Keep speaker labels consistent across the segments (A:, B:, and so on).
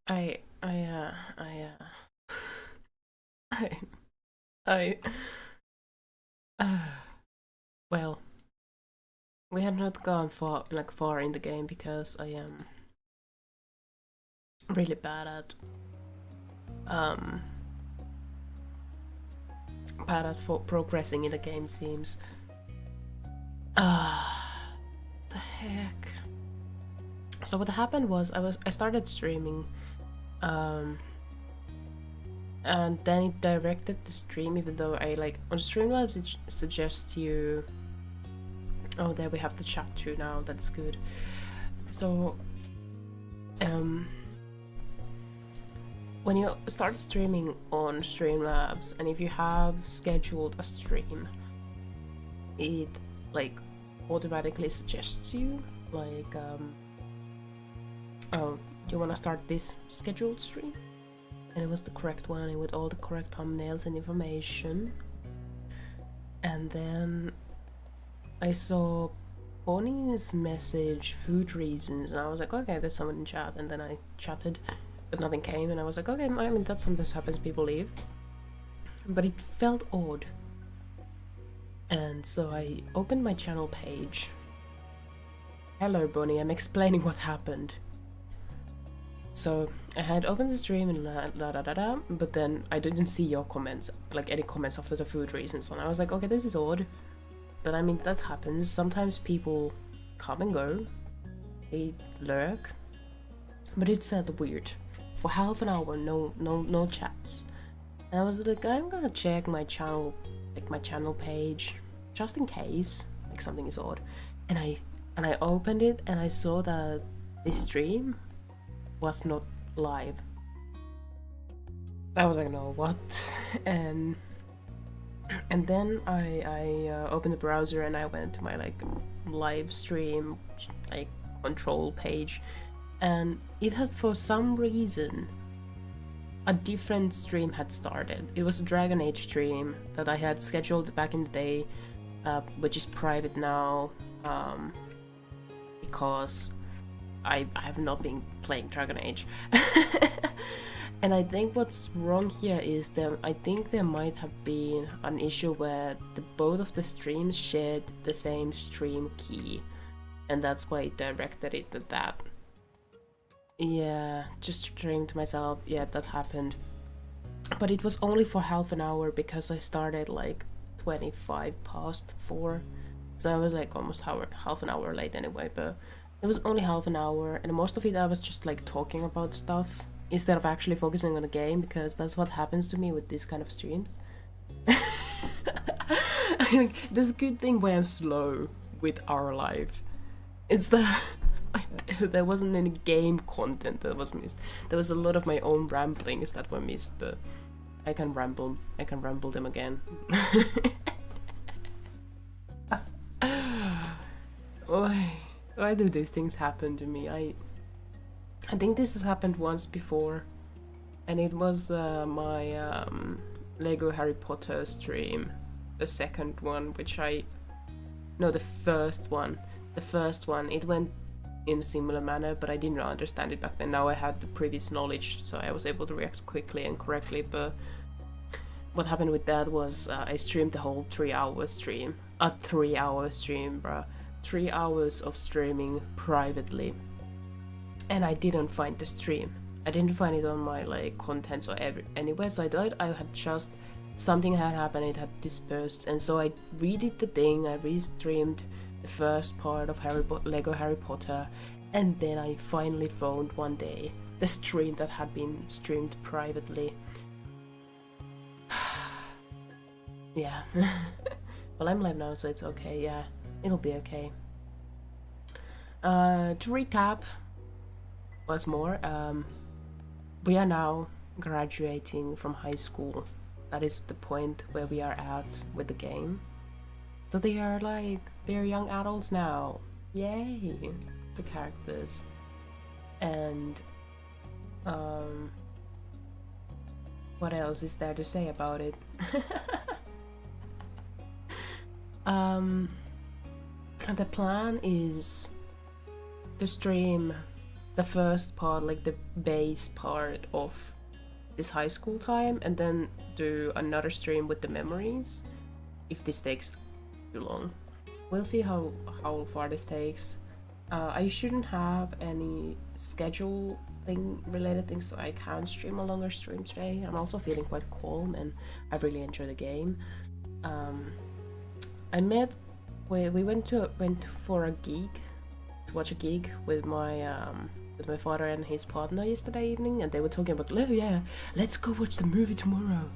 A: I I uh I I I well, we had not gone far in the game because I am really bad at um for progressing in the game seems. The heck. So what happened was I started streaming um and then it directed the stream, even though I like on Streamlabs it suggests you. Oh, there we have the chat too now. That's good. So, um, when you start streaming on Streamlabs, and if you have scheduled a stream, it like automatically suggests you like, oh, you wanna start this scheduled stream? And it was the correct one, and with all the correct thumbnails and information. And then I saw Bonnie's message, food reasons, and I was like, okay, there's someone in chat. And then I chatted, but nothing came, and I was like, okay, I mean, that sometimes happens, people leave. But it felt odd. And so I opened my channel page. Hello, Bonnie, I'm explaining what happened. So I had opened the stream and but then I didn't see your comments, like any comments after the food reasons, and I was like, okay, this is odd. But I mean, that happens. Sometimes people come and go, they lurk, but it felt weird. For half an hour, no chats. And I was like, I'm gonna check my channel, like my channel page, just in case, like something is odd. And I opened it and I saw that this stream was not live. I was like, no, what? and then I opened the browser and I went to my like live stream like control page, and it has, for some reason, a different stream had started. It was a Dragon Age stream that I had scheduled back in the day, which is private now, because I have not been playing Dragon Age. And I think what's wrong here is that I think there might have been an issue where both of the streams shared the same stream key, and that's why it directed it at that. Yeah, just streamed to myself. Yeah, that happened. But it was only for half an hour because I started like 25 past 4. So I was like almost half an hour late anyway, but it was only half an hour, and most of it I was just like talking about stuff instead of actually focusing on the game, because that's what happens to me with these kind of streams. This good thing where I'm slow with our life. It's that there wasn't any game content that was missed. There was a lot of my own ramblings that were missed, but I can ramble them again. Why do these things happen to me? I think this has happened once before, and it was my Lego Harry Potter stream, the second one, the first one. The first one, it went in a similar manner, but I didn't understand it back then. Now I had the previous knowledge, so I was able to react quickly and correctly, but what happened with that was I streamed the whole 3-hour stream. A 3-hour stream, bruh. 3 hours of streaming privately. And I didn't find the stream. I didn't find it on my like contents or anywhere, so I thought I had just something had happened, it had dispersed, and so I redid the thing. I restreamed the first part of Lego Harry Potter, and then I finally found one day the stream that had been streamed privately. Yeah. Well, I'm live now, so it's okay. Yeah, it'll be okay. To recap once more, we are now graduating from high school. That is the point where we are at with the game. So they're young adults now. Yay, the characters. And what else is there to say about it? The plan is to stream the first part, like the base part of this high school time, and then do another stream with the memories if this takes too long. We'll see how far this takes. I shouldn't have any schedule related things, so I can stream a longer stream today. I'm also feeling quite calm and I really enjoy the game. We went for a gig, to watch a gig with my father and his partner yesterday evening, and they were talking about, oh yeah, let's go watch the movie tomorrow,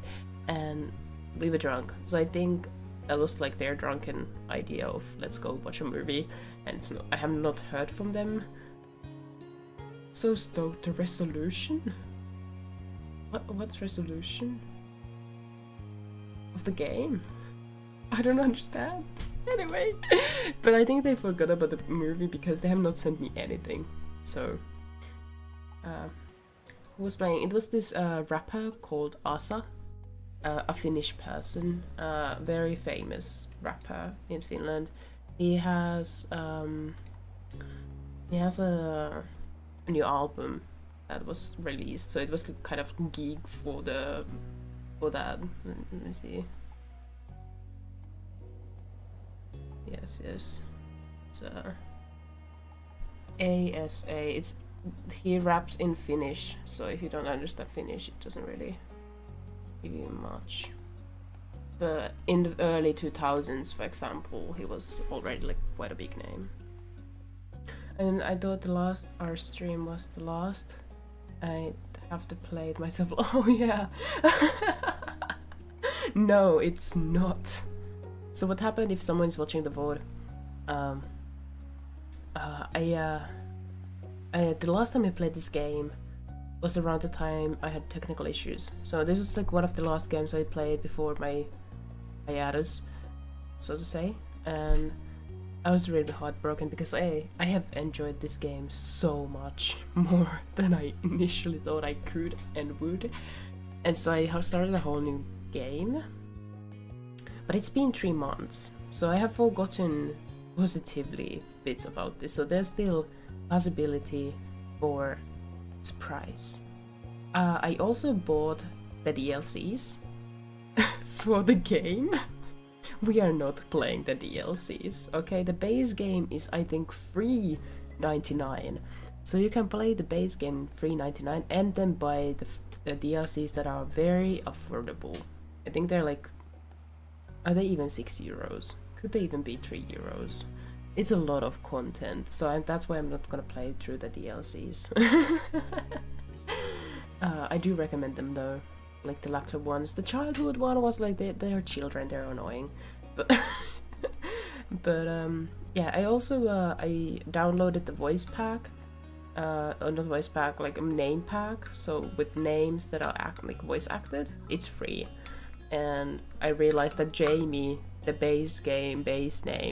A: and we were drunk, so I think that was like their drunken idea of let's go watch a movie, and I have not heard from them. So stoked. The resolution? What resolution? Of the game? I don't understand. Anyway, but I think they forgot about the movie because they have not sent me anything. So, who was playing? It was this rapper called Asa, a Finnish person, very famous rapper in Finland. He has a new album that was released, so it was kind of gig for that. Let me see. Yes. It's ASA. He raps in Finnish, so if you don't understand Finnish, it doesn't really give you much. But in the early 2000s, for example, he was already like quite a big name. And I thought our stream was the last. I have to play it myself. Oh yeah. No, it's not. So what happened if someone is watching the VOD? The last time I played this game was around the time I had technical issues. So this was like one of the last games I played before my hiatus, so to say. And I was really heartbroken because I have enjoyed this game so much more than I initially thought I could and would. And so I started a whole new game. But it's been 3 months, so I have forgotten positively bits about this, so there's still possibility for surprise. I also bought the DLCs for the game. We are not playing the DLCs, okay? The base game is, I think, $3.99, so you can play the base game $3.99 and then buy the DLCs that are very affordable. I think they're like, are they even €6? Could they even be €3? It's a lot of content, so that's why I'm not gonna play through the DLCs. I do recommend them though, like the latter ones. The childhood one was like they're children, they're annoying, but yeah. I also I downloaded the voice pack, not voice pack, like a name pack. So with names that are voice acted, it's free. And I realized that Jamie, the base name,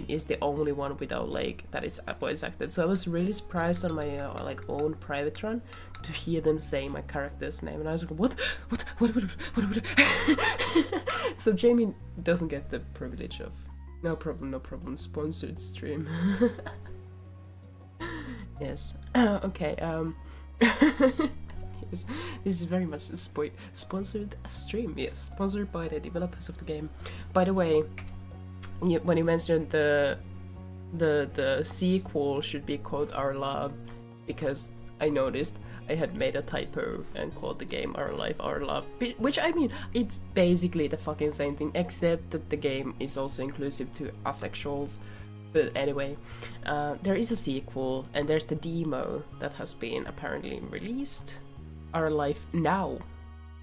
A: is the only one without that it's voice acted. So I was really surprised on my own private run to hear them say my character's name, and I was like, what? So Jamie doesn't get the privilege of no problem sponsored stream. Yes. Okay. This is very much a sponsored stream, yes, sponsored by the developers of the game. By the way, when you mentioned the sequel should be called Our Love, because I noticed I had made a typo and called the game Our Life, Our Love, which, I mean, it's basically the fucking same thing, except that the game is also inclusive to asexuals. But anyway, there is a sequel, and there's the demo that has been apparently released. Our Life Now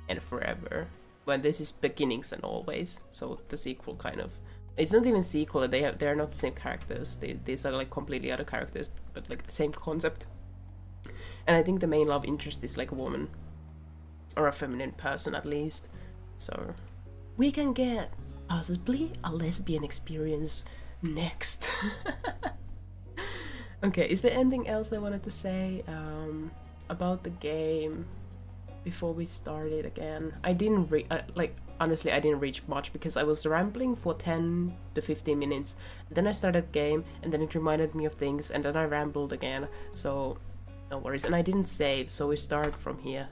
A: and Forever, when this is beginnings and always. So the sequel kind of, it's not even sequel, they're not the same characters, these are like completely other characters, but like the same concept. And I think the main love interest is like a woman, or a feminine person at least, so we can get possibly a lesbian experience next. Okay, is there anything else I wanted to say about the game before we started again? I didn't honestly, I didn't reach much because I was rambling for 10 to 15 minutes, and then I started the game, and then it reminded me of things, and then I rambled again. So No worries. And I didn't save, so we start from here.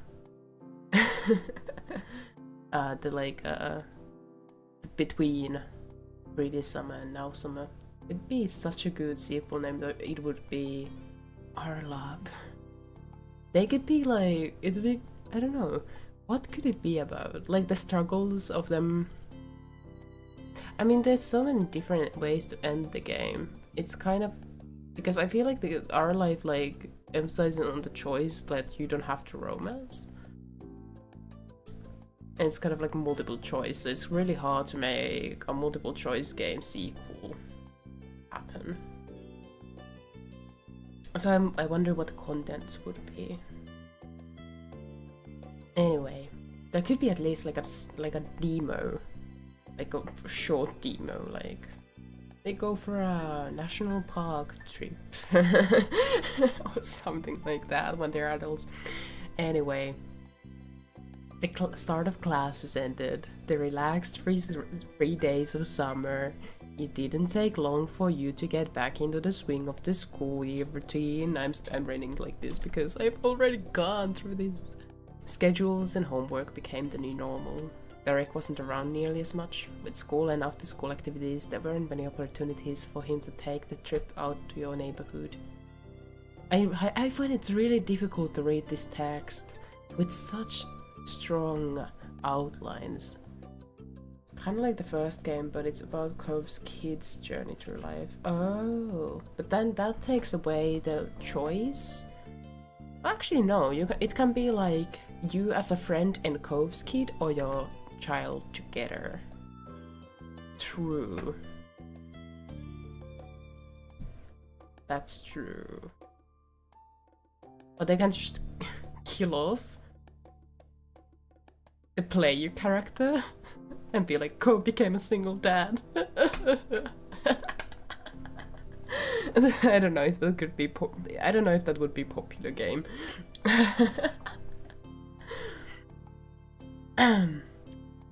A: Between previous summer and now summer. It'd be such a good sequel name though. It would be Our Lab. They could be like, it'd be, I don't know, what could it be about? Like the struggles of them. I mean, there's so many different ways to end the game. It's kind of, because I feel like Our Life like emphasizing on the choice that you don't have to romance. And it's kind of like multiple choice, so it's really hard to make a multiple choice game sequel happen. So I wonder what the contents would be. Anyway, there could be at least like a demo, like a short demo, like they go for a national park trip or something like that when they're adults. Anyway. The start of classes ended, the relaxed 3 days of summer. It didn't take long for you to get back into the swing of the school year routine. I'm reading like this because I've already gone through these. Schedules and homework became the new normal. Derek wasn't around nearly as much. With school and after school activities, there weren't many opportunities for him to take the trip out to your neighborhood. I find it really difficult to read this text with such strong outlines. Kind of like the first game, but it's about Cove's kid's journey through life. Oh, but then that takes away the choice. Actually, no. It can be like you as a friend and Cove's kid, or your child together. True. That's true. But they can just kill off the player character and be like, Cove became a single dad. I don't know if that could be I don't know if that would be popular game.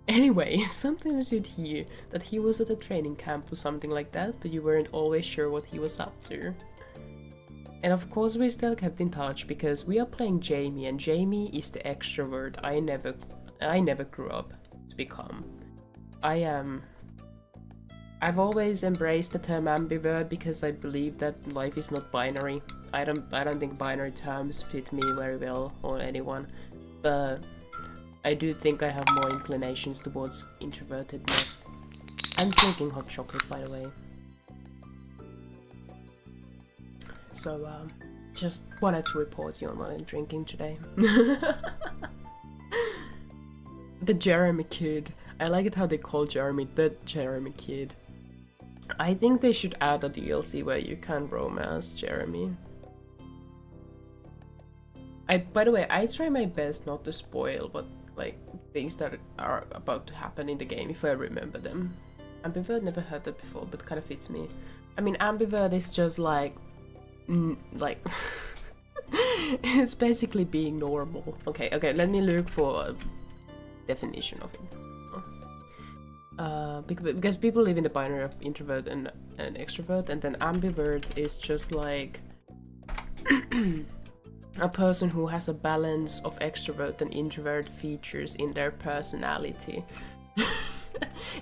A: Anyway, sometimes you'd hear that he was at a training camp or something like that, but you weren't always sure what he was up to. And of course we still kept in touch because we are playing Jamie, and Jamie is the extrovert I never grew up to become. I've always embraced the term ambivert because I believe that life is not binary. I don't think binary terms fit me very well or anyone, but I do think I have more inclinations towards introvertedness. I'm drinking hot chocolate, by the way. So just wanted to report you on what I'm drinking today. The Jeremy kid. I like it how they call Jeremy the Jeremy kid. I think they should add a DLC where you can romance Jeremy. By the way, I try my best not to spoil what like things that are about to happen in the game if I remember them. Ambivert, never heard that before, but kind of fits me. I mean, ambivert is just like it's basically being normal. Okay, let me look for a definition of it. Because people live in the binary of introvert and extrovert, and then ambivert is just like a person who has a balance of extrovert and introvert features in their personality.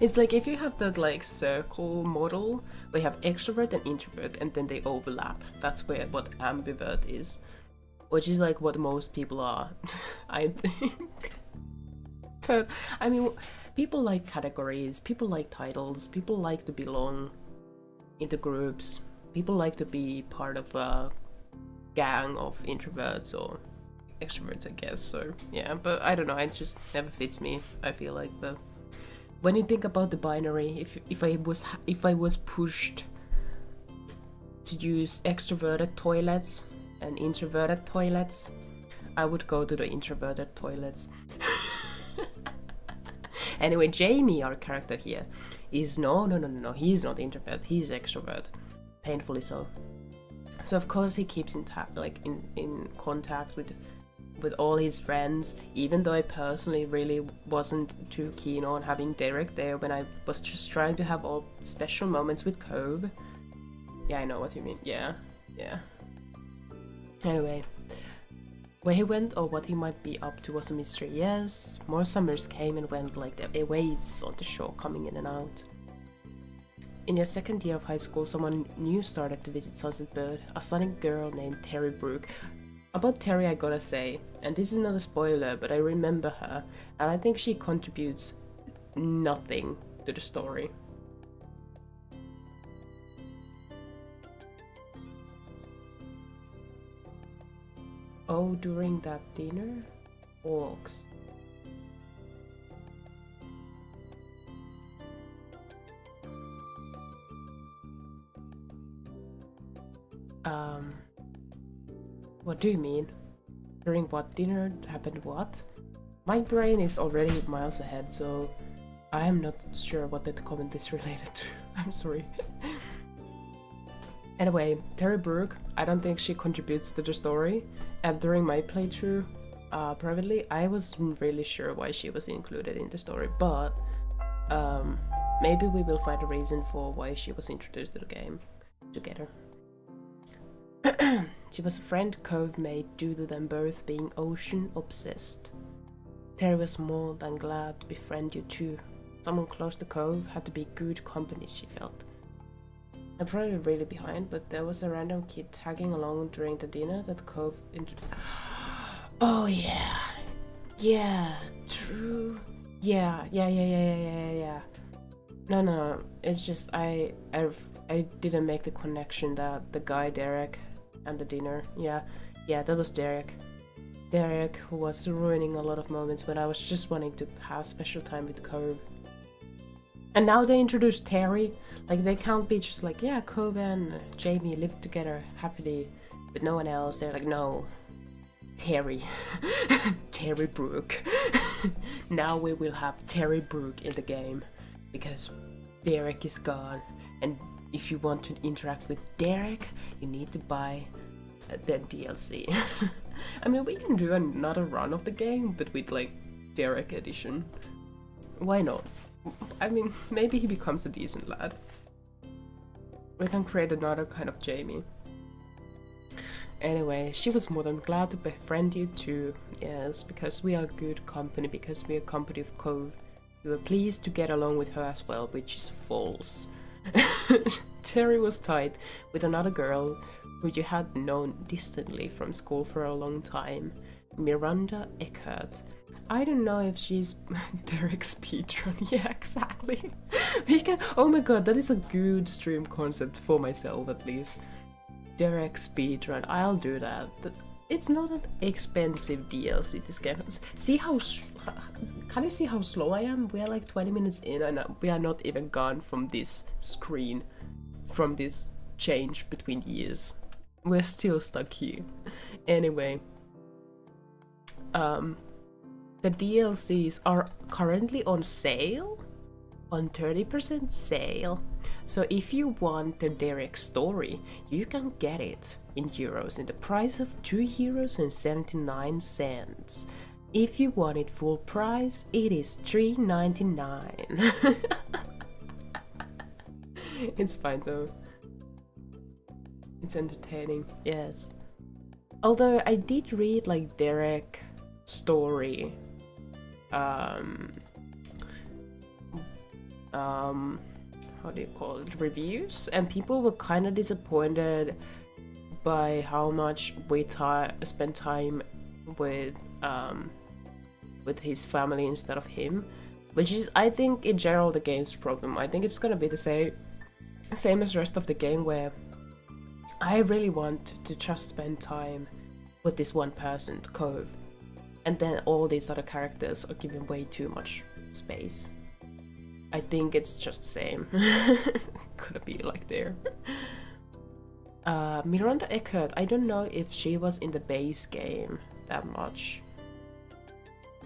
A: It's like if you have that like circle model where you have extrovert and introvert and then they overlap. That's what ambivert is, which is like what most people are. I think. But I mean, people like categories, people like titles, people like to belong into groups, people like to be part of a gang of introverts or extroverts, I guess. So yeah, but I don't know, it just never fits me. I feel like when you think about the binary, if I was pushed to use extroverted toilets and introverted toilets, I would go to the introverted toilets. Anyway, Jamie, our character here, is no, he's not introvert, he's extrovert, painfully so. So of course he keeps in contact with all his friends, even though I personally really wasn't too keen on having Derek there when I was just trying to have all special moments with Cove. Yeah, I know what you mean. Yeah. Anyway, Where he went or what he might be up to was a mystery. Yes, more summers came and went like the waves on the shore, coming in and out. In your second year of high school, someone new started to visit Sunset Bird, a sunny girl named Terry Brooke. About Terry I gotta say, and this is not a spoiler, but I remember her, and I think she contributes nothing to the story. Oh, during that dinner? Orcs. What do you mean? During what dinner happened what? My brain is already miles ahead, so I am not sure what that comment is related to. I'm sorry. Anyway, Terry Brooke, I don't think she contributes to the story, and during my playthrough, privately, I wasn't really sure why she was included in the story, but maybe we will find a reason for why she was introduced to the game together. She was a friend Cove made due to them both being ocean obsessed. Terry was more than glad to befriend you too. Someone close to Cove had to be good company, she felt. I'm probably really behind, but there was a random kid tagging along during the dinner that Cove Oh yeah. Yeah, true. Yeah. No. It's just I didn't make the connection that the guy Derek and the dinner. Yeah, that was Derek. Derek, who was ruining a lot of moments when I was just wanting to have special time with Cove. And now they introduced Terry. Like, they can't be just like, yeah, Cove and Jamie lived together happily with no one else. They're like, no, Terry. Terry Brooke. Now we will have Terry Brooke in the game because Derek is gone, and if you want to interact with Derek, you need to buy the DLC. I mean, we can do another run of the game, but with like Derek edition. Why not? I mean, maybe he becomes a decent lad. We can create another kind of Jamie. Anyway, she was more than glad to befriend you too. Yes, because we are good company, because we are company of Cove. You were pleased to get along with her as well, which is false. Terry was tight with another girl who you had known distantly from school for a long time, Miranda Eckert. I don't know if she's Derek's speedrun. Yeah, exactly. We can. Oh my god, that is a good stream concept for myself at least. Derek speedrun. I'll do that. It's not an expensive DLC. This game. See how. Can you see how slow I am? We are like 20 minutes in, and we are not even gone from this screen, from this change between years. We're still stuck here. Anyway, the DLCs are currently on sale, on 30% sale. So if you want the Derek story, you can get it in euros in the price of €2.79. If you want it full price, it is $3.99. It's fine though. It's entertaining, yes. Although I did read like Derek story. How do you call it? Reviews, and people were kind of disappointed by how much we spent time with his family instead of him, which is, I think, in general the game's problem. I think it's gonna be the same as the rest of the game, where I really want to just spend time with this one person, Cove, and then all these other characters are given way too much space. I think it's just the same. Gonna be like there. Miranda Eckert, I don't know if she was in the base game that much.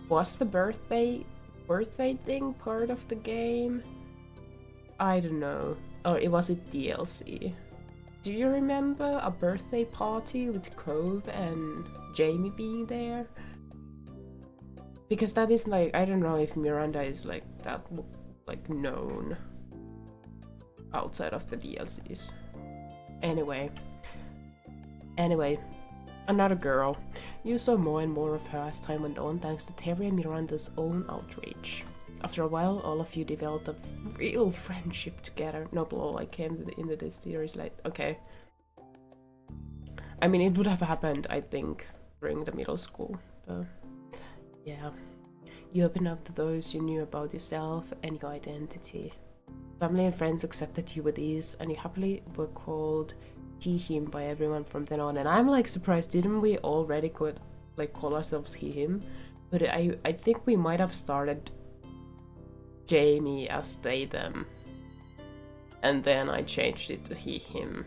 A: Was the birthday thing part of the game? I don't know. Or was it DLC? Do you remember a birthday party with Cove and Jamie being there? Because that is like, I don't know if Miranda is like that, like known outside of the DLCs. Anyway, Another girl. You saw more and more of her as time went on thanks to Terry and Miranda's own outreach. After a while, all of you developed a real friendship together. No, lol, I came to into this series like, okay. I mean, it would have happened, I think, during the middle school, but yeah. You opened up to those you knew about yourself and your identity. Family and friends accepted you with ease, and you happily were called he, him by everyone from then on. And I'm like surprised, didn't we already call ourselves he, him? But I think we might have started Jamie as they, them. And then I changed it to he, him.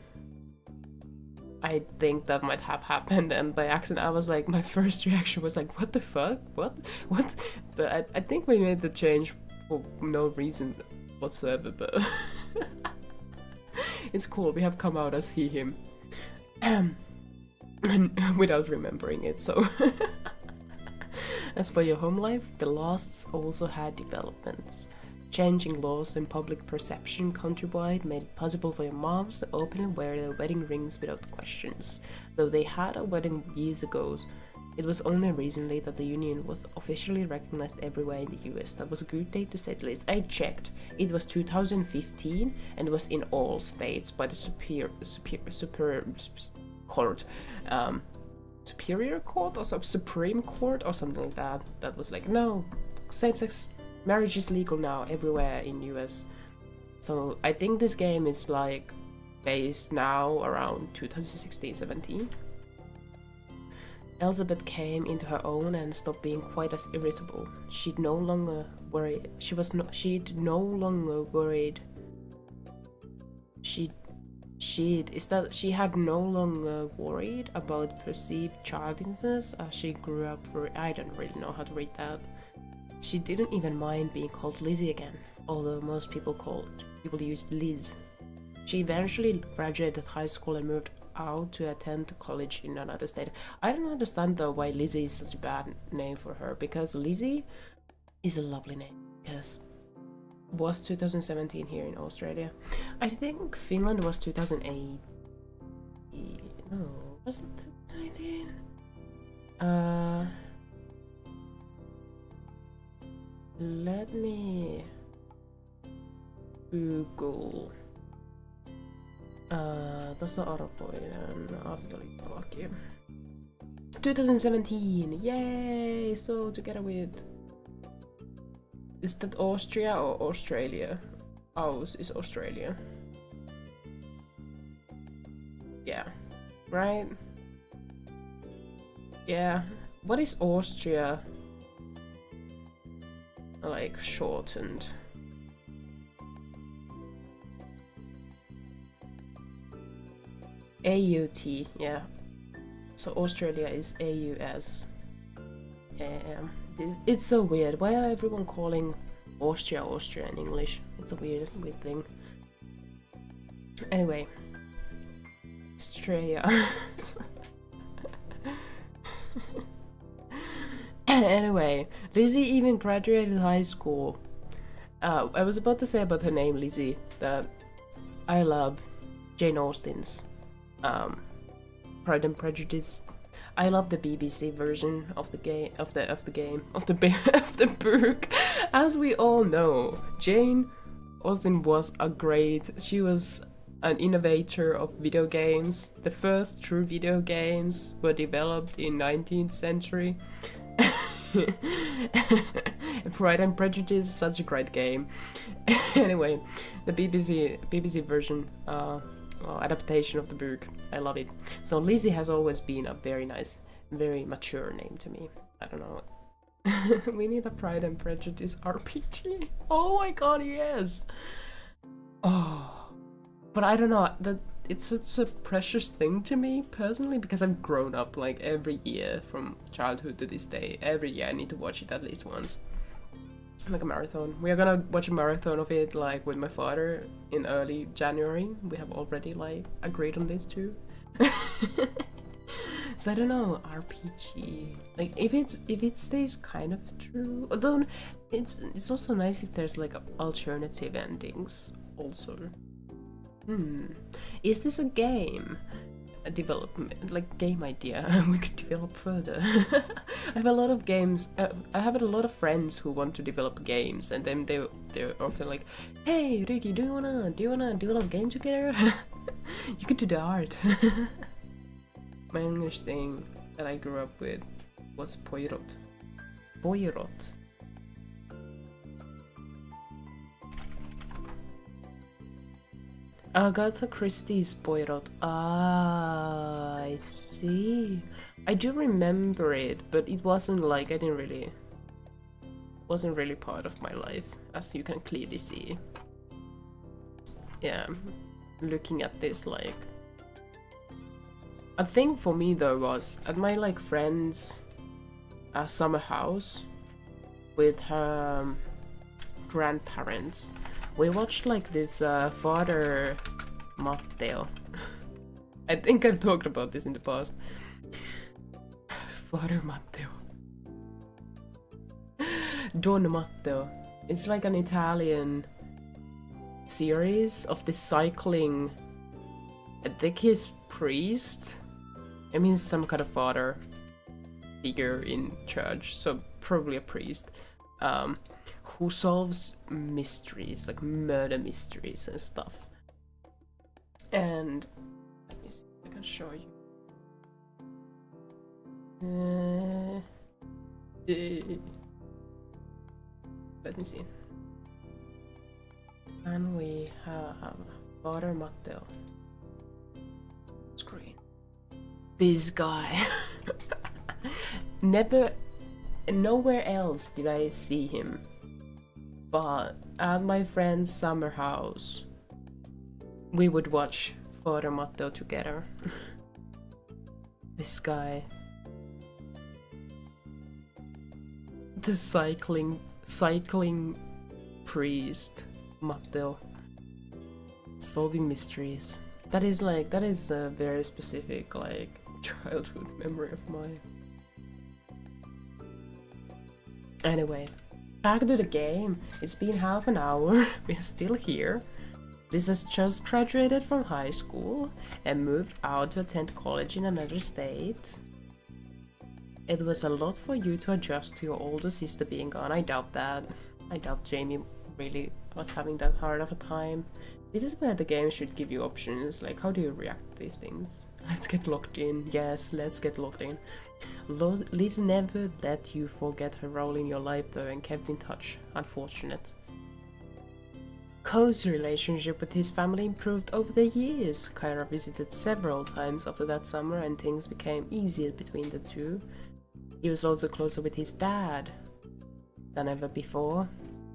A: I think that might have happened, and by accident I was like, my first reaction was like, what the fuck? What? But I think we made the change for no reason whatsoever, but it's cool, we have come out as he, him. Without remembering it, so. As for your home life, the lasts also had developments. Changing laws and public perception countrywide made it possible for your moms to openly wear their wedding rings without questions. Though they had a wedding years ago, it was only recently that the union was officially recognized everywhere in the US. That was a good date to say the least. I checked. It was 2015 and was in all states by the Superior Court. Superior Court or some Supreme Court or something like that. That was like, no, same-sex marriage is legal now everywhere in US. So I think this game is like based now around 2016-17. Elizabeth came into her own and stopped being quite as irritable. She'd no longer worried. She had no longer worried about perceived childishness as she grew up. I don't really know how to read that. She didn't even mind being called Lizzie again, although most people used Liz. She eventually graduated high school and moved out to attend college in another state. I don't understand though why Lizzie is such a bad name for her, because Lizzie is a lovely name. Because was 2017 here in Australia. I think Finland was 2008. No, was it 2019? Let me Google. Tuosta arvoinen avioliittolaki. 2017, yay! So together with... Is that Austria or Australia? Ours is Australia. Yeah, right? Yeah. What is Austria? Like shortened. AUT, yeah. So Australia is AUS. It's so weird. Why are everyone calling Austria in English? It's a weird thing. Anyway, Australia. Anyway, Lizzie even graduated high school. I was about to say about her name, Lizzie, that I love Jane Austen's Pride and Prejudice. I love the BBC version of the book. As we all know, Jane Austen was she was an innovator of video games. The first true video games were developed in 19th century. Pride and Prejudice is such a great game. Anyway, the BBC version adaptation of the book, I love it. So Lizzie has always been a very nice, very mature name to me. I don't know. We need a Pride and Prejudice RPG. Oh my god, yes! Oh, but I don't know, that it's such a precious thing to me personally, because I've grown up like every year from childhood to this day. Every year I need to watch it at least once. Like a marathon. We are gonna watch a marathon of it like with my father in early January. We have already like agreed on this too. So I don't know, RPG. Like if it stays kind of true, although it's also nice if there's like alternative endings also. Is this a game? a development, like game idea we could develop further. I have a lot of games. I have a lot of friends who want to develop games, and then they're often like, "Hey, Ryuki, do you wanna develop a game together? You could do the art." My English thing that I grew up with was poirot. Poirot. Agatha Christie's Poirot. Ah, I see. I do remember it, but it wasn't like wasn't really part of my life, as you can clearly see. Yeah, looking at this, like, a thing for me though was at my like friend's summer house with her grandparents. We watched like this Father Matteo. I think I've talked about this in the past. Father Matteo. Don Matteo. It's like an Italian series of this cycling. I think he's priest. I mean, some kind of father figure in church, so probably a priest. Who solves mysteries, like murder mysteries and stuff. And let me see if I can show you. Let me see. And we have Father Matteo. Screen. This guy. Nowhere else did I see him. But at my friend's summer house, we would watch Father Matteo together. This guy. The cycling priest, Matteo. Solving mysteries. That is a very specific, like, childhood memory of mine. Anyway. Back to the game. It's been half an hour. We're still here. Liz has just graduated from high school and moved out to attend college in another state. It was a lot for you to adjust to your older sister being gone. I doubt that. I doubt Jamie really was having that hard of a time. This is where the game should give you options, like how do you react to these things? Let's get locked in. Yes, let's get locked in. Liz never let you forget her role in your life though and kept in touch. Unfortunate. Ko's relationship with his family improved over the years. Kyra visited several times after that summer and things became easier between the two. He was also closer with his dad than ever before.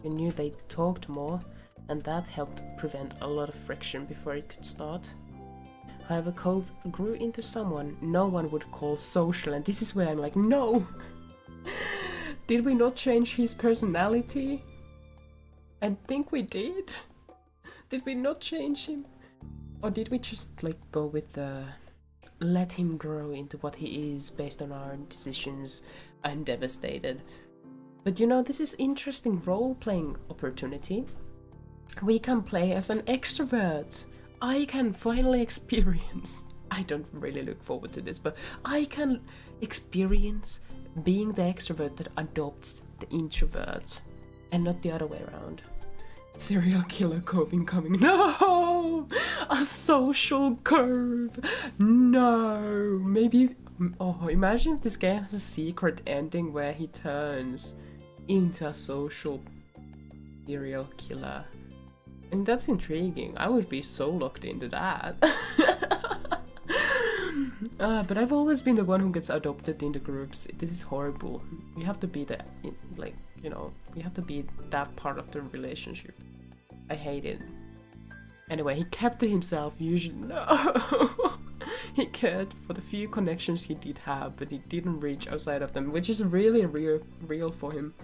A: You knew they talked more, and that helped prevent a lot of friction before it could start. However, Cove grew into someone no one would call social, and this is where I'm like, no! Did we not change his personality? I think we did. Did we not change him? Or did we just like go with the let him grow into what he is based on our decisions? I'm devastated. But you know, this is interesting role-playing opportunity. We can play as an extrovert. I can finally experience, I don't really look forward to this, but I can experience being the extrovert that adopts the introvert and not the other way around. Serial killer Cove incoming. No! A social curve. No! Maybe, oh, imagine if this game has a secret ending where he turns into a social serial killer. And that's intriguing. I would be so locked into that. But I've always been the one who gets adopted into groups. This is horrible. You have to be the, like, you know, you have to be that part of the relationship. I hate it. Anyway, he kept to himself, usually. No! He cared for the few connections he did have, but he didn't reach outside of them, which is really real for him.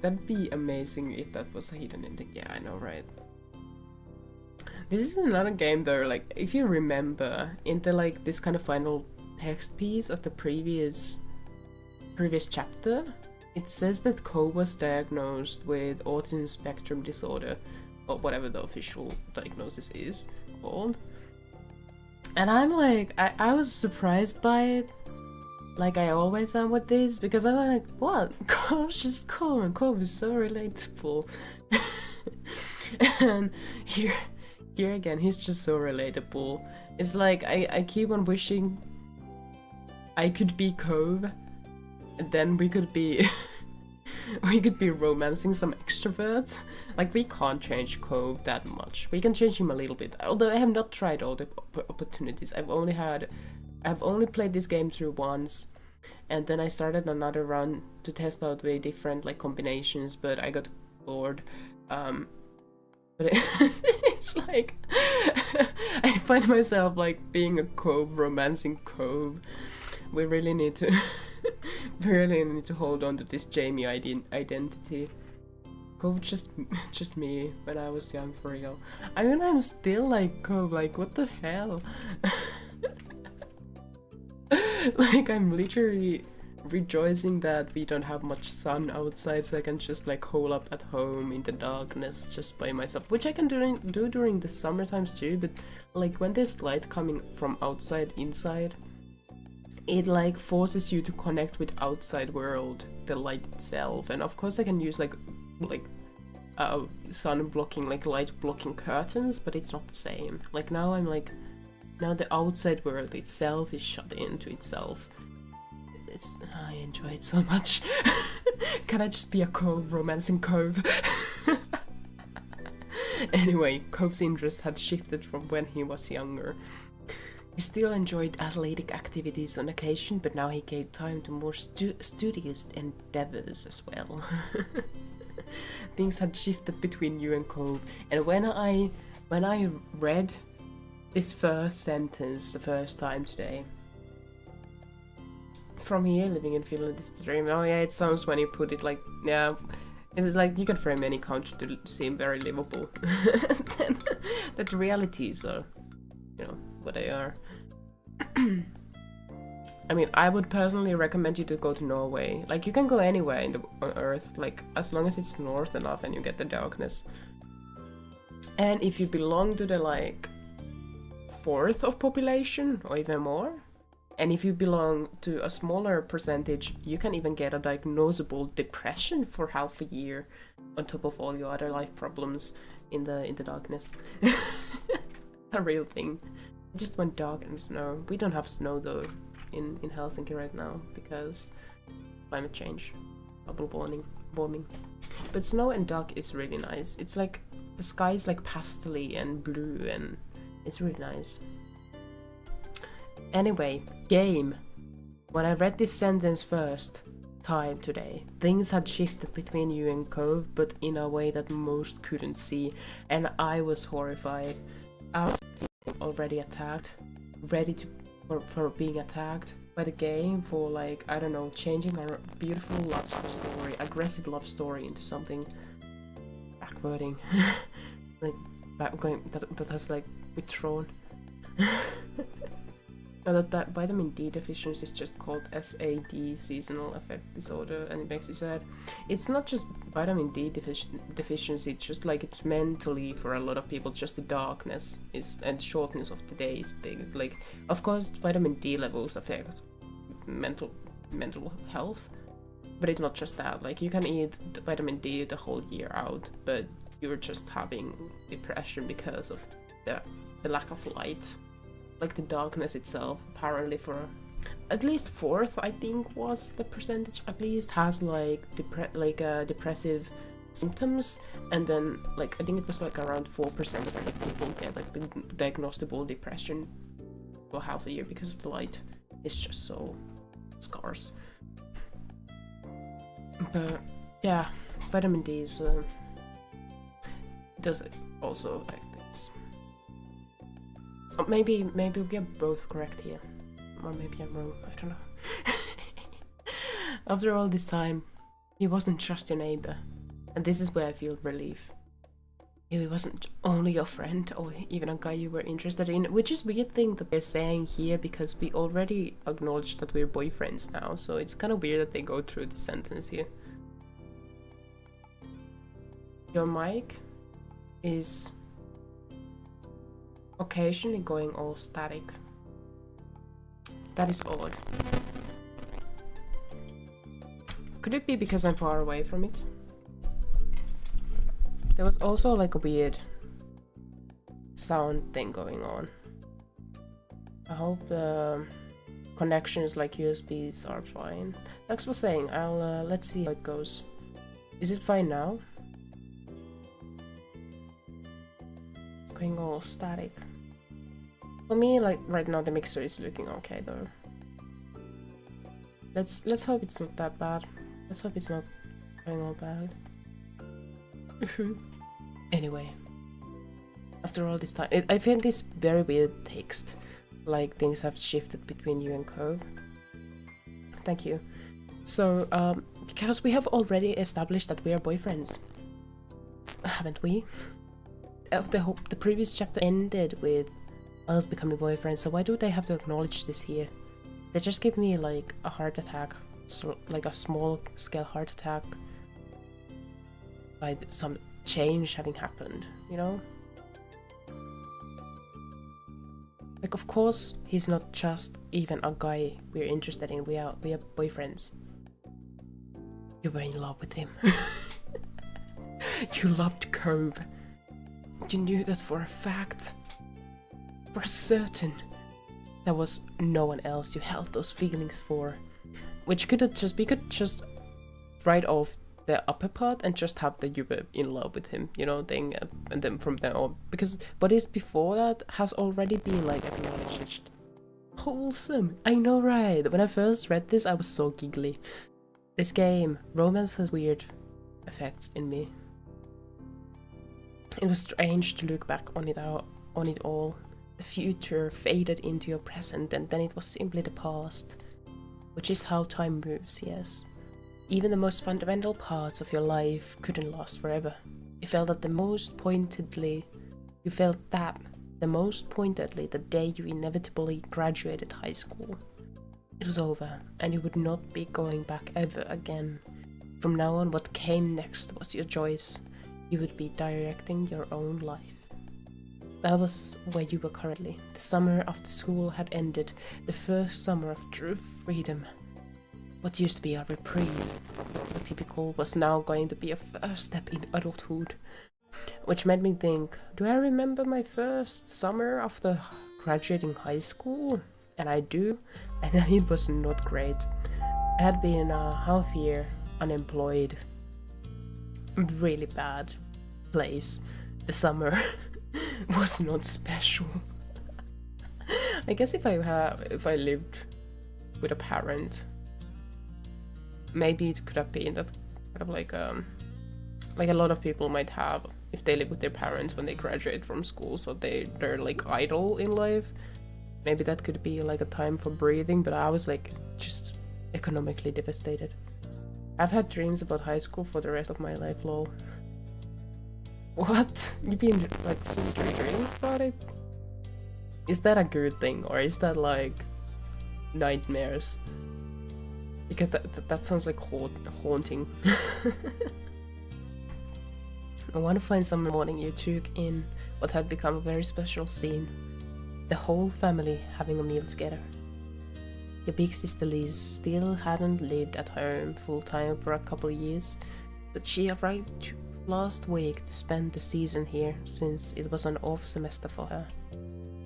A: That'd be amazing if that was a hidden ending. Yeah, I know, right? This is another game though, like, if you remember, in the, like, this kind of final text piece of the previous chapter, it says that Ko was diagnosed with autism spectrum disorder, or whatever the official diagnosis is called. And I'm like, I was surprised by it, like I always am with this, because I'm like, what? Cove's just cool, and Cove is so relatable. And here again, he's just so relatable. It's like, I keep on wishing I could be Cove, and then we could be we could be romancing some extroverts. Like, we can't change Cove that much. We can change him a little bit, although I have not tried all the opportunities. I've only played this game through once, and then I started another run to test out way different like combinations, but I got bored. But it's like I find myself like being a Cove, romancing Cove. We really need to hold on to this Jamie identity. Cove just me when I was young, for real. I mean, I'm still like Cove, like what the hell? Like, I'm literally rejoicing that we don't have much sun outside, so I can just like hole up at home in the darkness just by myself, which I can do during the summer times too, but like when there's light coming from outside inside, it like forces you to connect with outside world, the light itself. And of course I can use like sun blocking, like light blocking curtains, but it's not the same. Like now now the outside world itself is shut into itself. I enjoy it so much. Can I just be a Cove, romancing Cove? Anyway, Cove's interest had shifted from when he was younger. He still enjoyed athletic activities on occasion, but now he gave time to more studious endeavors as well. Things had shifted between you and Cove, and when I read this first sentence the first time today, from here, living in Finland is the dream. Oh yeah, it sounds when you put it like, yeah, it's like you can frame any country to seem very livable. Then that the realities are, you know, what they are. I mean, I would personally recommend you to go to Norway. Like, you can go anywhere on Earth, like, as long as it's north enough and you get the darkness. And if you belong to the, like, fourth of population, or even more, and if you belong to a smaller percentage, you can even get a diagnosable depression for half a year, on top of all your other life problems in the darkness. A real thing. It just went dark and snow. We don't have snow though in Helsinki right now because climate change, global warming. But snow and dark is really nice. It's like the sky is like pastel-y and blue, and it's really nice. Anyway, game. When I read this sentence first time today, things had shifted between you and Cove, but in a way that most couldn't see, and I was horrified. I was already attacked, ready for being attacked by the game for, like, I don't know, changing our beautiful love story, aggressive love story into something backwarding, like that has like withdrawn. That vitamin D deficiency is just called SAD, seasonal affect disorder, and it makes you sad. It's not just vitamin D deficiency, it's just like it's mentally for a lot of people, just the darkness is and shortness of the days. Like, of course, vitamin D levels affect mental health, but it's not just that. Like, you can eat vitamin D the whole year out, but you're just having depression because of the lack of light. Like the darkness itself, apparently for at least fourth, I think was the percentage, at least has like depressive symptoms, and then like I think it was like around 4% of people get like diagnosable depression for half a year because of the light. It's just so scarce. But yeah, vitamin D is does also affect things. Maybe we are both correct here, or maybe I'm wrong. I don't know. After all this time, he wasn't just your neighbor, and this is where I feel relief. He wasn't only your friend, or even a guy you were interested in, which is a weird thing that they're saying here because we already acknowledged that we're boyfriends now. So it's kind of weird that they go through the sentence here. Your mic is occasionally going all static. That is odd. Could it be because I'm far away from it? There was also like a weird sound thing going on. I hope the connections like USBs are fine. Thanks for saying. I'll let's see how it goes. Is it fine now? Going all static. For me, like right now, the mixer is looking okay though. Let's hope it's not that bad. Let's hope it's not going all bad. Anyway, after all this time, I find this very weird text. Like things have shifted between you and Cove. Thank you. So, because we have already established that we are boyfriends, haven't we? The previous chapter ended with us becoming boyfriends, so why do they have to acknowledge this here? They just give me like a heart attack, so like a small scale heart attack by some change having happened, you know? Like, of course, he's not just even a guy we're interested in. We are boyfriends. You were in love with him. You loved Cove. You knew that for a fact. For certain. There was no one else you held those feelings for. Which we could just write off the upper part and just have the you were in love with him, you know, thing, and then from then on, because what is before that has already been like acknowledged. Wholesome, I know, right? When I first read this, I was so giggly. This game, romance has weird effects in me. It was strange to look back on it all. The future faded into your present, and then it was simply the past, which is how time moves, yes. Even the most fundamental parts of your life couldn't last forever. You felt that the most pointedly the day you inevitably graduated high school. It was over, and you would not be going back ever again. From now on, what came next was your choice. You would be directing your own life. That was where you were currently. The summer after school had ended, the first summer of true freedom. What used to be a reprieve from the typical was now going to be a first step in adulthood. Which made me think, do I remember my first summer after graduating high school? And I do, and it was not great. I had been a half year unemployed. Really bad place. The summer was not special. I guess if I lived with a parent, maybe it could have been that kind of like a lot of people might have if they live with their parents when they graduate from school, so they're like idle in life. Maybe that could be like a time for breathing, but I was like just economically devastated. I've had dreams about high school for the rest of my life, lol. What? You've been like seriously dreams about it? Is that a good thing, or is that like nightmares? Because that sounds like haunting. I want to find some morning you took in what had become a very special scene. The whole family having a meal together. Your big sister Liz still hadn't lived at home full-time for a couple of years, but she arrived last week to spend the season here since it was an off semester for her.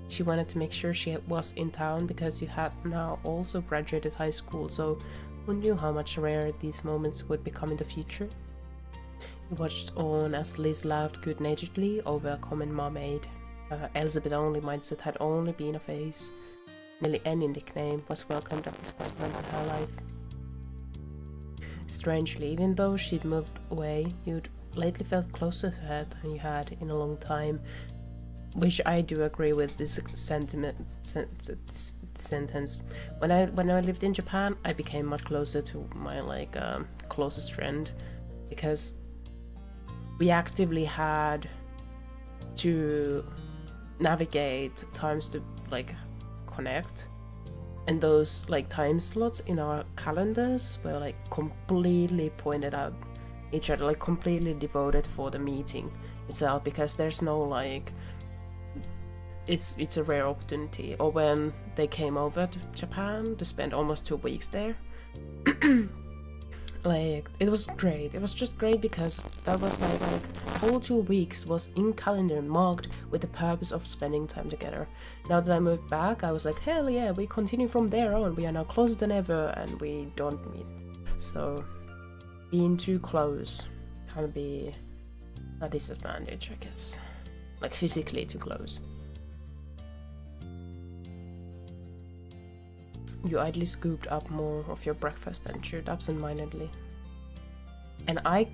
A: She wanted to make sure she was in town because you had now also graduated high school, so who knew how much rarer these moments would become in the future? You watched on as Liz laughed good-naturedly over a common marmaid. Her Elizabeth-only mindset had only been a phase. Nearly any nickname was welcomed at this point in her life. Strangely, even though she'd moved away, you'd lately felt closer to her than you had in a long time, which I do agree with this sentence. When I lived in Japan, I became much closer to my closest friend, because we actively had to navigate times to like connect, and those like time slots in our calendars were like completely pointed at each other, like completely devoted for the meeting itself, because there's no like it's a rare opportunity. Or when they came over to Japan to spend almost 2 weeks there. Like, it was great. It was just great because that was like the whole 2 weeks was in calendar marked with the purpose of spending time together. Now that I moved back, I was like, hell yeah, we continue from there on. We are now closer than ever and we don't meet. So being too close can be a disadvantage, I guess. Like physically too close. You idly scooped up more of your breakfast and chewed absent-mindedly. And I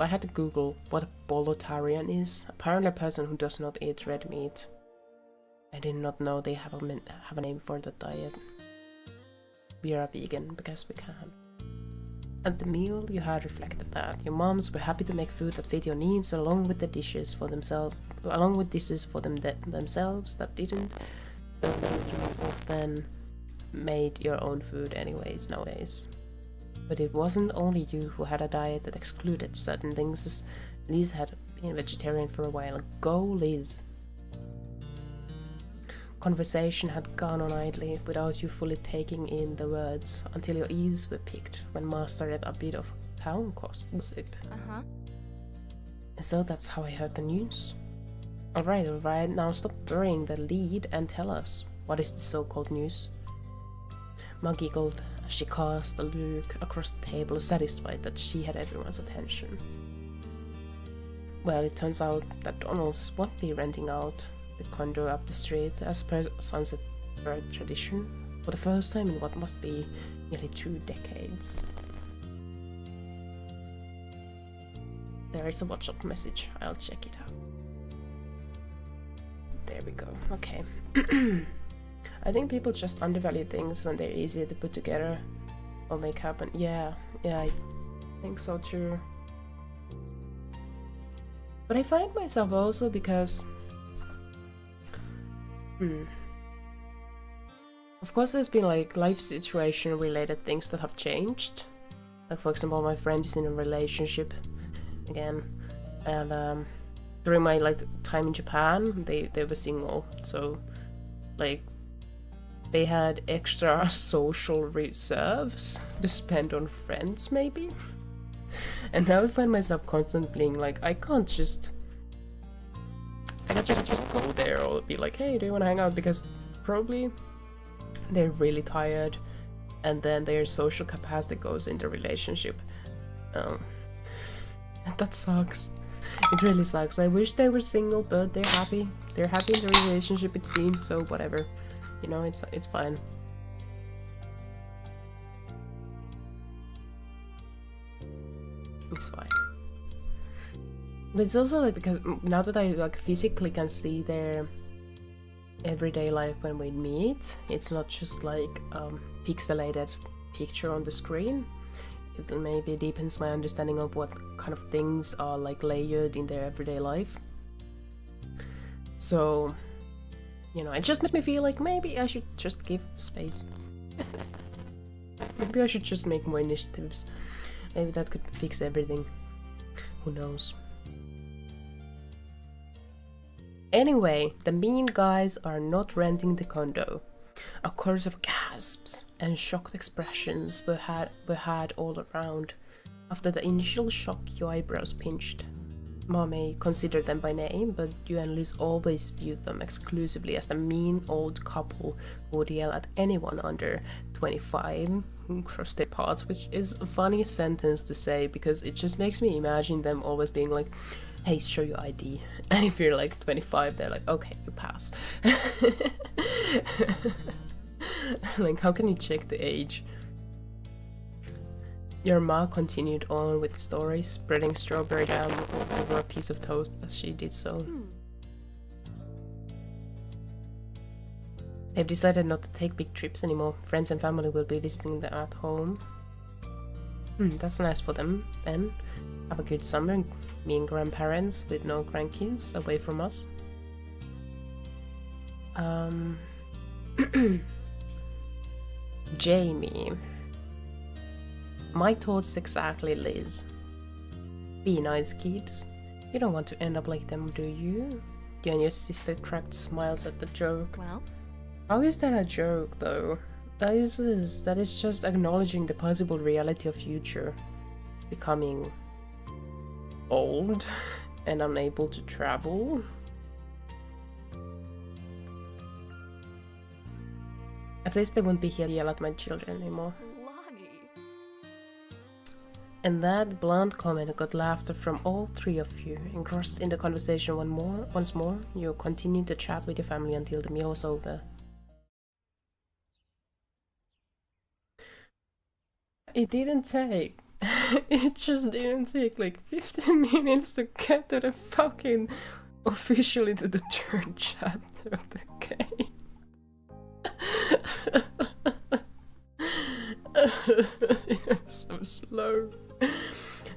A: had to Google what a bolotarian is. Apparently a person who does not eat red meat. I did not know they have a name for the diet. We are a vegan because we can. At the meal, you had reflected that your moms were happy to make food that fit your needs, along with dishes for themselves that didn't. So you often made your own food anyways nowadays. But it wasn't only you who had a diet that excluded certain things, as Liz had been vegetarian for a while. Go, Liz! Conversation had gone on idly, without you fully taking in the words, until your ears were picked when Ma started a bit of town gossip. And so that's how I heard the news. Alright, now stop burying the lead and tell us, what is the so-called news? Ma giggled as she cast a look across the table, satisfied that she had everyone's attention. Well, it turns out that Donald's won't be renting out the condo up the street as per Sunset Bird tradition, for the first time in what must be nearly 2 decades. There is a WhatsApp message, I'll check it out. There we go, okay. I think people just undervalue things when they're easier to put together or make happen. Yeah, I think so too. But I find myself also because of course there's been like life situation related things that have changed. Like for example, my friend is in a relationship again, and during my like time in Japan they were single, so like they had extra social reserves to spend on friends maybe. And now I find myself constantly being like, I can't just go there or be like, hey, do you want to hang out? Because probably they're really tired and then their social capacity goes into relationship. That sucks. It really sucks. I wish they were single, but they're happy. They're happy in their relationship, it seems, so whatever. You know, it's fine. It's fine. But it's also like, because now that I like physically can see their everyday life when we meet, it's not just like pixelated picture on the screen. It maybe deepens my understanding of what kind of things are like layered in their everyday life. So, you know, it just makes me feel like maybe I should just give space. Maybe I should just make more initiatives. Maybe that could fix everything. Who knows? Anyway, the mean guys are not renting the condo. A chorus of gasps and shocked expressions were had all around. After the initial shock, your eyebrows pinched. Ma may consider them by name, but you and Liz always viewed them exclusively as the mean old couple who would yell at anyone under 25 who crossed their paths, which is a funny sentence to say because it just makes me imagine them always being like, hey, show your ID. And if you're like 25, they're like, okay, you pass. Like, how can you check the age? Your ma continued on with the story, spreading strawberry jam over a piece of toast as she did so. They've decided not to take big trips anymore. Friends and family will be visiting them at home. That's nice for them, then. Have a good summer, me and grandparents with no grandkids away from us. Jamie. My thoughts exactly, Liz. Be nice, kids. You don't want to end up like them, do you? you and your sister cracked smiles at the joke.
B: Well?
A: How is that a joke, though? That is just acknowledging the possible reality of future. Becoming old and unable to travel. At least they won't be here to yell at my children anymore. And that blunt comment got laughter from all three of you. Engrossed in the conversation once more, you continued to chat with your family until the meal was over. It didn't take. It just didn't take like 15 minutes to get to the fucking officially to the third chapter of the game. You're so slow.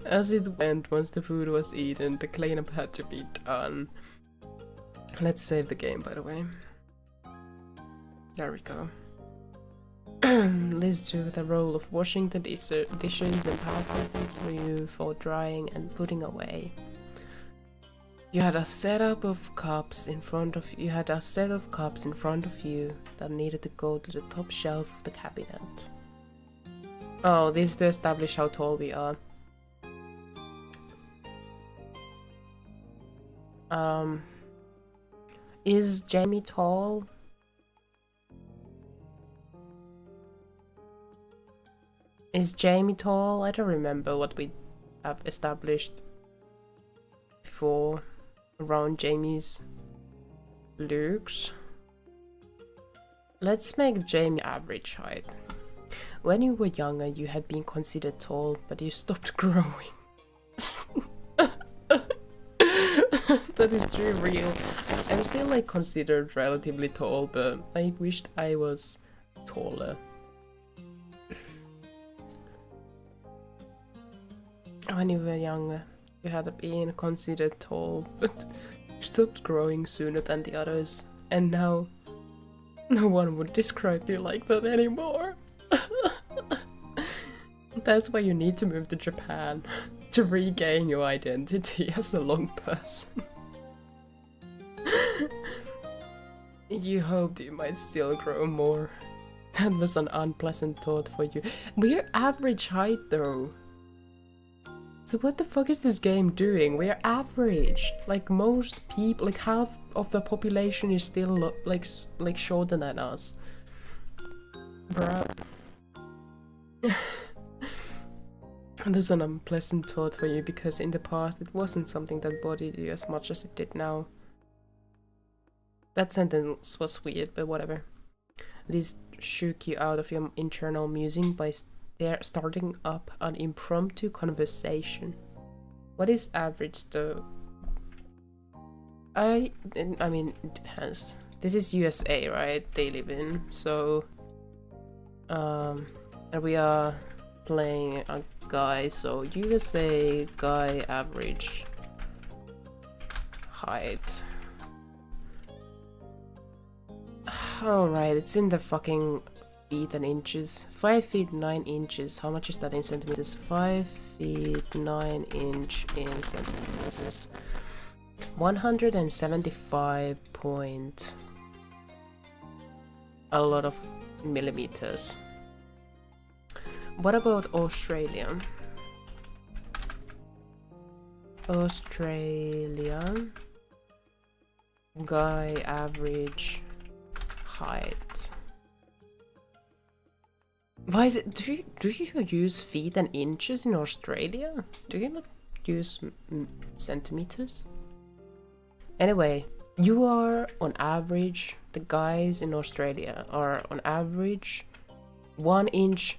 A: As it went, once the food was eaten, the cleanup had to be done. Let's save the game, by the way. There we go. Liz took the role of washing the dishes and passed them to you for drying and putting away. You had a setup of cups in front of you. Had a set of cups in front of you that needed to go to the top shelf of the cabinet. Oh, this is to establish how tall we are. Is Jamie tall? Is Jamie tall? I don't remember what we have established before around Jamie's looks. Let's make Jamie average height. When you were younger, you had been considered tall, but you stopped growing. That is too real. I'm still like considered relatively tall, but I wished I was taller. When you were younger, you had been considered tall, but you stopped growing sooner than the others. And now, no one would describe you like that anymore. That's why you need to move to Japan, to regain your identity as a long person. You hoped you might still grow more. That was an unpleasant thought for you. We're average height though. So what the fuck is this game doing? We're average. Like most people, like half of the population is still like shorter than us. Bruh. That was an unpleasant thought for you because in the past it wasn't something that bothered you as much as it did now. That sentence was weird, but whatever. This shook you out of your internal musing by starting up an impromptu conversation. What is average though? I mean, it depends. This is USA, right? They live in, so and we are playing a guy, so USA guy average height. Alright, it's in the fucking feet and inches. 5 feet 9 inches. How much is that in centimeters? 5 feet 9 inch in centimeters. 175 point. A lot of millimeters. What about Australia? Australia guy average height. Why is it? Do you use feet and inches in Australia? Do you not use centimeters? Anyway, you are on average. The guys in Australia are on average 1 inch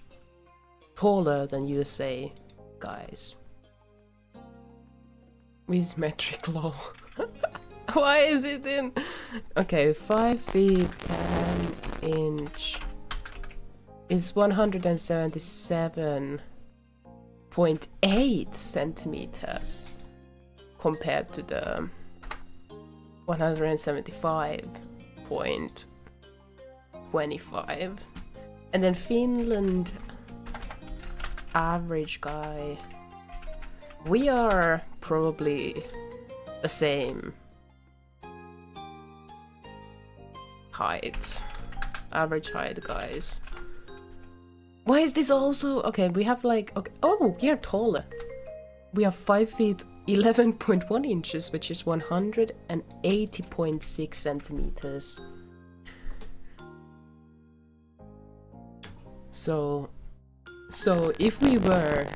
A: taller than USA guys. With metric law. Why is it in? Okay, 5 feet 10 inch is 177.8 centimeters compared to the 175.25. And then Finland average guy, we are probably the same height. Average height, guys. Why is this also... Okay, we have like... Okay. Oh, we are taller. We have 5 feet 11.1 inches, which is 180.6 centimeters. So if we were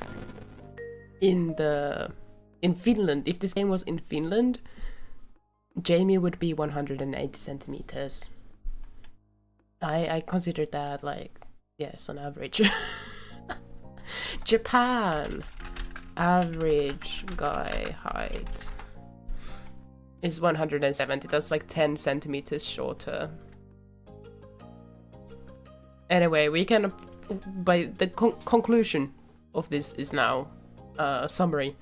A: in Finland, if this game was in Finland, Jamie would be 180 centimeters. I consider that like, yes, on average. Japan, average guy height is 170. That's like 10 centimeters shorter. Anyway, we can, by the conclusion of this is now summary.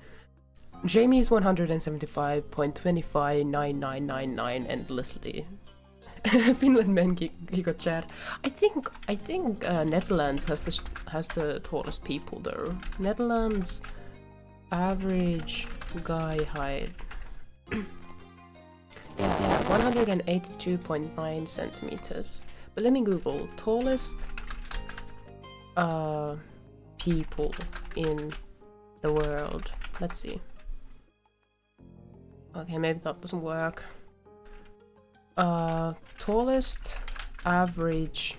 A: Jamie is 175.259999 endlessly. Finland men giga chat. I think Netherlands has the tallest people though. Netherlands average guy height. Yeah, 182.9 centimeters. But let me Google tallest people in the world. Let's see. Okay, maybe that doesn't work. Tallest average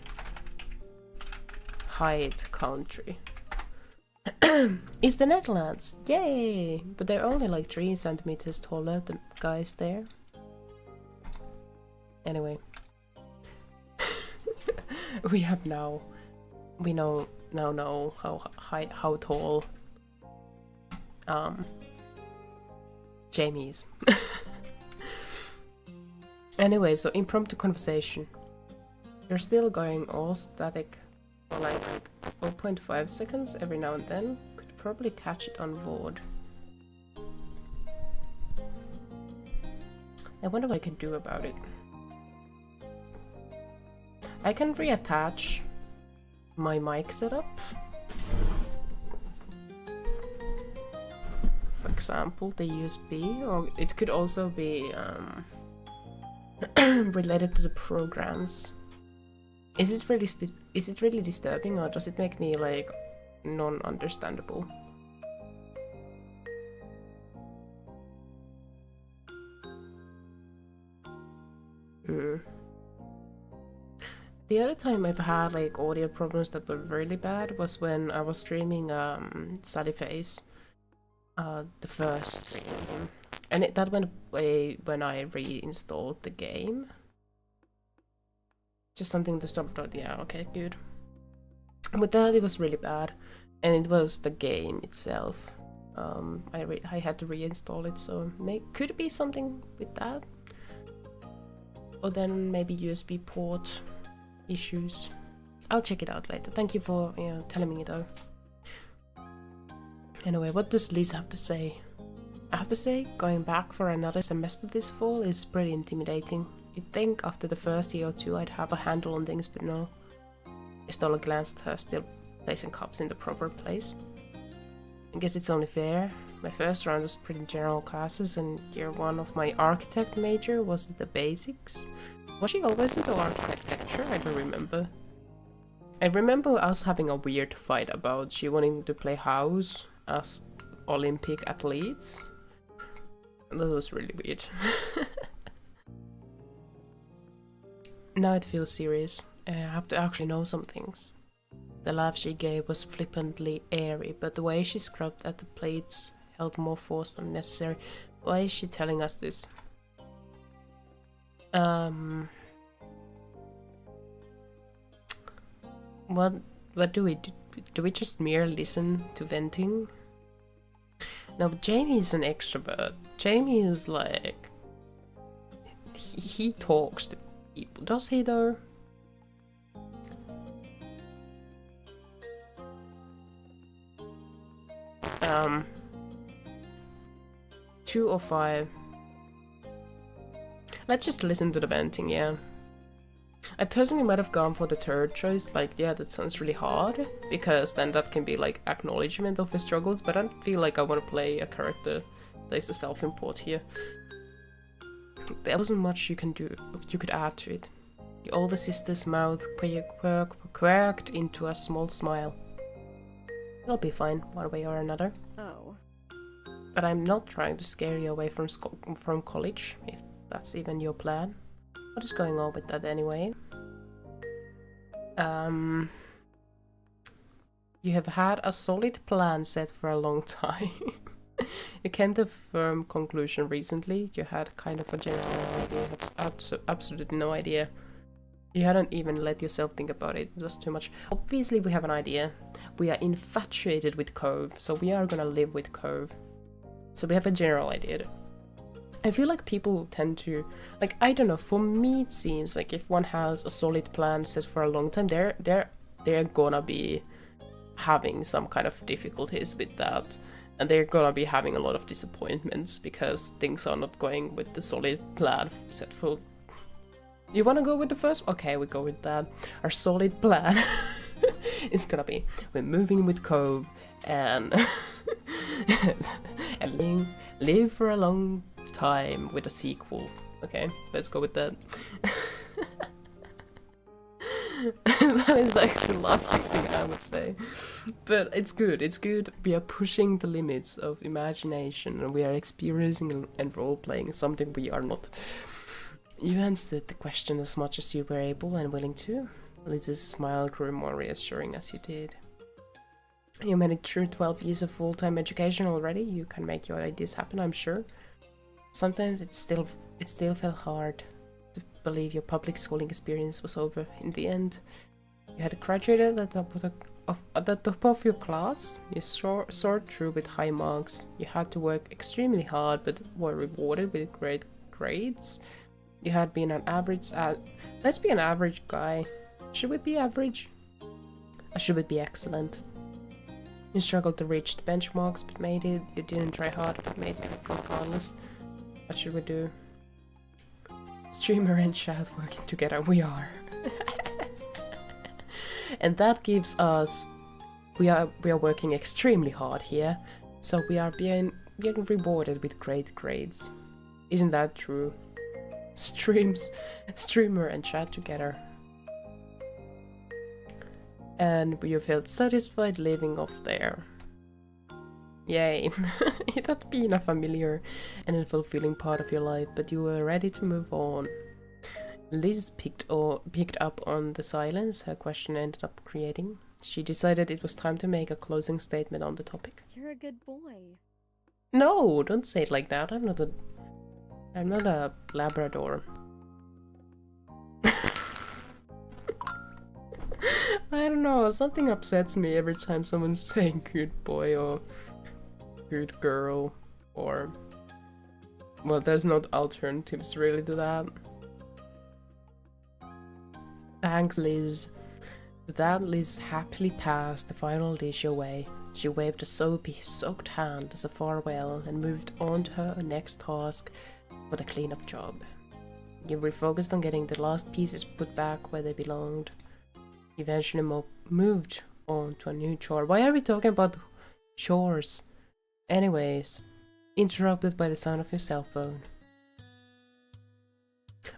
A: height country is the Netherlands. Yay! But they're only like 3 centimeters taller than guys there. Anyway. We know how tall Jamie is. Anyway, so impromptu conversation. You're still going all static for like 0.5 seconds every now and then. Could probably catch it on board. I wonder what I can do about it. I can reattach my mic setup. For example, the USB, or it could also be related to the programs. Is it really disturbing, or does it make me like non-understandable? The other time I've had like audio problems that were really bad was when I was streaming Sally Face, the first stream, and that went away when I reinstalled the game. Just something to stop. Yeah, okay, good. With that, it was really bad, and it was the game itself. I had to reinstall it, so could be something with that, or then maybe USB port issues. I'll check it out later. Thank you for telling me though. Anyway, what does Lisa have to say? I have to say, going back for another semester this fall is pretty intimidating. You'd think after the first year or two I'd have a handle on things, but no. I stole a glance at her, still placing cups in the proper place. I guess it's only fair. My first round was pretty general classes, and year one of my architect major was the basics. Was she always into architecture? I don't remember. I remember us having a weird fight about she wanting to play house as Olympic athletes. And that was really weird. Now it feels serious. I have to actually know some things. The laugh she gave was flippantly airy, but the way she scrubbed at the plates held more force than necessary. Why is she telling us this? What do we do? Do we just merely listen to venting? No, but Jamie is an extrovert. Jamie is like... He talks to people. Does he though? Two or five. Let's just listen to the venting, yeah. I personally might have gone for the third choice, like, yeah, that sounds really hard, because then that can be like acknowledgement of the struggles, but I don't feel like I want to play a character that is a self-import here. There wasn't much you could add to it. The older sister's mouth quirked into a small smile. It'll be fine, one way or another.
B: Oh.
A: But I'm not trying to scare you away from college, if that's even your plan. What is going on with that anyway? You have had a solid plan set for a long time. You came to a firm conclusion recently. You had kind of a general idea, absolutely no idea. You hadn't even let yourself think about it. It was too much. Obviously we have an idea. We are infatuated with Cove, so we are gonna live with Cove. So we have a general idea. I feel like people tend to, like, I don't know, for me it seems like if one has a solid plan set for a long time, they're gonna be having some kind of difficulties with that. And they're gonna be having a lot of disappointments because things are not going with the solid plan set for... You wanna go with the first? Okay, we go with that. Our solid plan is gonna be, we're moving with Cove and, and live for a long time with a sequel. Okay, let's go with that. That is like the last thing I would say. But it's good. We are pushing the limits of imagination and we are experiencing and role-playing something we are not. You answered the question as much as you were able and willing to. Liz's smile grew more reassuring as you did. You made it through 12 years of full-time education already. You can make your ideas happen, I'm sure. Sometimes it still felt hard to believe your public schooling experience was over in the end. You had graduated at the top of your class. You soared through with high marks. You had to work extremely hard but were rewarded with great grades. You had been an average let's be an average guy. Should we be average? Or should we be excellent? You struggled to reach the benchmarks but made it. You didn't try hard but made it regardless. What should we do? Streamer and chat working together. We are. And that gives us... We are working extremely hard here. So we are being rewarded with great grades. Isn't that true? Streamer and chat together. And you felt satisfied living off there. Yay. It had been a familiar and a fulfilling part of your life, but you were ready to move on. Liz picked up on the silence her question ended up creating. She decided it was time to make a closing statement on the topic.
B: You're a good boy.
A: No, don't say it like that. I'm not a Labrador. I don't know, something upsets me every time someone's saying good boy or good girl or... Well, there's no alternatives really to that. Thanks, Liz. With that, Liz happily passed the final dish away. She waved a soapy, soaked hand as a farewell and moved on to her next task for the cleanup job. You refocused on getting the last pieces put back where they belonged. You eventually moved on to a new chore. Why are we talking about chores? Anyways, interrupted by the sound of your cell phone.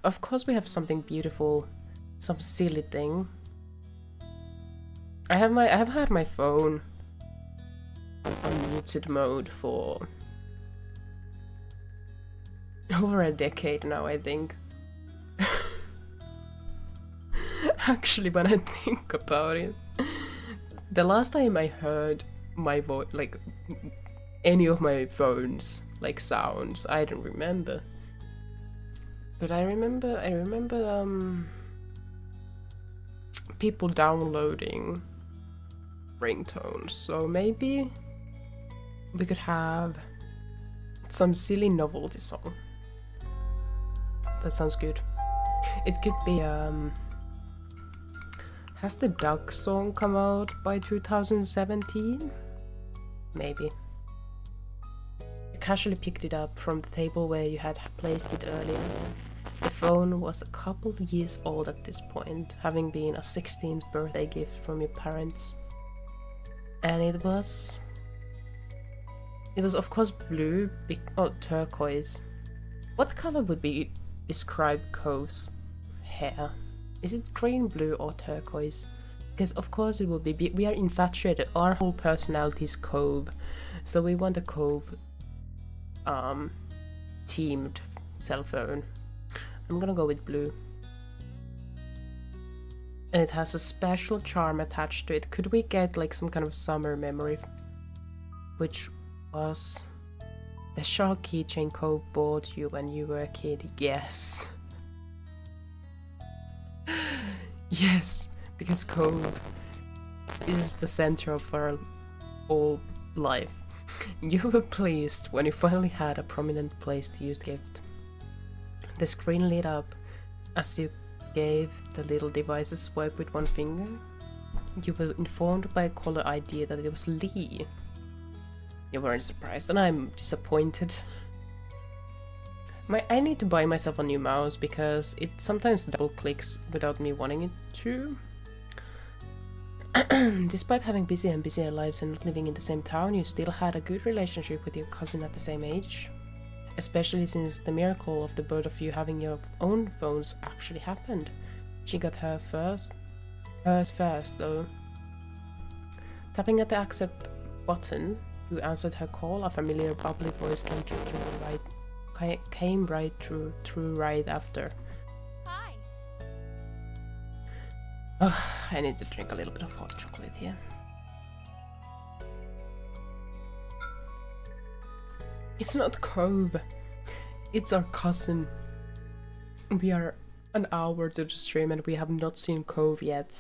A: Of course we have something beautiful, some silly thing. I have had my phone on muted mode for over a decade now, I think. Actually, when I think about it, the last time I heard my voice, like any of my phone's like sounds, I don't remember. But I remember people downloading ringtones, so maybe we could have some silly novelty song. That sounds good. It could be has the Duck song come out by 2017? Maybe. You casually picked it up from the table where you had placed it earlier. The phone was a couple of years old at this point, having been a 16th birthday gift from your parents. And it was of course blue, turquoise. What color would be describe Cove's hair? Is it green, blue, or turquoise? Because of course it will be. We are infatuated. Our whole personality is cove, so we want a cove themed cell phone. I'm gonna go with blue. And it has a special charm attached to it. Could we get like some kind of summer memory? Which was the shark keychain Cove bought you when you were a kid. Yes. Yes, because Cove is the center of our whole life. You were pleased when you finally had a prominent place to use the gift. The screen lit up as you gave the little device a swipe with one finger. You were informed by a caller ID that it was Lee. You weren't surprised, and I'm disappointed. I need to buy myself a new mouse because it sometimes double clicks without me wanting it to. Despite having busy and busier lives and not living in the same town, you still had a good relationship with your cousin at the same age. Especially since the miracle of the both of you having your own phones actually happened. She got hers first though. Tapping at the accept button, you answered her call. A familiar bubbly voice came right through right after.
B: Hi.
A: Oh, I need to drink a little bit of hot chocolate here. It's not Cove. It's our cousin. We are an hour to the stream and we have not seen Cove yet.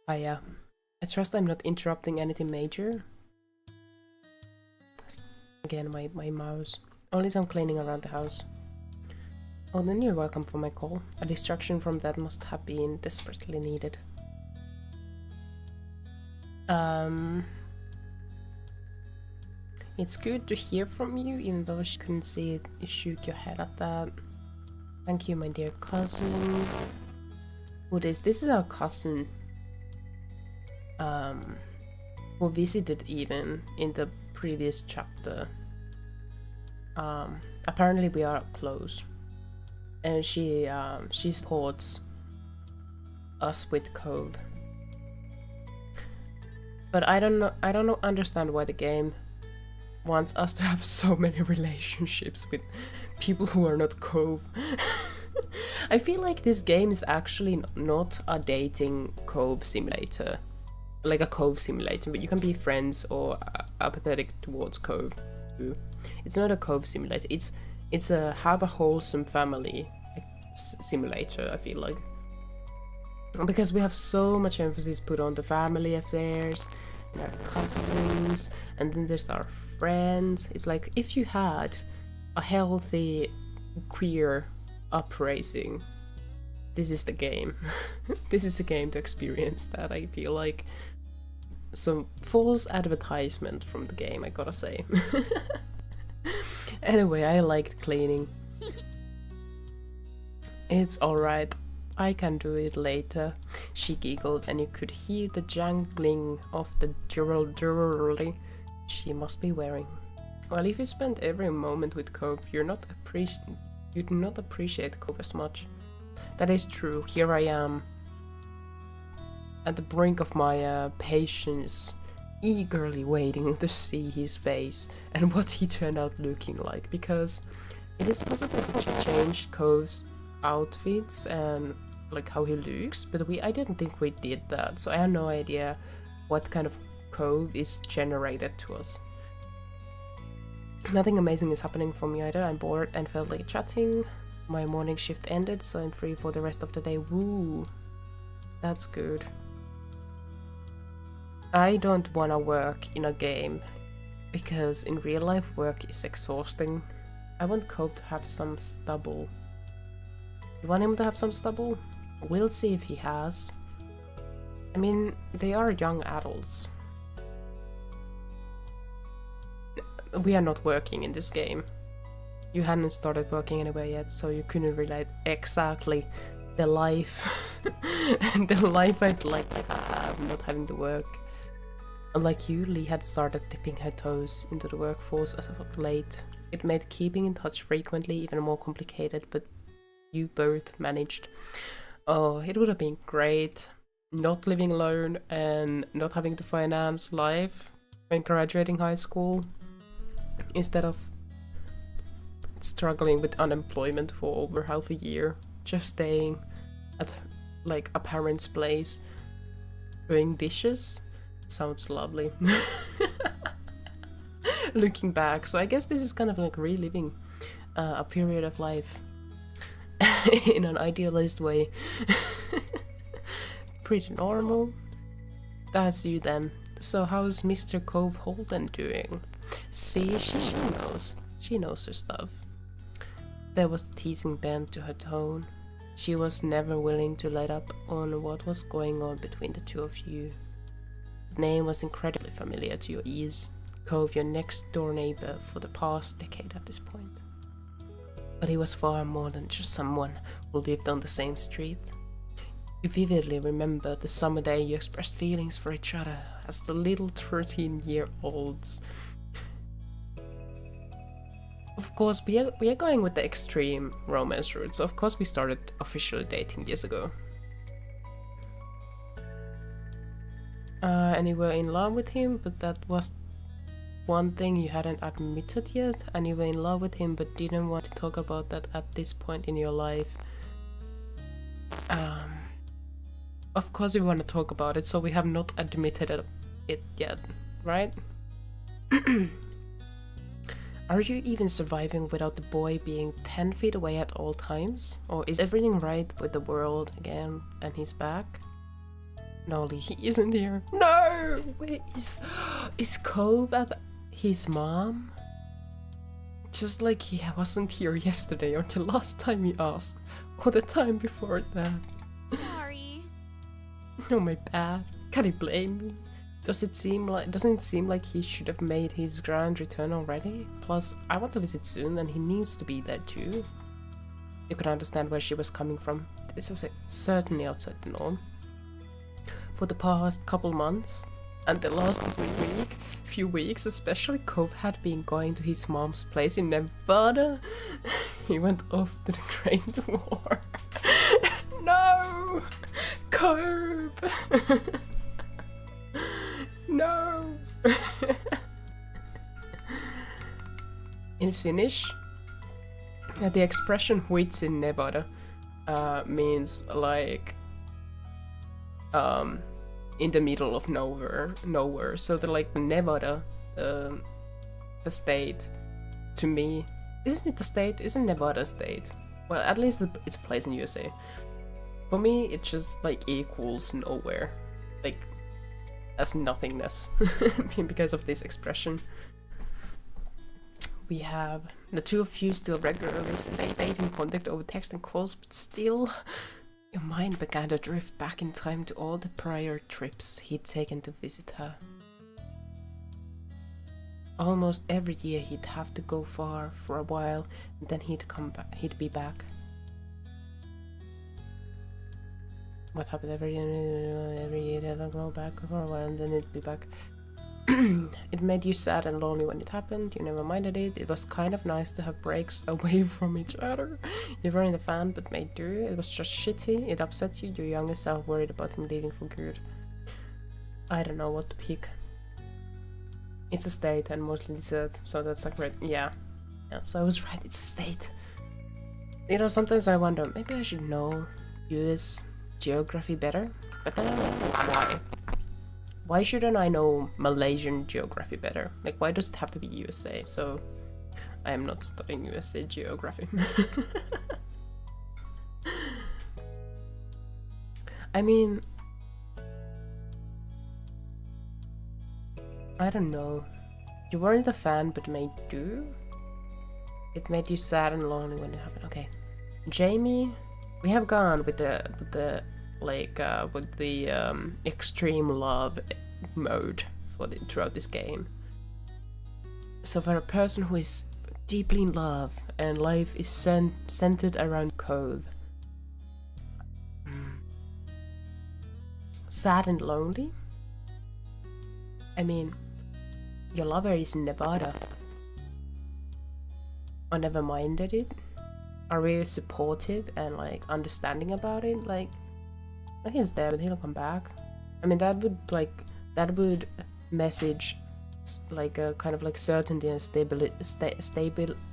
A: I trust I'm not interrupting anything major. Again, my mouse. Only some cleaning around the house. Oh, then you're welcome for my call. A distraction from that must have been desperately needed. It's good to hear from you, even though she couldn't see it. You shook your head at that. Thank you, my dear cousin. Who this? This is our cousin. Who visited even in the previous chapter. Apparently we are close. And she supports us with Cove. But I don't understand why the game wants us to have so many relationships with people who are not Cove. I feel like this game is actually not a dating Cove simulator. Like a Cove simulator, but you can be friends or apathetic towards Cove too. It's not a Cove simulator, it's a have a wholesome family simulator, I feel like. Because we have so much emphasis put on the family affairs, and our cousins, and then there's our friends. It's like if you had a healthy queer uprising, this is the game. This is the game to experience that, I feel like. So, false advertisement from the game, I gotta say. Anyway, I liked cleaning. It's alright, I can do it later. She giggled and you could hear the jangling of the jewelry she must be wearing. Well, if you spend every moment with Cove, you'd not appreciate Cove as much. That is true, here I am. At the brink of my patience, eagerly waiting to see his face and what he turned out looking like, because it is possible to change Cove's outfits and like how he looks, but I didn't think we did that, so I have no idea what kind of Cove is generated to us. Nothing amazing is happening for me either. I'm bored and felt like chatting. My morning shift ended, so I'm free for the rest of the day. Woo! That's good. I don't wanna work in a game, because in real life work is exhausting. I want Cove to have some stubble. You want him to have some stubble? We'll see if he has. I mean, they are young adults. We are not working in this game. You hadn't started working anyway yet, so you couldn't relate exactly the life the life I'd like to have, not having to work. Unlike you, Lee had started dipping her toes into the workforce as of late. It made keeping in touch frequently even more complicated, but you both managed. Oh, it would have been great not living alone and not having to finance life when graduating high school instead of struggling with unemployment for over half a year, just staying at like a parent's place doing dishes. Sounds lovely. Looking back, so I guess this is kind of like reliving a period of life in an idealist way. Pretty normal. That's you then. So how's Mr. Cove Holden doing? See, she knows. She knows her stuff. There was a teasing bend to her tone. She was never willing to let up on what was going on between the two of you. The name was incredibly familiar to your ears. Cove, your next door neighbor for the past decade at this point. But he was far more than just someone who lived on the same street. You vividly remember the summer day you expressed feelings for each other as the little 13-year-olds. Of course, we are going with the extreme romance route, so of course we started officially dating years ago. And you were in love with him, but that was one thing you hadn't admitted yet, and you were in love with him but didn't want to talk about that at this point in your life. Of course we want to talk about it, so we have not admitted it yet, right? Are you even surviving without the boy being 10 feet away at all times? Or is everything right with the world again and he's back? No, Lee, he isn't here. No! Wait, is Cove at his mom? Just like he wasn't here yesterday or the last time he asked, or the time before that.
B: Sorry.
A: Oh, my bad. Can he blame me? Doesn't it seem like he should have made his grand return already? Plus, I want to visit soon and he needs to be there too. You could understand where she was coming from. This was certainly outside the norm. For the past couple months, and the last few weeks especially, Cove had been going to his mom's place in Nevada. He went off to the Great War. No! Cove! No! In Finnish, the expression "huits in Nevada" means like in the middle of nowhere. So the Nevada, the state, to me, isn't it the state? Isn't Nevada a state? Well, at least it's a place in USA. For me, it just like equals nowhere, like as nothingness, because of this expression. We have the two of you still regularly stayed in contact over text and calls, but still, your mind began to drift back in time to all the prior trips he'd taken to visit her. Almost every year he'd have to go far for a while, and then he'd come back. He'd be back. What happened every year they'd go back for a while and then it'd be back. It made you sad and lonely when it happened. You never minded it. It was kind of nice to have breaks away from each other. You weren't a fan but made do. It was just shitty. It upset you. Your younger self worried about him leaving for good. I don't know what to pick. It's a state and mostly desert, so that's a great... Yeah, so I was right, it's a state. You know, sometimes I wonder, maybe I should know US geography better, but then I don't know why. Why shouldn't I know Malaysian geography better? Like, why does it have to be USA? So, I am not studying USA geography. I mean, I don't know. You weren't a fan but made do? It made you sad and lonely when it happened. Okay. Jamie, we have gone with the extreme love mode throughout this game. So for a person who is deeply in love and life is centered around Cove, sad and lonely? I mean, your lover is in Nevada. I never minded it. are really supportive and like understanding about it. Like he's there, but he'll come back. I mean, that would message like a kind of like certainty and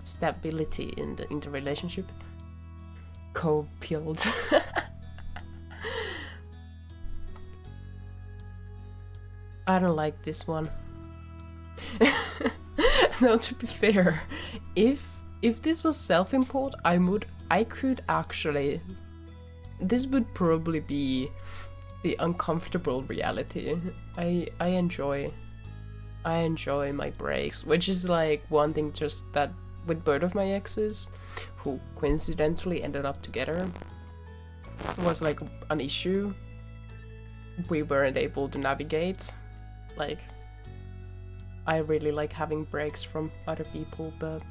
A: stability in the relationship. Co-peeled. I don't like this one. No, to be fair, if this was self-import, I could actually. This would probably be the uncomfortable reality. I enjoy my breaks, which is like one thing just that with both of my exes, who coincidentally ended up together, was like an issue. We weren't able to navigate. Like, I really like having breaks from other people, but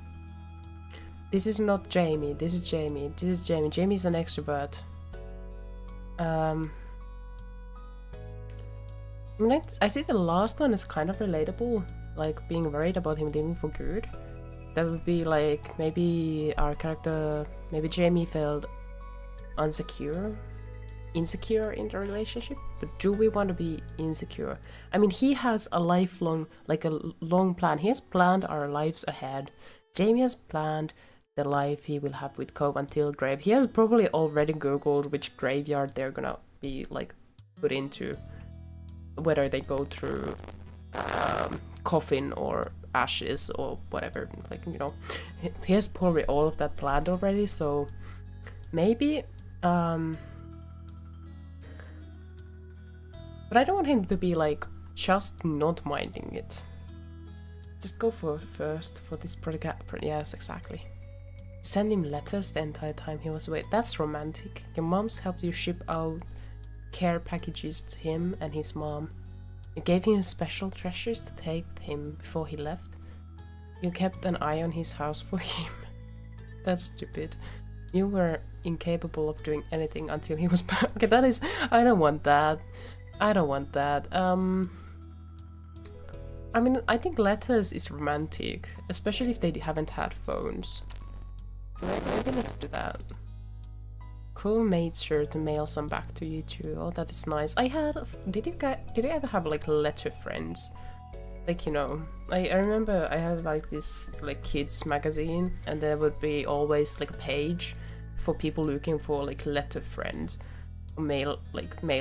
A: this is not Jamie. This is Jamie. This is Jamie. Jamie's an extrovert. I mean, I see the last one is kind of relatable, like being worried about him leaving for good. That would be like, maybe our character, maybe Jamie felt insecure in the relationship, but do we want to be insecure? I mean, he has a lifelong, like a long plan. He has planned our lives ahead. Jamie has planned the life he will have with Cove until grave. He has probably already googled which graveyard they're gonna be like put into, whether they go through coffin or ashes or whatever, like, you know, he has probably all of that planned already. So maybe but I don't want him to be like just not minding it. Just go for first for this project. Yes, exactly. Send him letters the entire time he was away. That's romantic. Your mom's helped you ship out care packages to him and his mom. You gave him special treasures to take him before he left. You kept an eye on his house for him. That's stupid. You were incapable of doing anything until he was back. Okay, that is... I don't want that. I don't want that. I mean, I think letters is romantic, especially if they haven't had phones. So maybe let's do that. Cool, made sure to mail some back to you too. Oh, that is nice. I had... Did you ever have like letter friends? Like, you know, I remember I had like this like kids magazine, and there would be always like a page for people looking for like letter friends, mail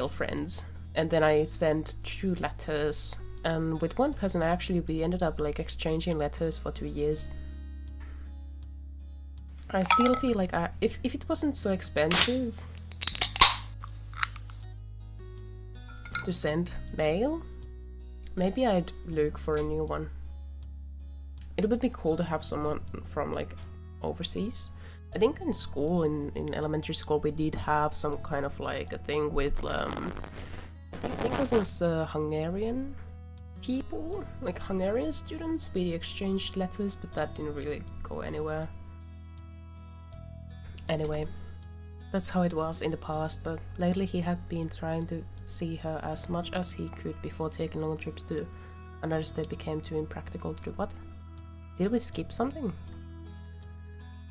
A: friends. And then I sent 2 letters, and with one person we ended up like exchanging letters for 2 years. I still feel like if it wasn't so expensive to send mail, maybe I'd look for a new one. It would be cool to have someone from like overseas. I think in school, in elementary school, we did have some kind of like a thing with I think it was Hungarian people, like Hungarian students. We exchanged letters, but that didn't really go anywhere. Anyway, that's how it was in the past, but lately he had been trying to see her as much as he could before taking long trips to another state became too impractical to do. What? Did we skip something?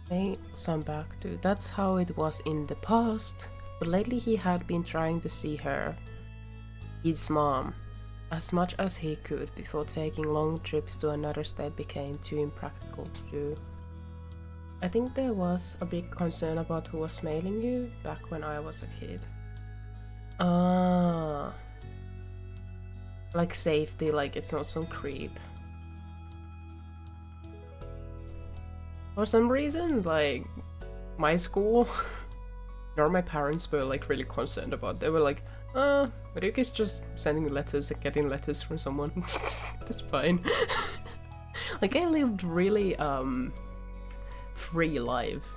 A: Hey, some back to... That's how it was in the past, but lately he had been trying to see her, his mom, as much as he could before taking long trips to another state became too impractical to do. I think there was a big concern about who was mailing you back when I was a kid. Ah. Like safety, like it's not some creep. For some reason, like, my school, nor my parents were like really concerned about. They were like, Ryuki's just sending letters and getting letters from someone. That's fine. Like, I lived really, free life.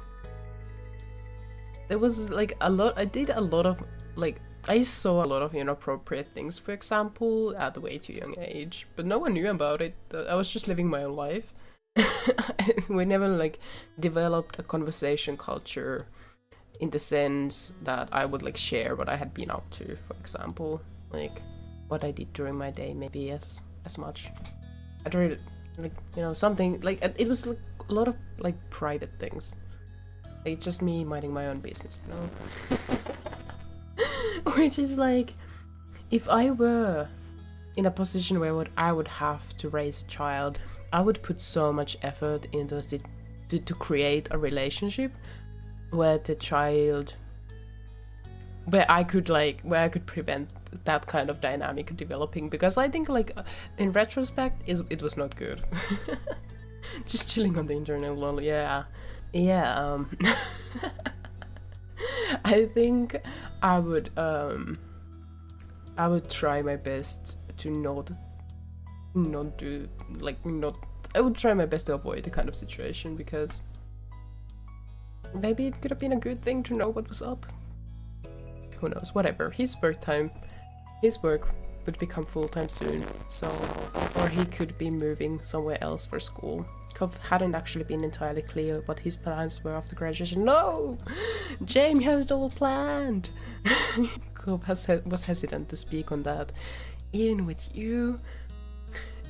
A: There was like I did a lot of like, I saw a lot of inappropriate things, for example, at a way too young age, but no one knew about it. I was just living my own life. We never like developed a conversation culture in the sense that I would like share what I had been up to, for example, like what I did during my day, maybe as much. I tried like, something like, it was like a lot of like private things. It's just me minding my own business, you know? Which is like, if I were in a position where I would have to raise a child, I would put so much effort into it to create a relationship where the child, where I could prevent that kind of dynamic developing, because I think like in retrospect it was not good. Just chilling on the internet, lol. Yeah. I think I would try my best to not do like not. I would try my best to avoid the kind of situation, because maybe it could have been a good thing to know what was up. Who knows? Whatever. His work would become full-time soon, so, or he could be moving somewhere else for school. Cove hadn't actually been entirely clear what his plans were after graduation. No! Jamie has it all planned! Cove was hesitant to speak on that. Even with you,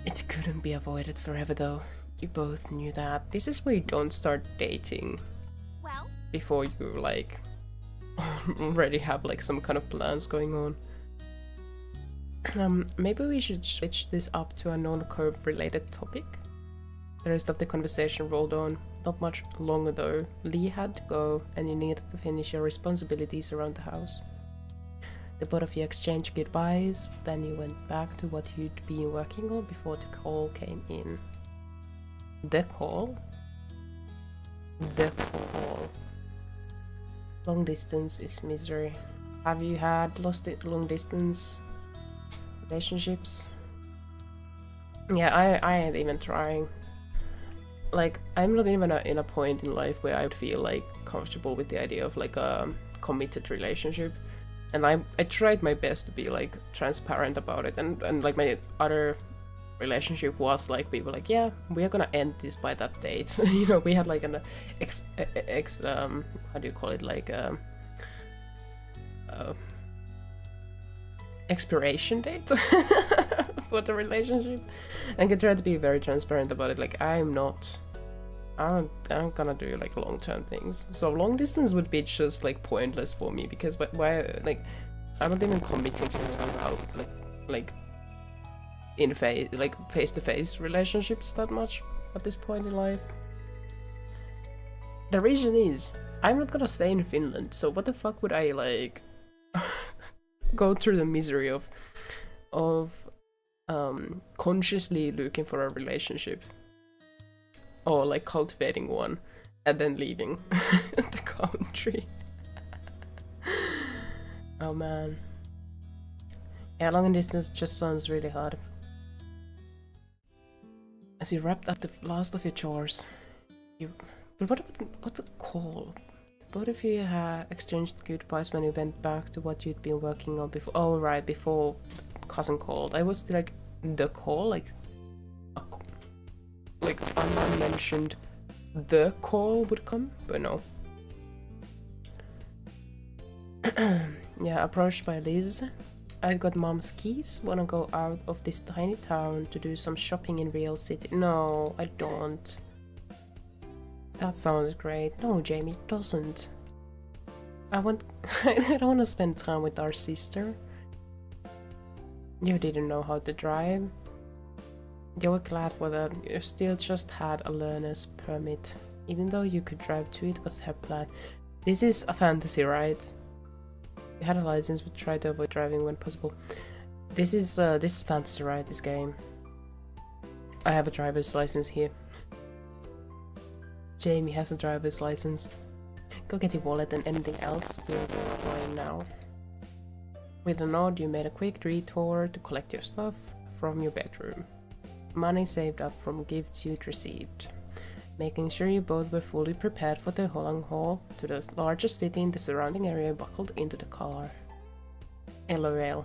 A: it couldn't be avoided forever though. You both knew that. This is where you don't start dating.
B: Well,
A: before you like already have like some kind of plans going on. Maybe we should switch this up to a non-curve related topic. The rest of the conversation rolled on. Not much longer though. Lee had to go and you needed to finish your responsibilities around the house. The both of you exchanged goodbyes, then you went back to what you'd been working on before the call came in. The call? The call. Long distance is misery. Have you had long distance relationships? Yeah, I ain't even trying. Like, I'm not even in a point in life where I would feel like comfortable with the idea of like a committed relationship. And I tried my best to be like transparent about it, and like my other relationship was like, we were like, yeah, we are gonna end this by that date. You know, we had like an how do you call it, like expiration date for the relationship, and I tried to be very transparent about it. Like, I'm gonna do like long-term things, so long distance would be just like pointless for me, because why, like, I'm not even committing to out like in face-to-face relationships that much at this point in life. The reason is I'm not gonna stay in Finland, so what the fuck would I like go through the misery of consciously looking for a relationship or like cultivating one and then leaving the country. Oh man. Yeah, long distance just sounds really hard. As you wrapped up the last of your chores, what's a call? Both of you had exchanged goodbyes when you went back to what you'd been working on before. Oh right, before cousin called. I was like, the call, like unmentioned the call would come, but no. Yeah, approached by Liz. I've got mom's keys. Wanna go out of this tiny town to do some shopping in real city? No, I don't. That sounds great. No, Jamie, it doesn't. I don't want to spend time with our sister. You didn't know how to drive. You were glad for that. You still just had a learner's permit. Even though you could drive too, it was her plan. This is a fantasy, right? You had a license but tried to avoid driving when possible. This is fantasy, right? This game. I have a driver's license here. Jamie has a driver's license. Go get your wallet and anything else we'll be applying now. With a nod, you made a quick detour to collect your stuff from your bedroom. Money saved up from gifts you'd received. Making sure you both were fully prepared for the long haul to the largest city in the surrounding area, buckled into the car. LOL.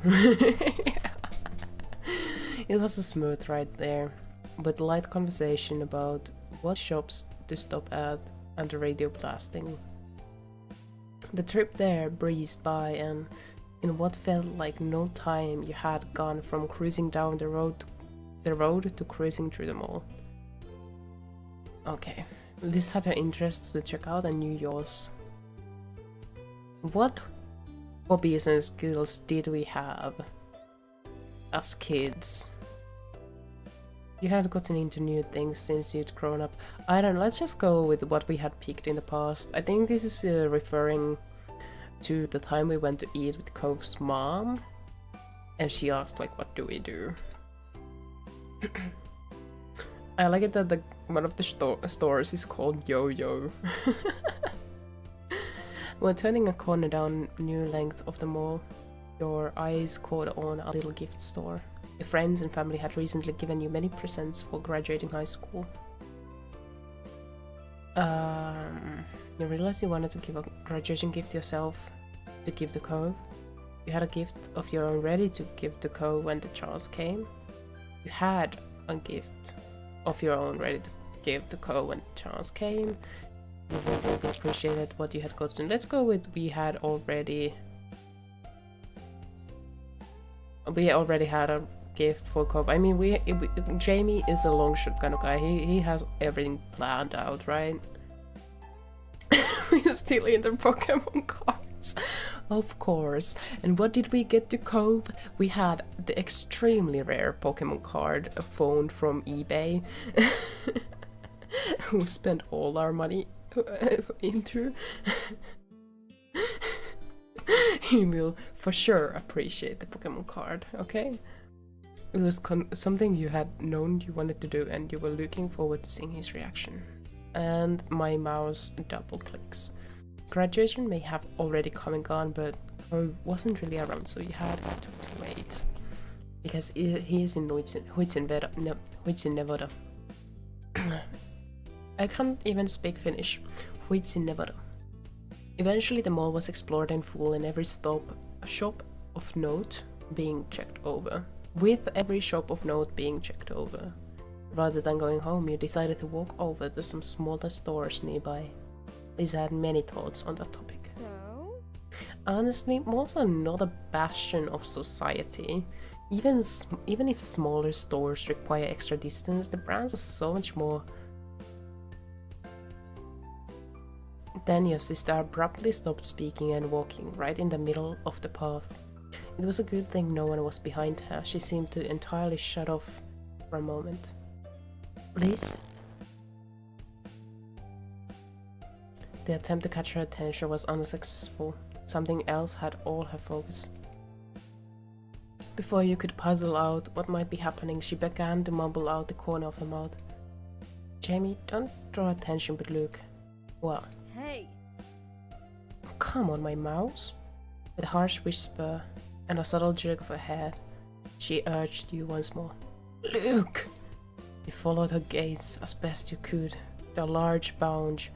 A: It was a smooth ride there, with light conversation about what shops to stop at and the radio blasting. The trip there breezed by, and in what felt like no time, you had gone from cruising down the road to cruising through the mall. Okay, This had her interests to check out and knew yours. What hobbies and skills did we have as kids? You had gotten into new things since you'd grown up. I don't know, let's just go with what we had picked in the past. I think this is referring to the time we went to eat with Cove's mom. And she asked, like, what do we do? I like it that one of the stores is called Yo-Yo. When turning a corner down new length of the mall, your eyes caught on a little gift store. Your friends and family had recently given you many presents for graduating high school. You realized you wanted to give a graduation gift yourself to give to Cove. You had a gift of your own ready to give to Cove when the chance came. You had a gift of your own ready to give to Cove when the chance came. You really appreciated what you had gotten. Let's go with we already had a gift for Cove. I mean, Jamie is a long shot kind of guy. He has everything planned out, right? We're still in the Pokemon cards. Of course. And what did we get to Cove? We had the extremely rare Pokemon card phone from eBay. We spent all our money into. He will for sure appreciate the Pokemon card, okay? It was something you had known you wanted to do and you were looking forward to seeing his reaction. And my mouse double clicks. Graduation may have already come and gone, but Cove wasn't really around, so you had to wait. Because he is in Huitsinnevoda. I can't even speak Finnish. Huitsinnevoda. Eventually the mall was explored in full and every shop of note being checked over. With every shop of note being checked over. Rather than going home, you decided to walk over to some smaller stores nearby. Lisa had many thoughts on that topic.
B: So?
A: Honestly, malls are not a bastion of society. Even if smaller stores require extra distance, the brands are so much more. Then your sister abruptly stopped speaking and walking right in the middle of the path. It was a good thing no one was behind her. She seemed to entirely shut off for a moment. Please? The attempt to catch her attention was unsuccessful. Something else had all her focus. Before you could puzzle out what might be happening, she began to mumble out the corner of her mouth. Jamie, don't draw attention but look. What?
B: Hey!
A: Come on, my mouse. With a harsh whisper and a subtle jerk of her head, she urged you once more. Look! You followed her gaze as best you could, the large bunch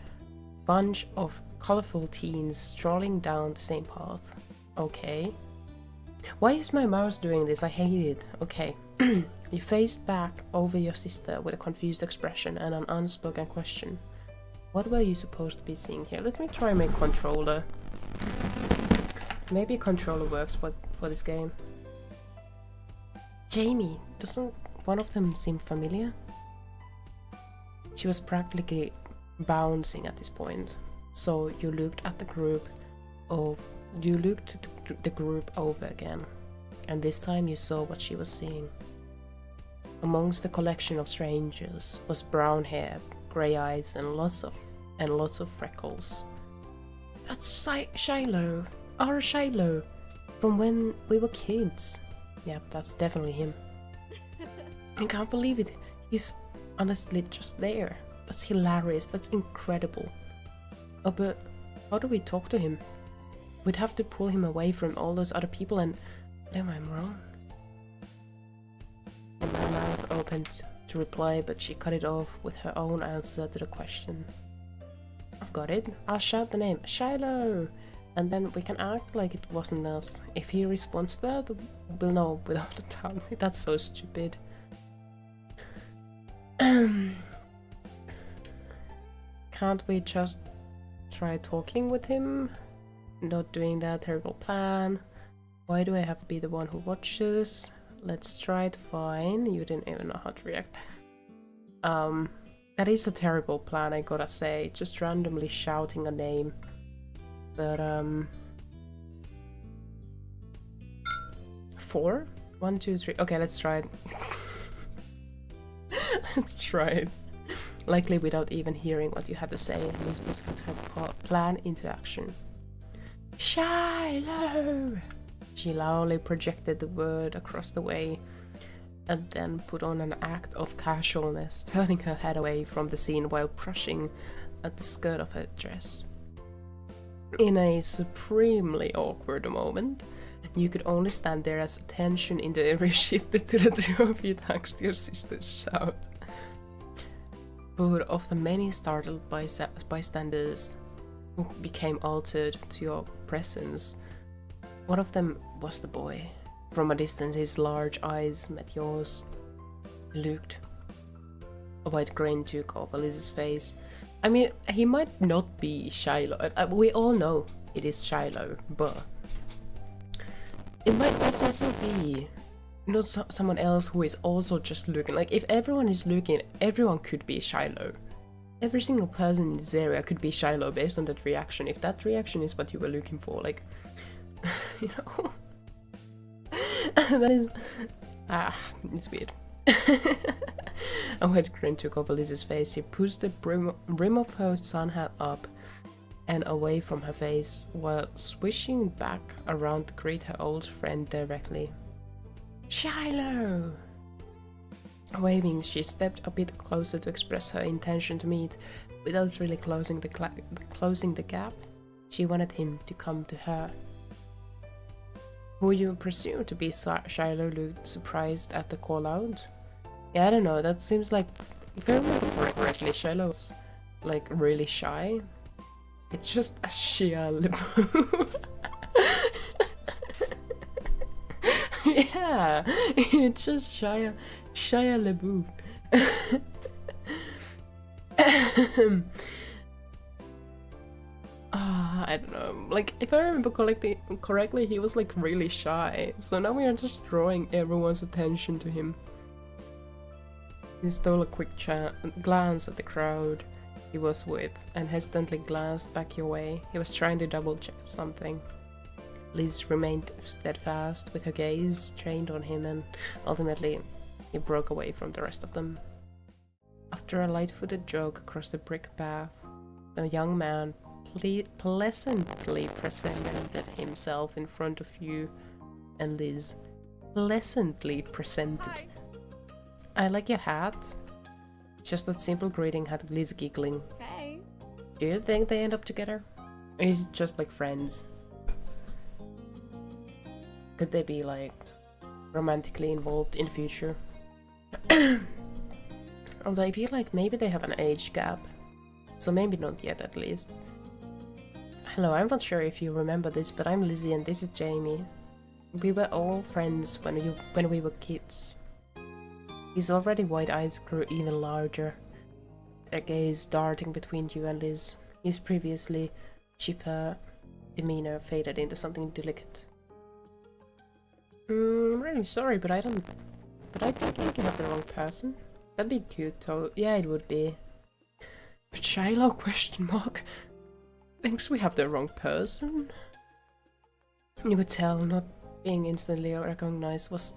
A: of colorful teens strolling down the same path. Okay. Why is my mouse doing this? I hate it. Okay. You faced back over your sister with a confused expression and an unspoken question. What were you supposed to be seeing here? Let me try my controller. Maybe a controller works for this game. Jamie, doesn't one of them seem familiar? She was practically bouncing at this point. So you looked at the group over again. And this time you saw what she was seeing. Amongst the collection of strangers was brown hair, grey eyes, and lots of freckles. That's Shiloh, our Shiloh, from when we were kids. Yep, that's definitely him. I can't believe it. He's honestly just there. That's hilarious. That's incredible. Oh, but how do we talk to him? We'd have to pull him away from all those other people and... Am I wrong? And my mouth opened to reply, but she cut it off with her own answer to the question. I've got it. I'll shout the name, Shiloh! And then we can act like it wasn't us. If he responds to that, we'll know without a doubt. That's so stupid. Can't we just try talking with him? Not doing that terrible plan. Why do I have to be the one who watches? Let's try it. Fine. You didn't even know how to react. That is a terrible plan, I gotta say. Just randomly shouting a name. But, 4? 1, 2, 3. Okay, let's try it. Let's try it. Likely without even hearing what you had to say, Elizabeth had to have plan into action. Shiloh! She loudly projected the word across the way, and then put on an act of casualness, turning her head away from the scene while brushing at the skirt of her dress. In a supremely awkward moment, you could only stand there as attention in the area shifted to the two of you thanks to your sister's shout. But of the many startled bystanders who became altered to your presence, one of them was the boy. From a distance, his large eyes met yours. He looked. A white grin took over Liz's face. I mean, he might not be Shiloh. We all know it is Shiloh, but it might also be not someone else who is also just looking. Like, if everyone is looking, everyone could be Shiloh. Every single person in this area could be Shiloh based on that reaction. If that reaction is what you were looking for, like, you know. That is... it's weird. A white grin took over Liz's face. She pushed the brim of her sun hat up and away from her face, while swishing back around to greet her old friend directly. Shiloh! Waving, she stepped a bit closer to express her intention to meet. Without really closing the gap, she wanted him to come to her. Who you presume to be Shiloh looked surprised at the call out. Yeah, I don't know, that seems like, if I remember correctly, Shiloh's like really shy. It's just a Shia LaBeouf. Yeah, it's just Shia LaBeouf. I don't know, like, if I remember correctly, he was like really shy, so now we are just drawing everyone's attention to him. He stole a quick glance at the crowd he was with and hesitantly glanced back your way. He was trying to double check something. Liz remained steadfast with her gaze trained on him, and ultimately he broke away from the rest of them. After a light-footed jog across the brick path, the young man pleasantly presented himself in front of you and Liz. Pleasantly presented.
B: Hi.
A: I like your hat. Just that simple greeting had Liz giggling.
B: Hey.
A: Do you think they end up together? Or is it just like friends? Could they be like romantically involved in the future? Although I feel like maybe they have an age gap. So maybe not yet, at least. Hello, I'm not sure if you remember this, but I'm Lizzie and this is Jamie. We were all friends when we were kids. His already wide eyes grew even larger, their gaze darting between you and Liz. His previously chipper demeanor faded into something delicate. I'm really sorry, but I think you have the wrong person. That'd be cute, though. Yeah, it would be. But Shiloh, question mark, thinks we have the wrong person? You could tell not being instantly recognized was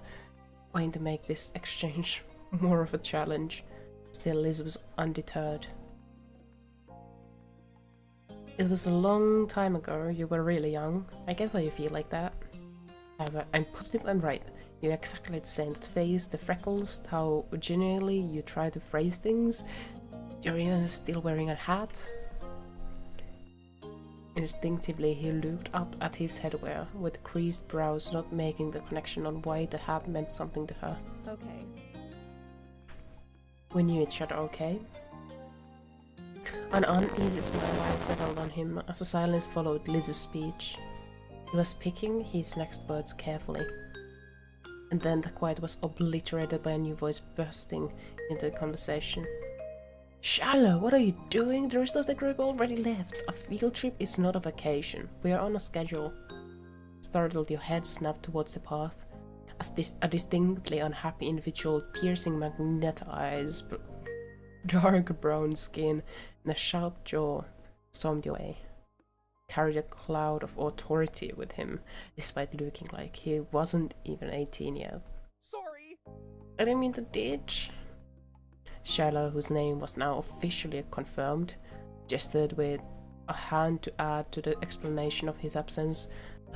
A: going to make this exchange more of a challenge. Still, Liz was undeterred. It was a long time ago. You were really young. I get why you feel like that. However, I'm positive I'm right. You're exactly the same. The face, the freckles, how genuinely you try to phrase things. You're even still wearing a hat. Instinctively, he looked up at his headwear, with creased brows, not making the connection on why the hat meant something to her.
B: Okay.
A: We knew each other, okay? An uneasy smile settled on him as the silence followed Liz's speech. He was picking his next words carefully. And then the quiet was obliterated by a new voice bursting into the conversation. Shiloh, what are you doing? The rest of the group already left. A field trip is not a vacation. We are on a schedule. Startled, your head snapped towards the path. As a distinctly unhappy individual, piercing magnet eyes dark brown skin and a sharp jaw, stormed away. Carried a cloud of authority with him, despite looking like he wasn't even 18 yet.
B: Sorry.
A: I didn't mean to ditch. Shiloh, whose name was now officially confirmed, gestured with a hand to add to the explanation of his absence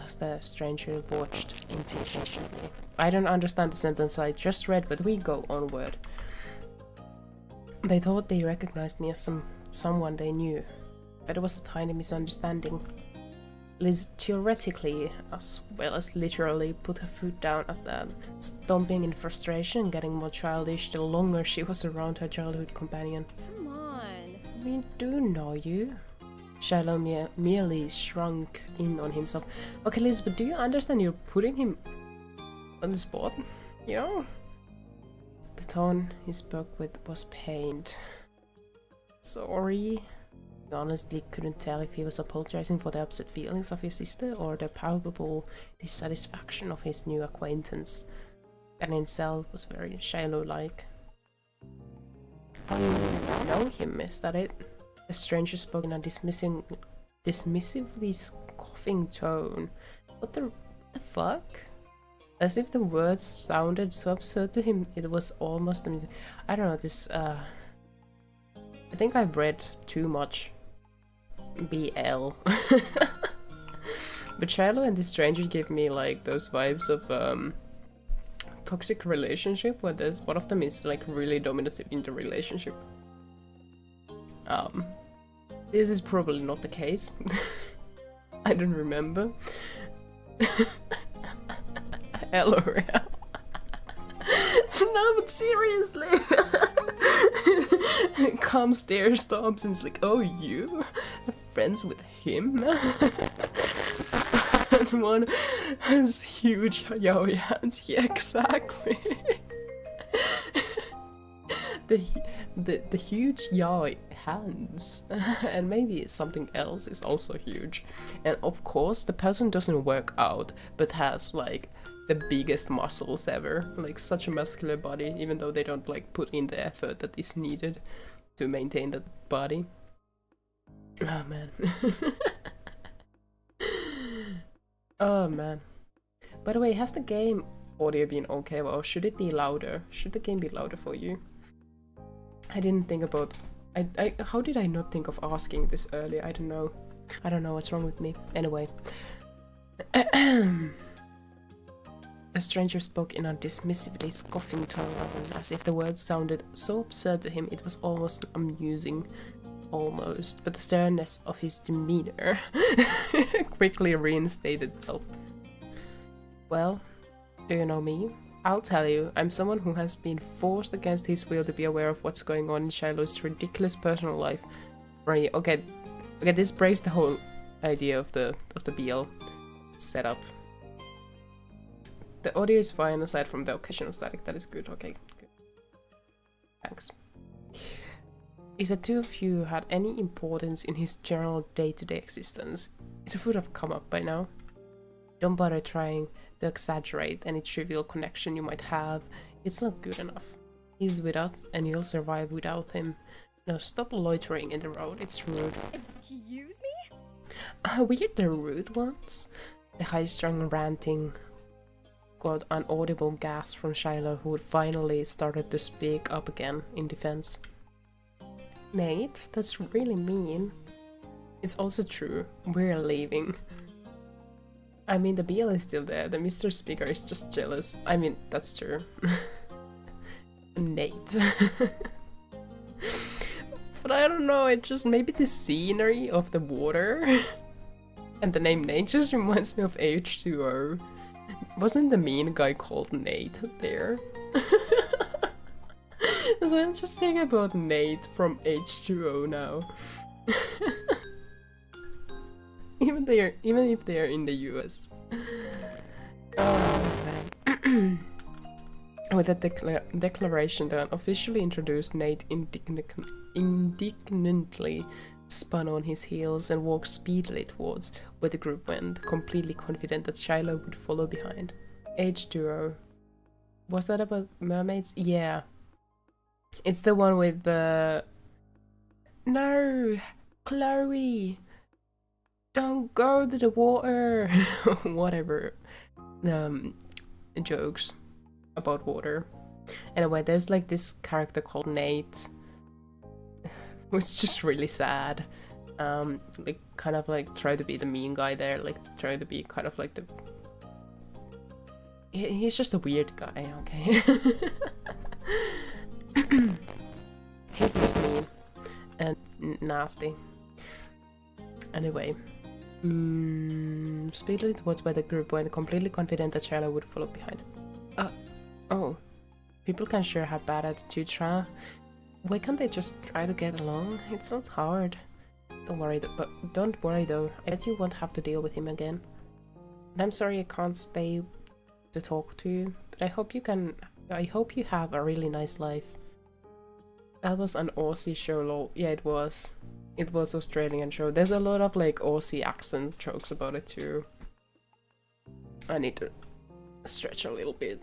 A: as the stranger watched impatiently. I don't understand the sentence I just read, but we go onward. They thought they recognized me as someone they knew, but it was a tiny misunderstanding. Liz theoretically, as well as literally, put her foot down at that, stomping in frustration and getting more childish the longer she was around her childhood companion.
B: Come on.
A: We do know you. Shiloh merely shrunk in on himself. Okay, Liz, but do you understand you're putting him on the spot? You know? The tone he spoke with was pained. Sorry. I honestly couldn't tell if he was apologizing for the upset feelings of his sister or the palpable dissatisfaction of his new acquaintance. That in itself was very Shiloh-like. How do you know him? Is that it? The stranger spoke in a dismissively scoffing tone. What the fuck? As if the words sounded so absurd to him, it was almost... I don't know, this... I think I've read too much BL. But Shiloh and the stranger gave me like those vibes of toxic relationship, where there's one of them is like really dominative in the relationship. This is probably not the case. I don't remember. LOL. No, but seriously. Comes there, stomps, and it's like, oh, you are friends with him? And one has huge yaoi hands. Yeah, exactly. The huge yaoi hands, and maybe something else is also huge. And of course, the person doesn't work out, but has like the biggest muscles ever, like such a muscular body, even though they don't like put in the effort that is needed to maintain that body. Oh man. Oh man. By the way, has the game audio been okay, or should it be louder? Should the game be louder for you? I didn't think about... how did I not think of asking this earlier? I don't know. I don't know what's wrong with me. Anyway. The stranger spoke in a dismissively scoffing tone, as if the words sounded so absurd to him it was almost amusing. Almost. But the sternness of his demeanor quickly reinstated itself. Well, do you know me? I'll tell you, I'm someone who has been forced against his will to be aware of what's going on in Shiloh's ridiculous personal life. Right, okay, this breaks the whole idea of the BL setup. The audio is fine aside from the occasional static, that is good, okay, good. Thanks. If the two of you had any importance in his general day-to-day existence, it would have come up by now. Don't bother trying to exaggerate any trivial connection you might have. It's not good enough. He's with us and you'll survive without him. Now stop loitering in the road, it's rude.
B: Excuse me?
A: We're the rude ones? The high-strung ranting got an audible gasp from Shiloh, who had finally started to speak up again in defense. Nate, that's really mean. It's also true, we're leaving. I mean, the BL is still there, the Mr. Speaker is just jealous. I mean, that's true. Nate. But I don't know, it just, maybe the scenery of the water and the name Nate just reminds me of H2O. Wasn't the mean guy called Nate there? So I'm just thinking about Nate from H2O now. Even if they are in the US. Oh man. With that declaration, the officially introduced Nate indignantly spun on his heels and walked speedily towards where the group went, completely confident that Shiloh would follow behind. H2O. Was that about mermaids? Yeah. It's the one with the... No! Chloe! Don't go to the water! Whatever. Jokes about water. Anyway, there's like this character called Nate. Who's just really sad. Like kind of like try to be the mean guy there, like try to be kind of like the... He's just a weird guy, okay? He's mean and nasty. Anyway, speedily towards where the group went, completely confident that Shiloh would follow behind. Oh, people can sure have bad attitudes, huh? Why can't they just try to get along? It's not hard. Don't worry though. I bet you won't have to deal with him again. And I'm sorry I can't stay to talk to you, but I hope you have a really nice life. That was an Aussie show, lol. Yeah, it was. It was Australian show. There's a lot of like Aussie accent jokes about it too. I need to stretch a little bit.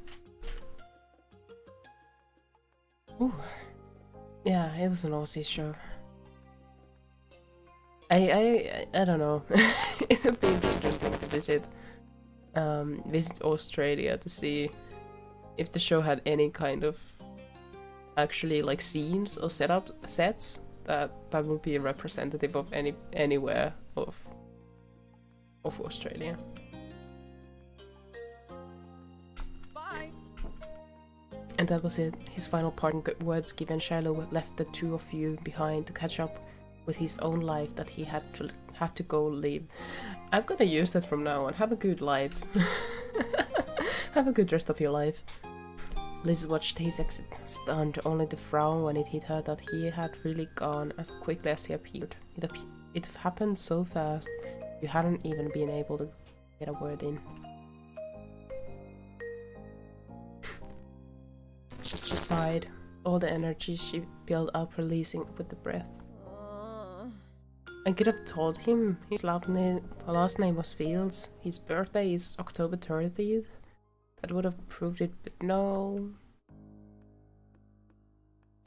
A: Ooh. Yeah, it was an Aussie show. I don't know. It would be interesting to visit Australia to see if the show had any kind of actually like scenes or sets that would be representative of anywhere of Australia.
B: Bye.
A: And that was it. His final parting words given, Shiloh left the two of you behind to catch up with his own life that he had to go live. I'm gonna use that from now on. Have a good life. Have a good rest of your life. Liz watched his exit, stunned, only to frown when it hit her that he had really gone as quickly as he appeared. It happened so fast, you hadn't even been able to get a word in. She sighed, all the energy she built up releasing with the breath. I could have told him his last name was Fields. His birthday is October 30th. That would have proved it, but no.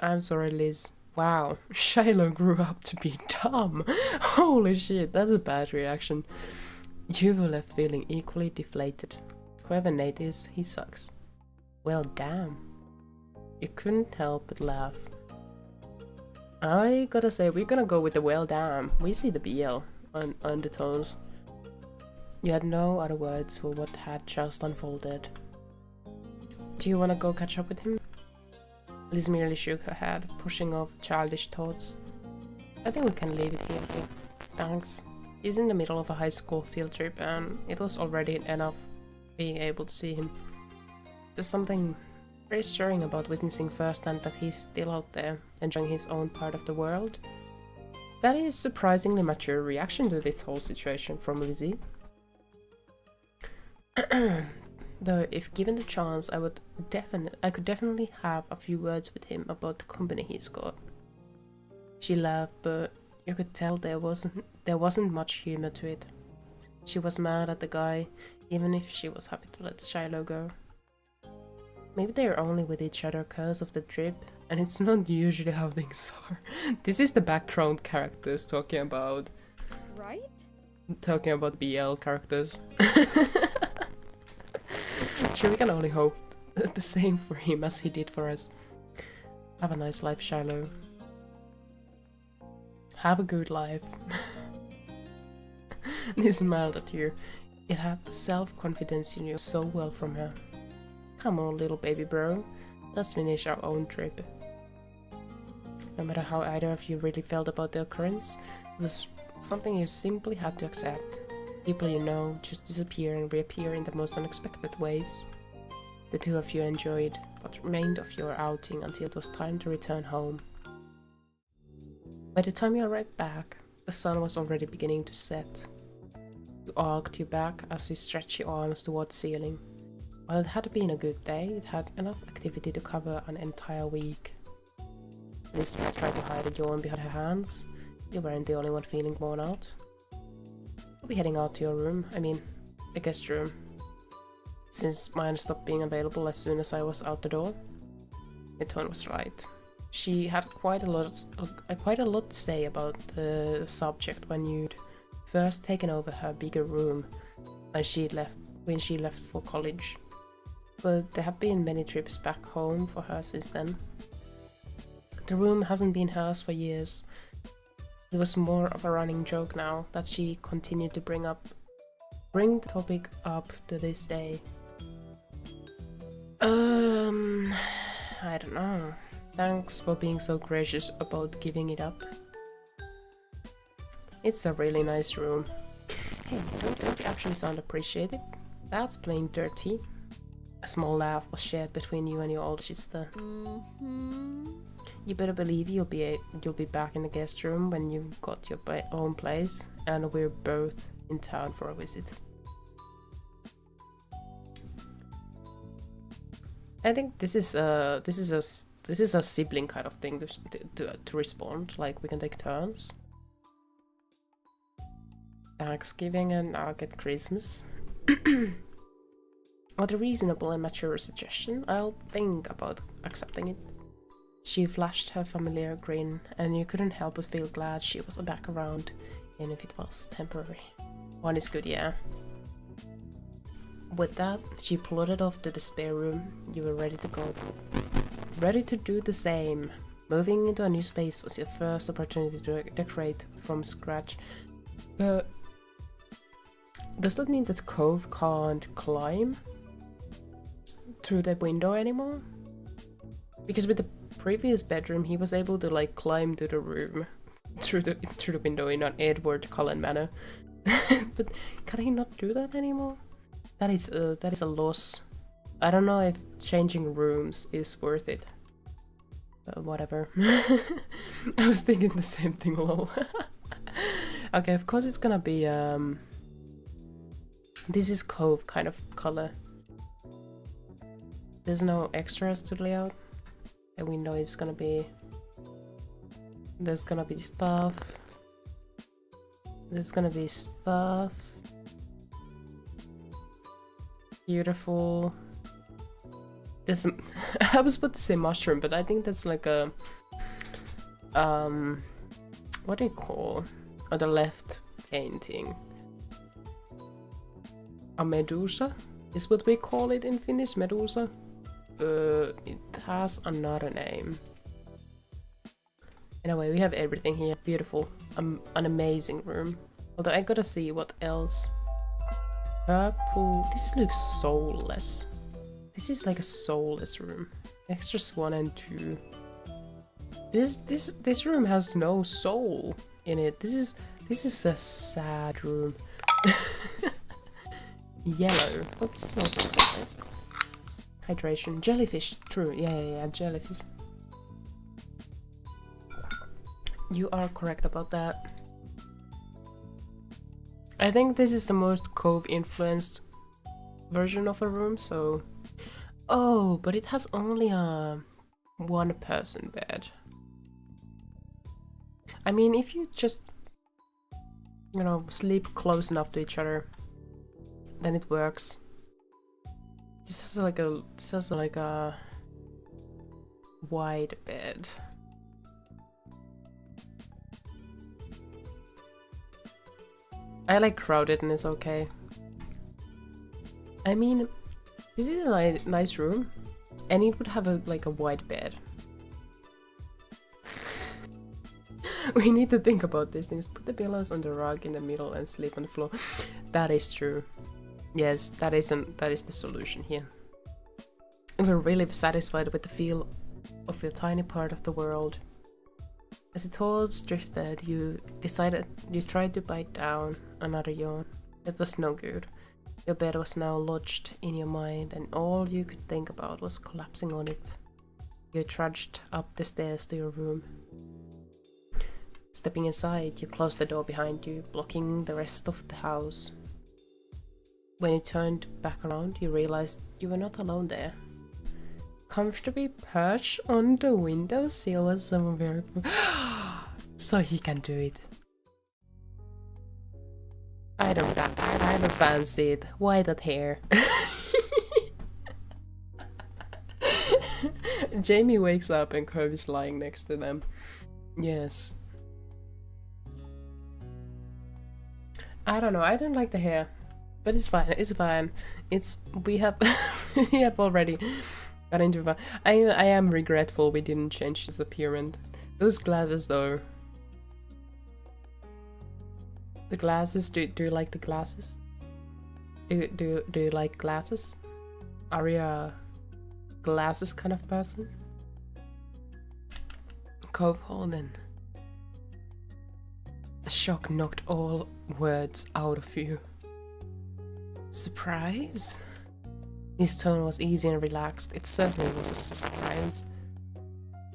A: I'm sorry, Liz. Wow, Shiloh grew up to be dumb. Holy shit, that's a bad reaction. You were left feeling equally deflated. Whoever Nate is, he sucks. Well, damn. You couldn't help but laugh. I gotta say, we're gonna go with the well damn. We see the BL undertones. You had no other words for what had just unfolded. Do you wanna go catch up with him? Liz merely shook her head, pushing off childish thoughts. I think we can leave it here. Thanks. He's in the middle of a high school field trip and it was already enough being able to see him. There's something very stirring about witnessing firsthand that he's still out there, enjoying his own part of the world. That is surprisingly mature reaction to this whole situation from Lizzie. Though, if given the chance, I could definitely have a few words with him about the company he's got. She laughed, but you could tell there wasn't much humor to it. She was mad at the guy, even if she was happy to let Shiloh go. Maybe they're only with each other because of the trip, and it's not usually how things are. This is the background characters talking about...
B: Right?
A: Talking about BL characters. Sure, we can only hope the same for him as he did for us. Have a nice life, Shiloh. Have a good life. And he smiled at you. It had the self-confidence you knew so well from her. Come on, little baby bro. Let's finish our own trip. No matter how either of you really felt about the occurrence, it was something you simply had to accept. People you know just disappear and reappear in the most unexpected ways. The two of you enjoyed what remained of your outing until it was time to return home. By the time you arrived back, the sun was already beginning to set. You arched your back as you stretched your arms toward the ceiling. While it had been a good day, it had enough activity to cover an entire week. Liz was trying to hide a yawn behind her hands. You weren't the only one feeling worn out. You'll be heading out to your room, the guest room, since mine stopped being available as soon as I was out the door. Your tone was right. she had quite a lot to say about the subject when you'd first taken over her bigger room when she left for college. But there have been many trips back home for her since then. The room hasn't been hers for years. It was more of a running joke now that she continued to bring the topic up to this day. I don't know. Thanks for being so gracious about giving it up. It's a really nice room. Hey, don't you actually sound appreciative? That's playing dirty. A small laugh was shared between you and your older sister. You better believe you'll be back in the guest room when you've got your own place, and we're both in town for a visit. I think this is a sibling kind of thing to respond. Like, we can take turns. Thanksgiving and I'll get Christmas. What a reasonable and mature suggestion. I'll think about accepting it. She flashed her familiar grin, and you couldn't help but feel glad she was back around, even if it was temporary. One is good, yeah. With that, she plodded off to the spare room. You were ready to go. Ready to do the same. Moving into a new space was your first opportunity to decorate from scratch. But does that mean that Cove can't climb through the window anymore? Because with the previous bedroom, he was able to like climb to the room through the window in an Edward Cullen manner. But can he not do that anymore? That is a loss. I don't know if changing rooms is worth it. Whatever. I was thinking the same thing, lol. Okay, of course it's gonna be this is Cove kind of color. There's no extras to lay out. The window is gonna be... There's gonna be stuff. There's gonna be stuff. Beautiful. There's some... I was about to say mushroom, but I think that's like a... what do you call the left painting? A medusa is what we call it in Finnish, medusa. It has another name. Anyway, we have everything here. Beautiful. An amazing room. Although I gotta see what else. Purple. This looks soulless. This is like a soulless room. Extras 1 and 2. This room has no soul in it. This is a sad room. Yellow. Oh, this is also so nice. Hydration. Jellyfish. True. Yeah, jellyfish. You are correct about that. I think this is the most Cove influenced version of a room, so... Oh, but it has only a one-person bed. I mean, if you just, you know, sleep close enough to each other, then it works. This has like a wide bed. I like crowdedness, okay. I mean, this is a nice room, and it would have like a wide bed. We need to think about these things. Put the pillows on the rug in the middle and sleep on the floor. That is true. Yes, that is the solution here. We're really satisfied with the feel of your tiny part of the world. As the thoughts drifted, you tried to bite down another yawn. It was no good. Your bed was now lodged in your mind, and all you could think about was collapsing on it. You trudged up the stairs to your room. Stepping inside, you closed the door behind you, blocking the rest of the house. When you turned back around, you realized you were not alone there. Comfortably perched on the windowsill was someone very... So he can do it. I don't fancy it. Why that hair? Jamie wakes up and Cove is lying next to them. Yes. I don't know, I don't like the hair. But it's fine, it's fine. We have we have already got into it. I am regretful we didn't change his appearance. Those glasses though. The glasses, do you like the glasses? Do you like glasses? Are you a glasses kind of person? Cove Holden. The shock knocked all words out of you. Surprise? His tone was easy and relaxed. It certainly was a surprise.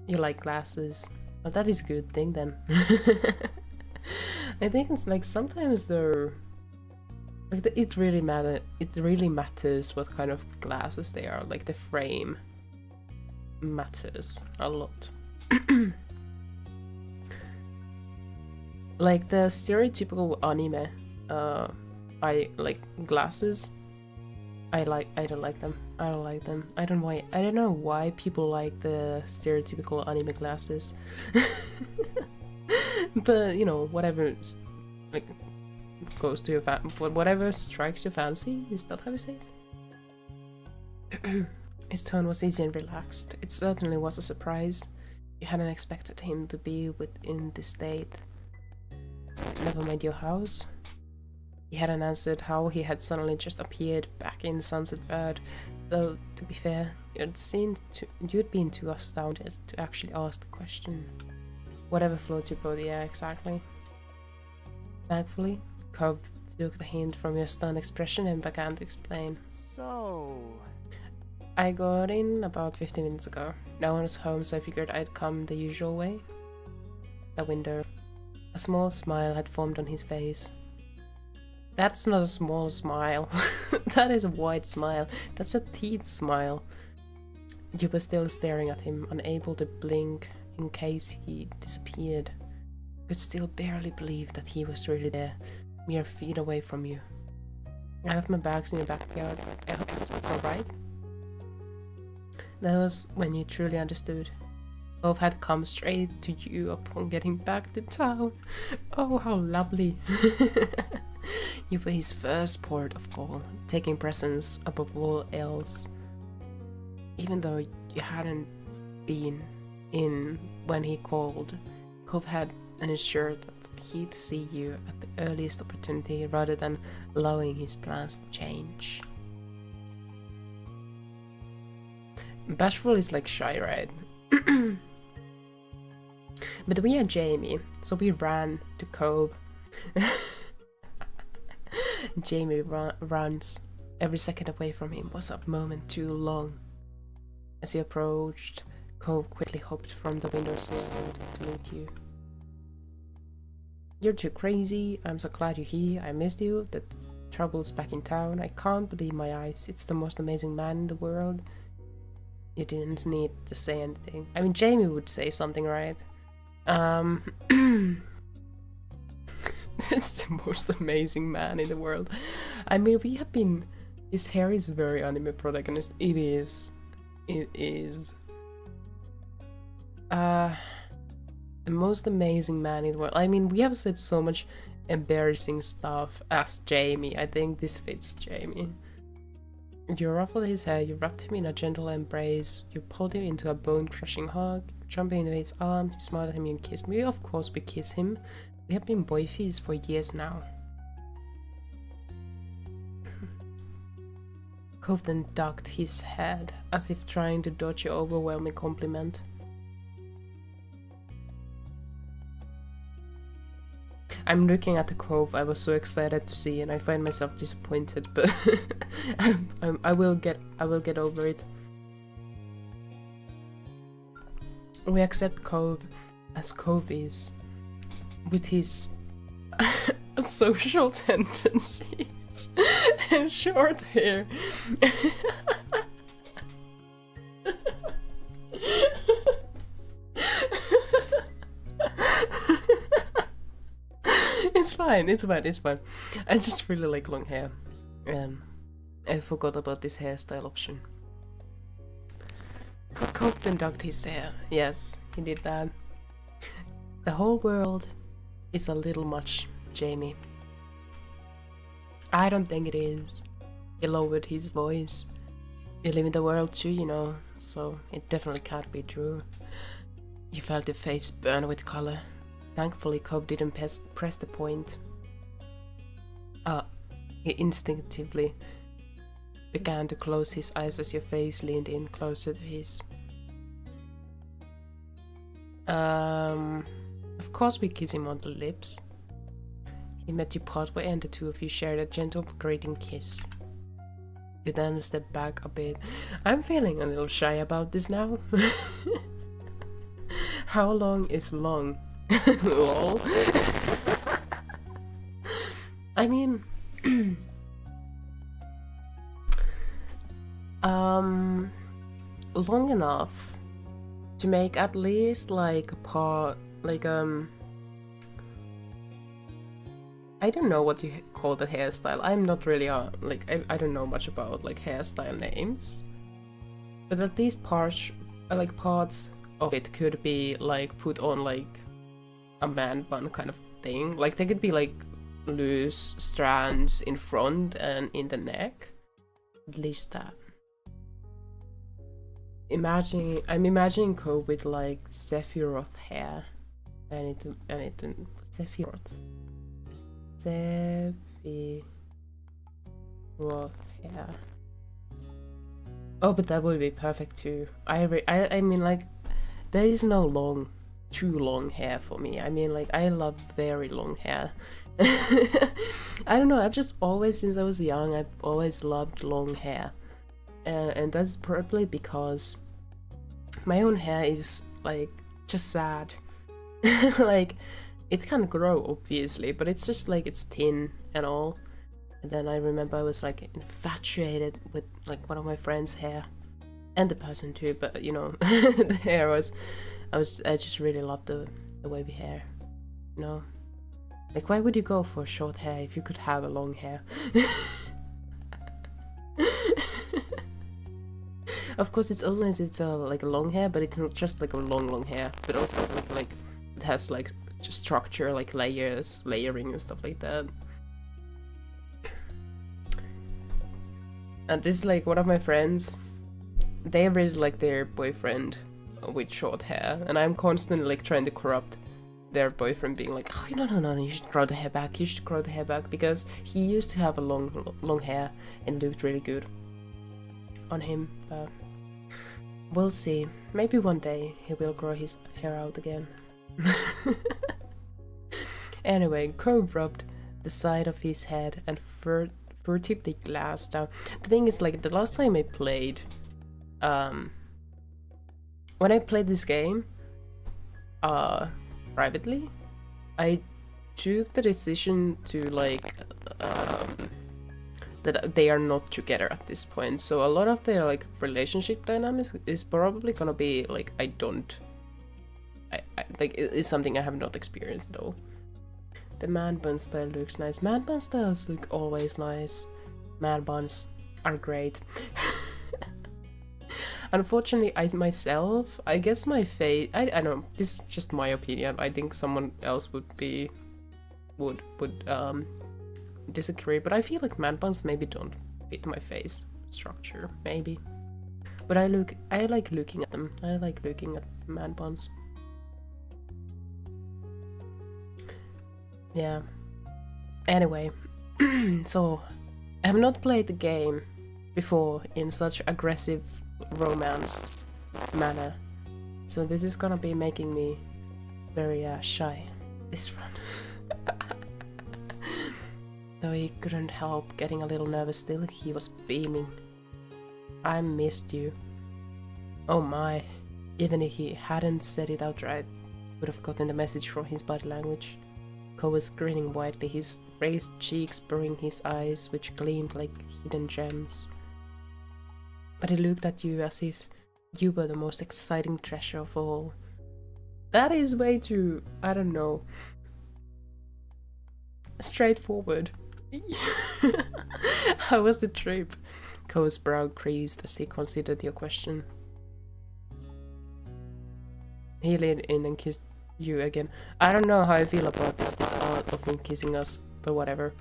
A: You like glasses. Well, that is a good thing then. I think it's like sometimes they're like it really matters what kind of glasses they are. Like the frame matters a lot. Like the stereotypical anime I like glasses. I don't like them. I don't like them. I don't know why people like the stereotypical anime glasses. But you know, whatever like goes to your whatever strikes your fancy. Is that how you say it? His tone was easy and relaxed. It certainly was a surprise. You hadn't expected him to be within this state. Never mind your house. He hadn't answered how he had suddenly just appeared back in Sunset Bird, though to be fair, you'd been too astounded to actually ask the question. Whatever floats your boat, yeah, exactly. Thankfully, Cove took the hint from your stunned expression and began to explain.
C: So...
A: I got in about 15 minutes ago. No one was home, so I figured I'd come the usual way. The window. A small smile had formed on his face. That's not a small smile. That is a wide smile. That's a teeth smile. You were still staring at him, unable to blink in case he disappeared. You could still barely believe that he was really there, mere feet away from you. I have my bags in your backyard. I hope that's alright. That was when you truly understood. Both had come straight to you upon getting back to town. Oh, how lovely. You were his first port of call, taking presence above all else. Even though you hadn't been in when he called, Cove had ensured that he'd see you at the earliest opportunity rather than allowing his plans to change. Bashful is like shy, right? But we are Jamie, so we ran to Cove. Jamie runs. Every second away from him was a moment too long. As he approached, Cove quickly hopped from the windowsill to meet you. You're too crazy. I'm so glad you're here. I missed you. The trouble's back in town. I can't believe my eyes. It's the most amazing man in the world. You didn't need to say anything. I mean, Jamie would say something, right? It's the most amazing man in the world. I mean, we have been... His hair is very anime protagonist. It is. It is. The most amazing man in the world. I mean, we have said so much embarrassing stuff as Jamie. I think this fits Jamie. You ruffled his hair, you wrapped him in a gentle embrace, you pulled him into a bone-crushing hug, jumping into his arms, you smiled at him and kissed me. Of course we kiss him. We have been boyfies for years now. Cove then ducked his head, as if trying to dodge your overwhelming compliment. I'm looking at the Cove I was so excited to see, and I find myself disappointed, but I will get over it. We accept Cove as Cove is, with his social tendencies and short hair. It's fine. I just really like long hair. I forgot about this hairstyle option. Cope and ducked his hair. Yes, he did that. The whole world is a little much, Jamie. I don't think it is. He lowered his voice. You live in the world too, you know, so it definitely can't be true. You felt your face burn with color. Thankfully, Cope didn't press the point. He instinctively began to close his eyes as your face leaned in closer to his. Of course we kiss him on the lips. He met you partway and the two of you shared a gentle greeting kiss. You then stepped back a bit. I'm feeling a little shy about this now. How long is long? Lol. I mean... long enough to make at least like a part, like I don't know what you call the hairstyle. I'm not really like I don't know much about like hairstyle names, but at least parts of it could be like put on like a man bun kind of thing. Like they could be like loose strands in front and in the neck. At least that. I'm imagining Cope with like Sephiroth hair. Sephiroth hair. Oh, but that would be perfect too. I mean, like, there is no too long hair for me. I mean, like, I love very long hair. I don't know, I've just always, since I was young, I've always loved long hair. And that's probably because my own hair is, like, just sad. Like, it can grow, obviously, but it's just, like, it's thin and all. And then I remember I was, like, infatuated with, like, one of my friend's hair. And the person too, but, you know, the hair was... I just really loved the wavy hair, you know? Like, why would you go for short hair if you could have a long hair? Of course, it's also it's like a long hair, but it's not just like a long hair, but also it's like it has like just structure, like layering and stuff like that. And this is like one of my friends. They really like their boyfriend with short hair, and I'm constantly like trying to corrupt their boyfriend, being like, oh no, you should grow the hair back, because he used to have a long hair and looked really good on him, but we'll see. Maybe one day he will grow his hair out again. Anyway, Cope rubbed the side of his head and furtively glanced down. The thing is, like, the last time I played, when I played this game, privately, I took the decision to, like, that they are not together at this point. So a lot of their, like, relationship dynamics is probably gonna be, like, like, it's something I have not experienced though. The man bun style looks nice. Man bun styles look always nice. Man buns are great. Unfortunately, I guess my face, I don't know, this is just my opinion. I think someone else would disagree, but I feel like man buns maybe don't fit my face structure, maybe. But I like looking at them. I like looking at man buns. Yeah. Anyway, so I have not played the game before in such aggressive romance manner, so this is gonna be making me very shy this run. Though he couldn't help getting a little nervous still, he was beaming. I missed you. Oh my, even if he hadn't said it outright, would have gotten the message from his body language. Ko was grinning widely, his raised cheeks blurring his eyes, which gleamed like hidden gems. But he looked at you as if you were the most exciting treasure of all. That is way too, I don't know, straightforward. How was the trip? Ko's brow creased as he considered your question. He leaned in and kissed you again. I don't know how I feel about this art of him kissing us, but whatever.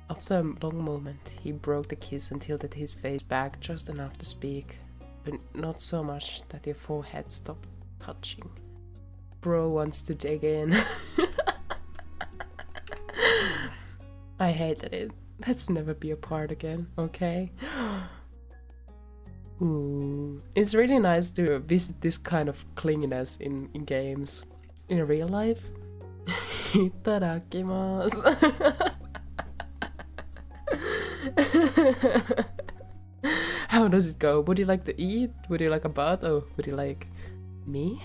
A: After a long moment, he broke the kiss and tilted his face back just enough to speak, but not so much that your forehead stopped touching. Bro wants to dig in. I hated it. Let's never be apart again, okay? Ooh. It's really nice to visit this kind of clinginess in games. In real life? Itadakimasu. How does it go? Would you like to eat? Would you like a bath? Or would you like me?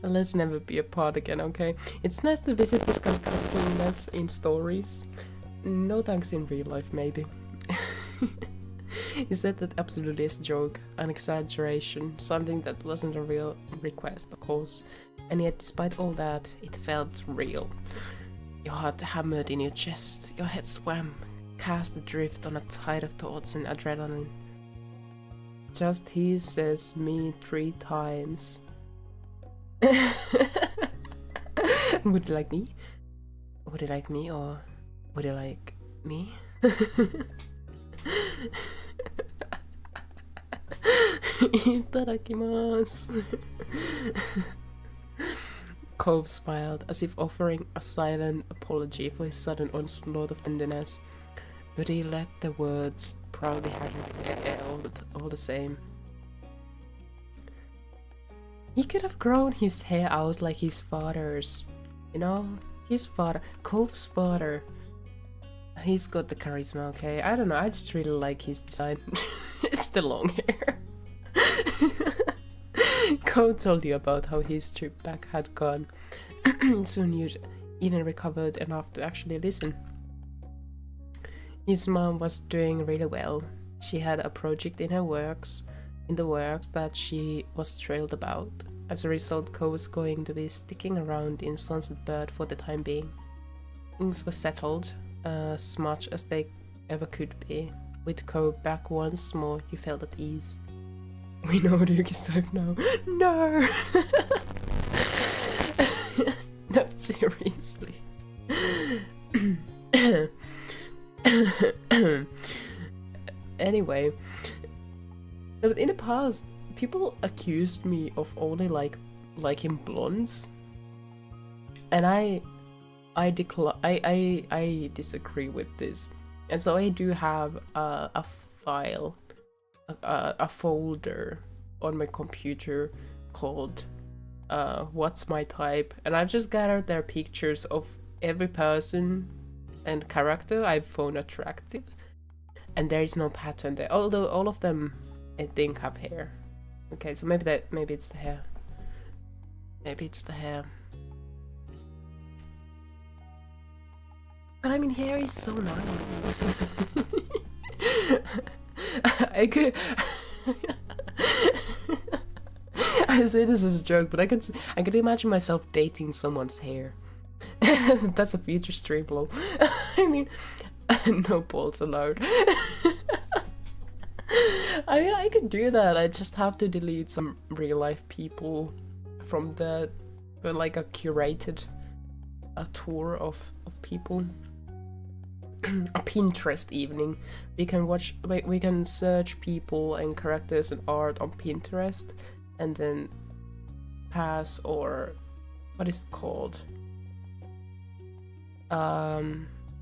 A: Let's never be apart again, okay? It's nice to visit this kind of cleanliness in stories. No thanks in real life, maybe. He said that absolutely is a joke, an exaggeration, something that wasn't a real request, of course. And yet, despite all that, it felt real. Your heart hammered in your chest, your head swam, cast adrift on a tide of thoughts and adrenaline. Just he says me 3 times. Would you like me? Would you like me or would you like me? Itadakimasu. Cove smiled, as if offering a silent apology for his sudden onslaught of tenderness, but he let the words proudly hang all the same. He could have grown his hair out like his father's. You know? His father. Cove's father. He's got the charisma, okay? I don't know, I just really like his design. It's the long hair. Cove told you about how his trip back had gone. Soon you'd even recovered enough to actually listen. His mom was doing really well. She had a project in the works that she was thrilled about. As a result, Cove was going to be sticking around in Sunset Bird for the time being. Things were settled, as much as they ever could be. With Cove back once more, you felt at ease. We know Ryuki's type now. No! No, seriously. Anyway, in the past, people accused me of only liking blondes, and I disagree with this, and so I do have a file, a folder on my computer called "What's My Type," and I've just gathered their pictures of every person and character I've found attractive. And there is no pattern there, although all of them, I think, have hair. Okay, so maybe it's the hair. Maybe it's the hair. But I mean, hair is so nice. I could. I say this as a joke, but I could imagine myself dating someone's hair. That's a future stream, lol. I mean. No balls allowed. I mean, I could do that. I just have to delete some real life people from the, like, a curated tour of people. A Pinterest evening. We can search people and characters and art on Pinterest, and then pass, or what is it called?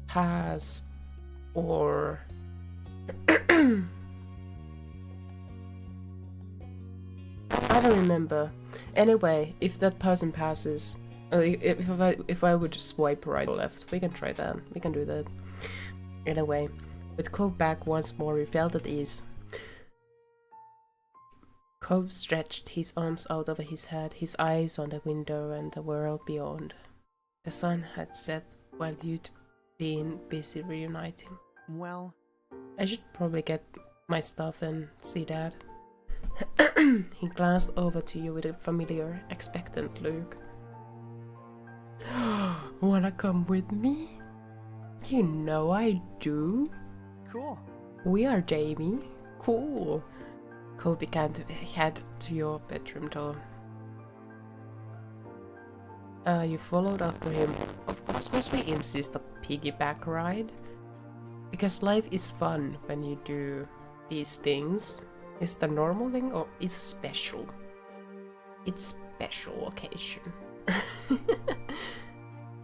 A: Pass. Or I don't remember. Anyway, if that person passes, if I would swipe right or left, we can try that. We can do that. Anyway, with Cove back once more, we felt at ease. Cove stretched his arms out over his head, his eyes on the window and the world beyond. The sun had set while you'd been busy reuniting.
B: Well,
A: I should probably get my stuff and see Dad. He glanced over to you with a familiar, expectant look. Wanna come with me? You know I do.
B: cool.
A: We are Jamie. Cool. Cove began to head to your bedroom door. You followed after him. Of course we insist a piggyback ride. Because life is fun when you do these things. Is the normal thing or it's special? It's special occasion.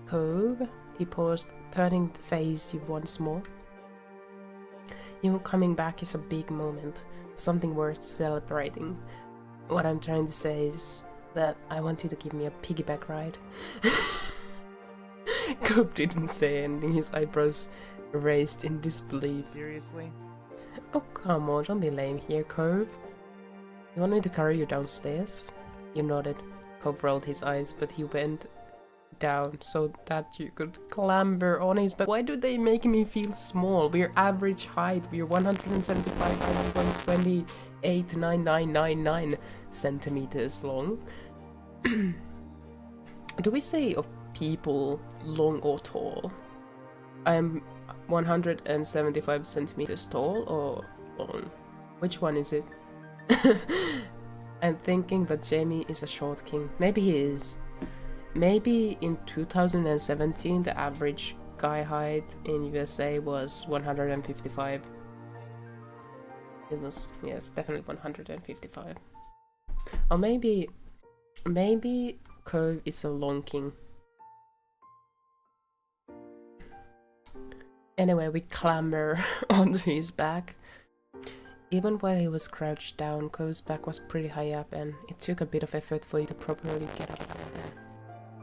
A: Cove, he paused, turning to face you once more. You coming back is a big moment, something worth celebrating. What I'm trying to say is that I want you to give me a piggyback ride. Cove didn't say anything, his eyebrows raised in disbelief.
C: Seriously?
A: Oh, come on, don't be lame here, Cove. You want me to carry you downstairs? You nodded. Cove rolled his eyes, but he went down so that you could clamber on his back. Why do they make me feel small? We're average height. We're 175, 128, 9999 centimeters long. Do we say of people long or tall? I'm 175 centimeters tall or long? Which one is it? I'm thinking that Jamie is a short king. Maybe he is. Maybe in 2017 the average guy height in USA was 155. It was, yes, definitely 155. Or maybe Cove is a long king. Anyway, we clamber onto his back. Even while he was crouched down, Cove's back was pretty high up and it took a bit of effort for you to properly get up there.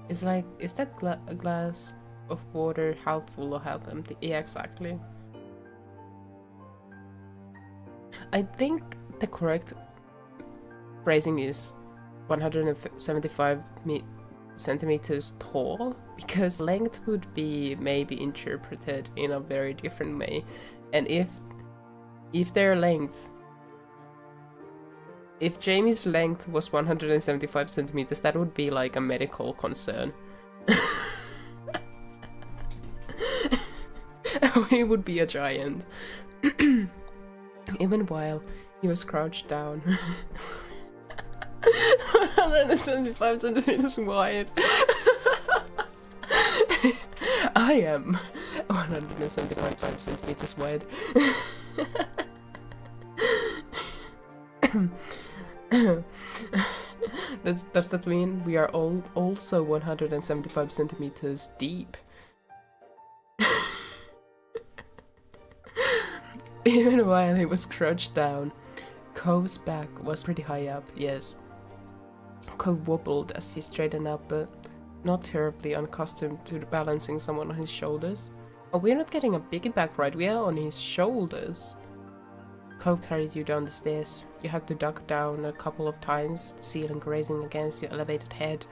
A: It's like, is that a glass of water half full or half empty? Yeah, exactly. I think the correct phrasing is 175 centimeters tall, because length would be maybe interpreted in a very different way. And if their length, if Jamie's length was 175 centimeters, that would be like a medical concern. He would be a giant. Even while he was crouched down. 175 centimeters wide. I am 175 centimeters wide. Does that mean we are all also 175 centimeters deep? Even while he was crouched down, Cove's back was pretty high up, yes. Cove wobbled as he straightened up, but not terribly unaccustomed to balancing someone on his shoulders. Oh, we're not getting a piggyback ride, we are on his shoulders. Cove carried you down the stairs. You had to duck down a couple of times, the ceiling grazing against your elevated head.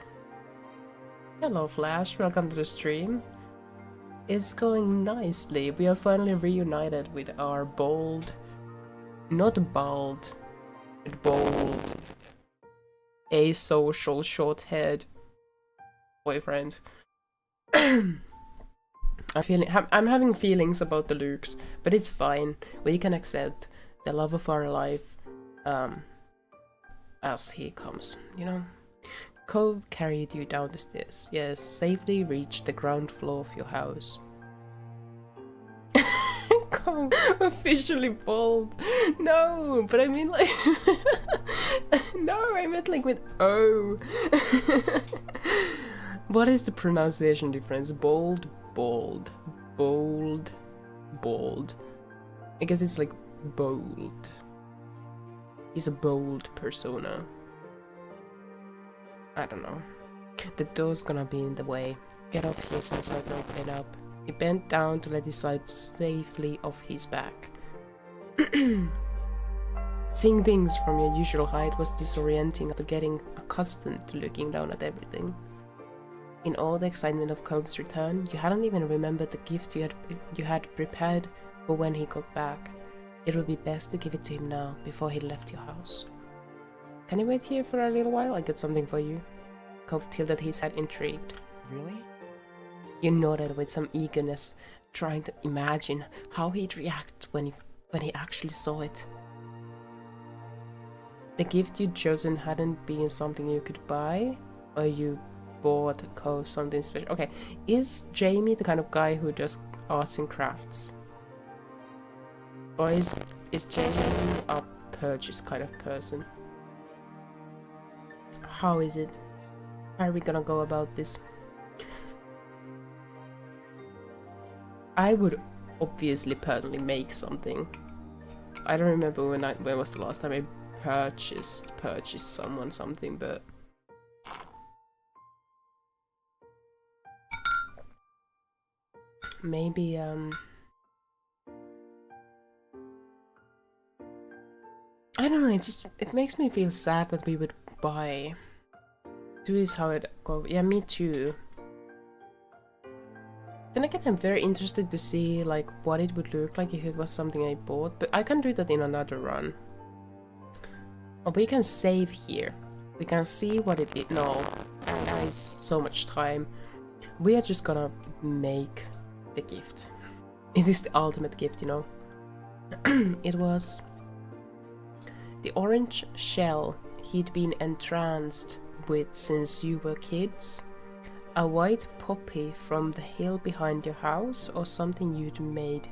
A: Hello Flash, welcome to the stream. It's going nicely. We are finally reunited with our bold, not bald, but bold, asocial, short-haired boyfriend. I'm having feelings about the looks, but it's fine. We can accept the love of our life as he comes, you know. Cove carried you down the stairs. Yes, safely reached the ground floor of your house. Cove, officially bald. No, but I mean like... No, I meant like with O. What is the pronunciation difference? Bold, bold, bold, bold. I guess it's like bold. He's a bold persona. I don't know. The door's gonna be in the way. Get off here so I can open it up. He bent down to let his slide safely off his back. Seeing things from your usual height was disorienting after getting accustomed to looking down at everything. In all the excitement of Cove's return, you hadn't even remembered the gift you had prepared for when he got back. It would be best to give it to him now, before he left your house. Can you wait here for a little while? I got something for you. Cove tilted his head, intrigued.
C: Really?
A: You nodded with some eagerness, trying to imagine how he'd react when when he actually saw it. The gift you'd chosen hadn't been something you could buy, or you bought Cove something special. Okay, is Jamie the kind of guy who does arts and crafts? Or is Jamie a purchase kind of person? How is it? How are we gonna go about this? I would obviously personally make something. I don't remember when was the last time I purchased someone something, but maybe I don't know, it makes me feel sad that we would buy. 2 is how it goes. Yeah, me too. Then again, I'm very interested to see like what it would look like if it was something I bought, but I can do that in another run. Oh, we can save here. We can see what it is. No, guys, so much time. We are just gonna make the gift. It is the ultimate gift, you know. It was the orange shell he'd been entranced with since you were kids. A white poppy from the hill behind your house, or something you'd made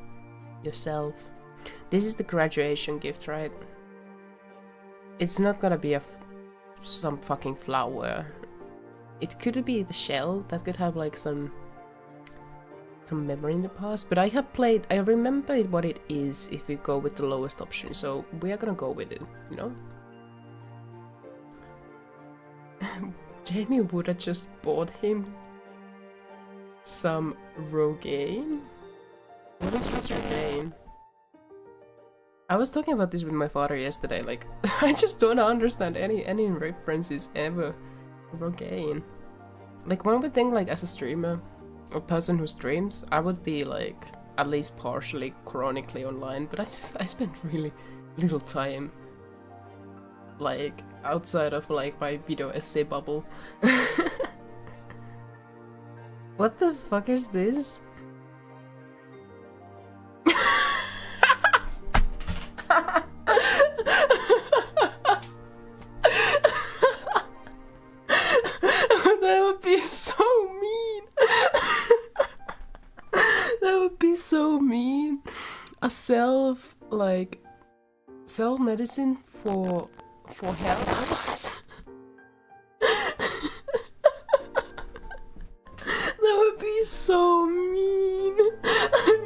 A: yourself. This is the graduation gift, right? It's not gonna be some fucking flower. It could be the shell that could have like some memory in the past, but I remember what it is if we go with the lowest option, so we are gonna go with it, you know? Jamie would have just bought him some Rogaine. What is Rogaine? I was talking about this with my father yesterday, like, I just don't understand any references ever. Rogaine. Like, one would think, like, as a streamer, a person who streams, I would be, like, at least partially chronically online, but I spend really little time, like, outside of like my video essay bubble. What the fuck is this? That would be so mean. That would be so mean. A self medicine for hair loss. That would be so mean,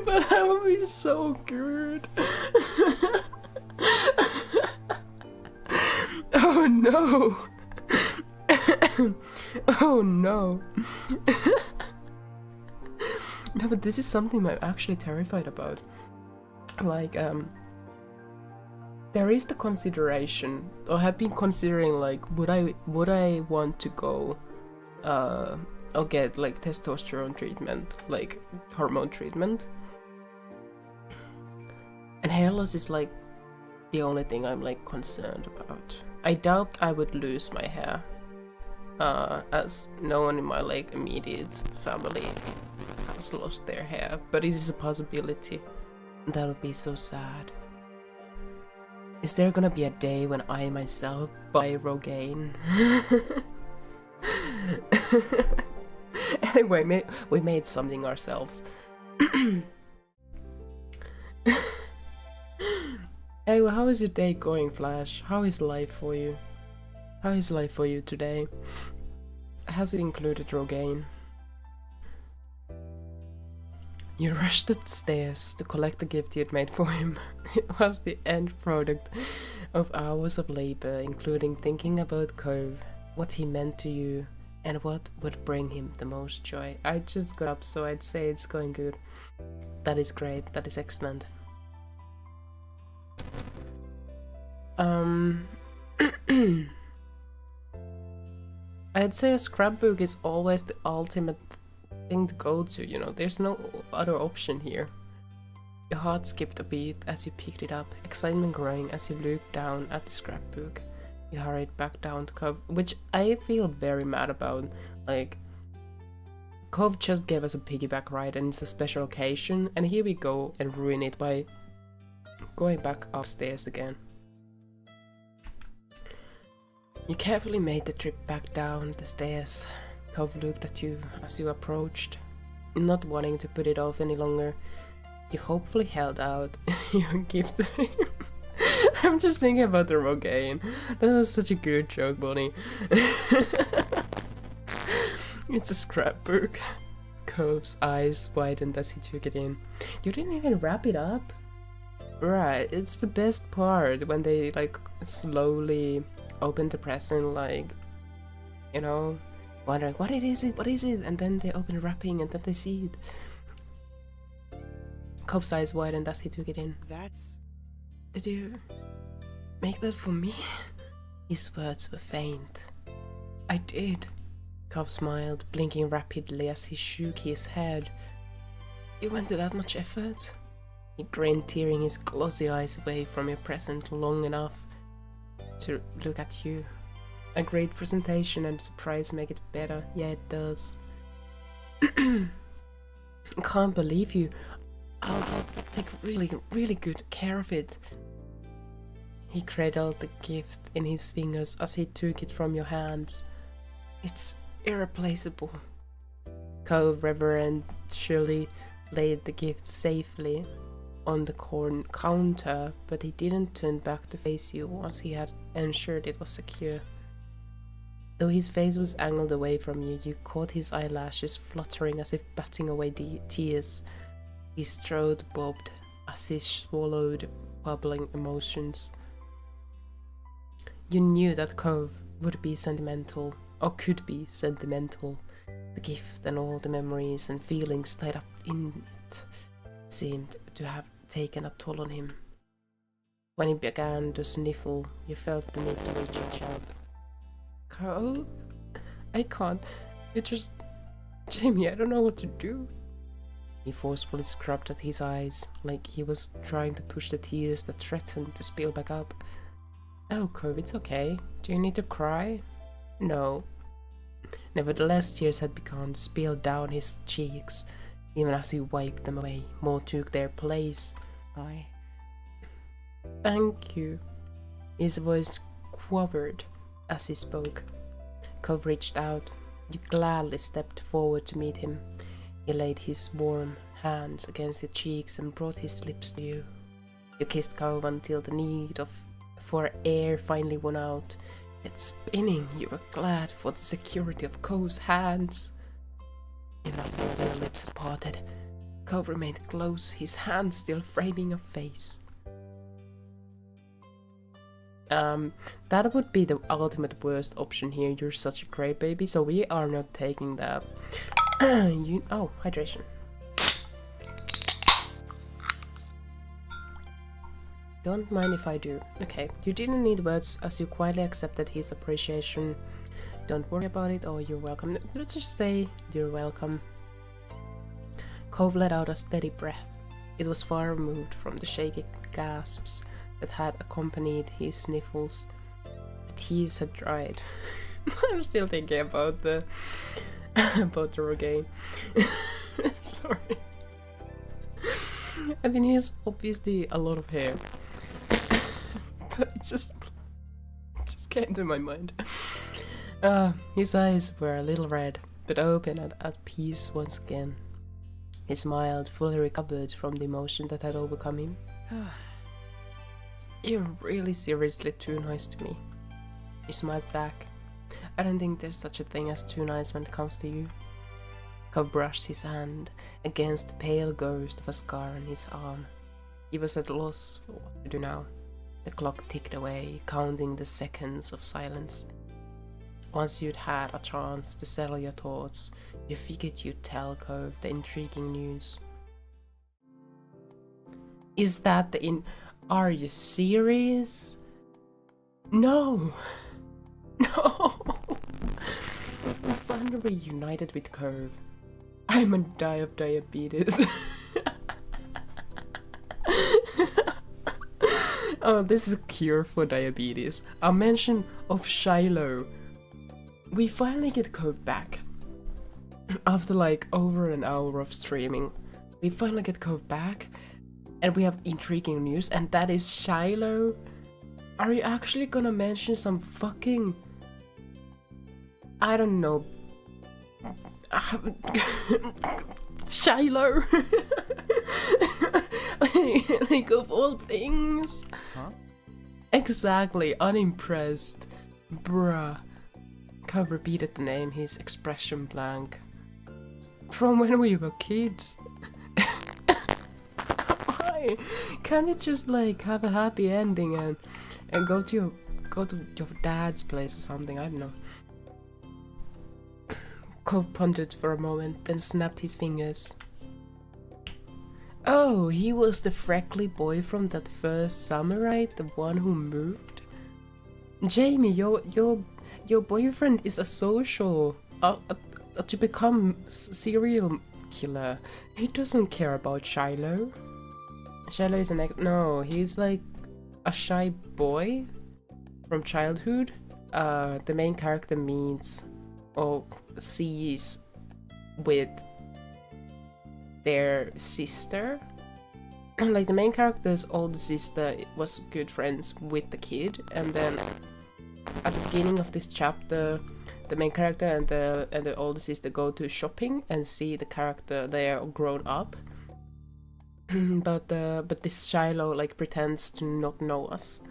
A: but that would be so good. Oh no. Oh no. No, but this is something I'm actually terrified about. Like, there is the consideration, or have been considering, like, would I want to go or get like testosterone treatment, like hormone treatment? And hair loss is like the only thing I'm like concerned about. I doubt I would lose my hair, as no one in my like immediate family has lost their hair, but it is a possibility. That would be so sad. Is there gonna be a day when I myself buy Rogaine? Anyway, we made something ourselves. Anyway, how is your day going, Flash? How is life for you? How is life for you today? Has it included Rogaine? You rushed upstairs to collect the gift you had made for him. It was the end product of hours of labor, including thinking about Cove, what he meant to you, and what would bring him the most joy. I just got up, so I'd say it's going good. That is great. That is excellent. I'd say a scrapbook is always the ultimate thing to go to, you know, there's no other option here. Your heart skipped a beat as you picked it up, excitement growing as you looked down at the scrapbook. You hurried back down to Cove, which I feel very mad about. Like, Cove just gave us a piggyback ride and it's a special occasion, and here we go and ruin it by going back upstairs again. You carefully made the trip back down the stairs. Cove looked at you as you approached. Not wanting to put it off any longer, you hopefully held out your gift to him. I'm just thinking about the Rogaine. That was such a good joke, Bonnie. It's a scrapbook. Cove's eyes widened as he took it in. You didn't even wrap it up? Right, it's the best part when they like slowly open the present, like, you know, wondering what is it, and then they open the wrapping and then they see it. Cove's eyes widened as he took it in.
C: That's...
A: Did you make that for me? His words were faint. I did. Cove smiled, blinking rapidly as he shook his head. You went to that much effort? He grinned, tearing his glossy eyes away from your present long enough to look at you. A great presentation and surprise make it better. Yeah, it does. I can't believe you. I'll take really good care of it. He cradled the gift in his fingers as he took it from your hands. It's irreplaceable. Cove reverentially laid the gift safely on the counter, but he didn't turn back to face you once he had ensured it was secure. Though his face was angled away from you, you caught his eyelashes fluttering as if batting away tears. His throat bobbed as he swallowed bubbling emotions. You knew that Cove would be sentimental, or could be sentimental. The gift and all the memories and feelings tied up in it seemed to have taken a toll on him. When he began to sniffle, you felt the need to reach out. Cove? I can't. It just... Jamie, I don't know what to do. He forcefully scrubbed at his eyes, like he was trying to push the tears that threatened to spill back up. Oh, Cove, it's okay. Do you need to cry? No. Nevertheless, tears had begun to spill down his cheeks. Even as he wiped them away, more took their place. Thank you. His voice quivered as he spoke. Cove reached out. You gladly stepped forward to meet him. He laid his warm hands against your cheeks and brought his lips to you. You kissed Cove until the need for air finally won out. Yet spinning, you were glad for the security of Cove's hands. Even after their lips had parted, Cove remained close, his hand still framing your face. That would be the ultimate worst option here. You're such a great baby, so we are not taking that. Oh, hydration. Don't mind if I do. Okay, you didn't need words as you quietly accepted his appreciation. Don't worry about it, or you're welcome. Let's just say you're welcome. Cove let out a steady breath. It was far removed from the shaky gasps that had accompanied his sniffles. The tears had dried. I'm still thinking about the Rogaine. Sorry. I mean, he's obviously a lot of hair. But it just came to my mind. His eyes were a little red, but open and at peace once again. He smiled, fully recovered from the emotion that had overcome him. You're really seriously too nice to me. He smiled back. I don't think there's such a thing as too nice when it comes to you. Cove brushed his hand against the pale ghost of a scar on his arm. He was at a loss for what to do now. The clock ticked away, counting the seconds of silence. Once you'd had a chance to settle your thoughts, you figured you'd tell Cove the intriguing news. Is that the Are you serious? No! No! I'm finally reunited with Cove. I'm gonna die of diabetes. Oh, this is a cure for diabetes. A mention of Shiloh. We finally get Cove back. After like over an hour of streaming, we finally get Cove back. And we have intriguing news, and that is Shiloh. Are you actually gonna mention some fucking... I don't know... Shiloh? Like of all things.
C: Huh?
A: Exactly, unimpressed. Bruh. Cove repeated the name, his expression blank. From when we were kids. Why? Can't you just like have a happy ending and go to your dad's place or something? I don't know. Cove pondered for a moment, then snapped his fingers. Oh, he was the freckly boy from that first summer, right? The one who moved? Jamie, your boyfriend is a social to become serial killer. He doesn't care about Shiloh. Shiloh is no, he's like a shy boy from childhood. The main character meets or sees with their sister. Like the main character's older sister was good friends with the kid, and then at the beginning of this chapter, the main character and the older sister go to shopping and see the character there grown up. but this Shiloh like pretends to not know us,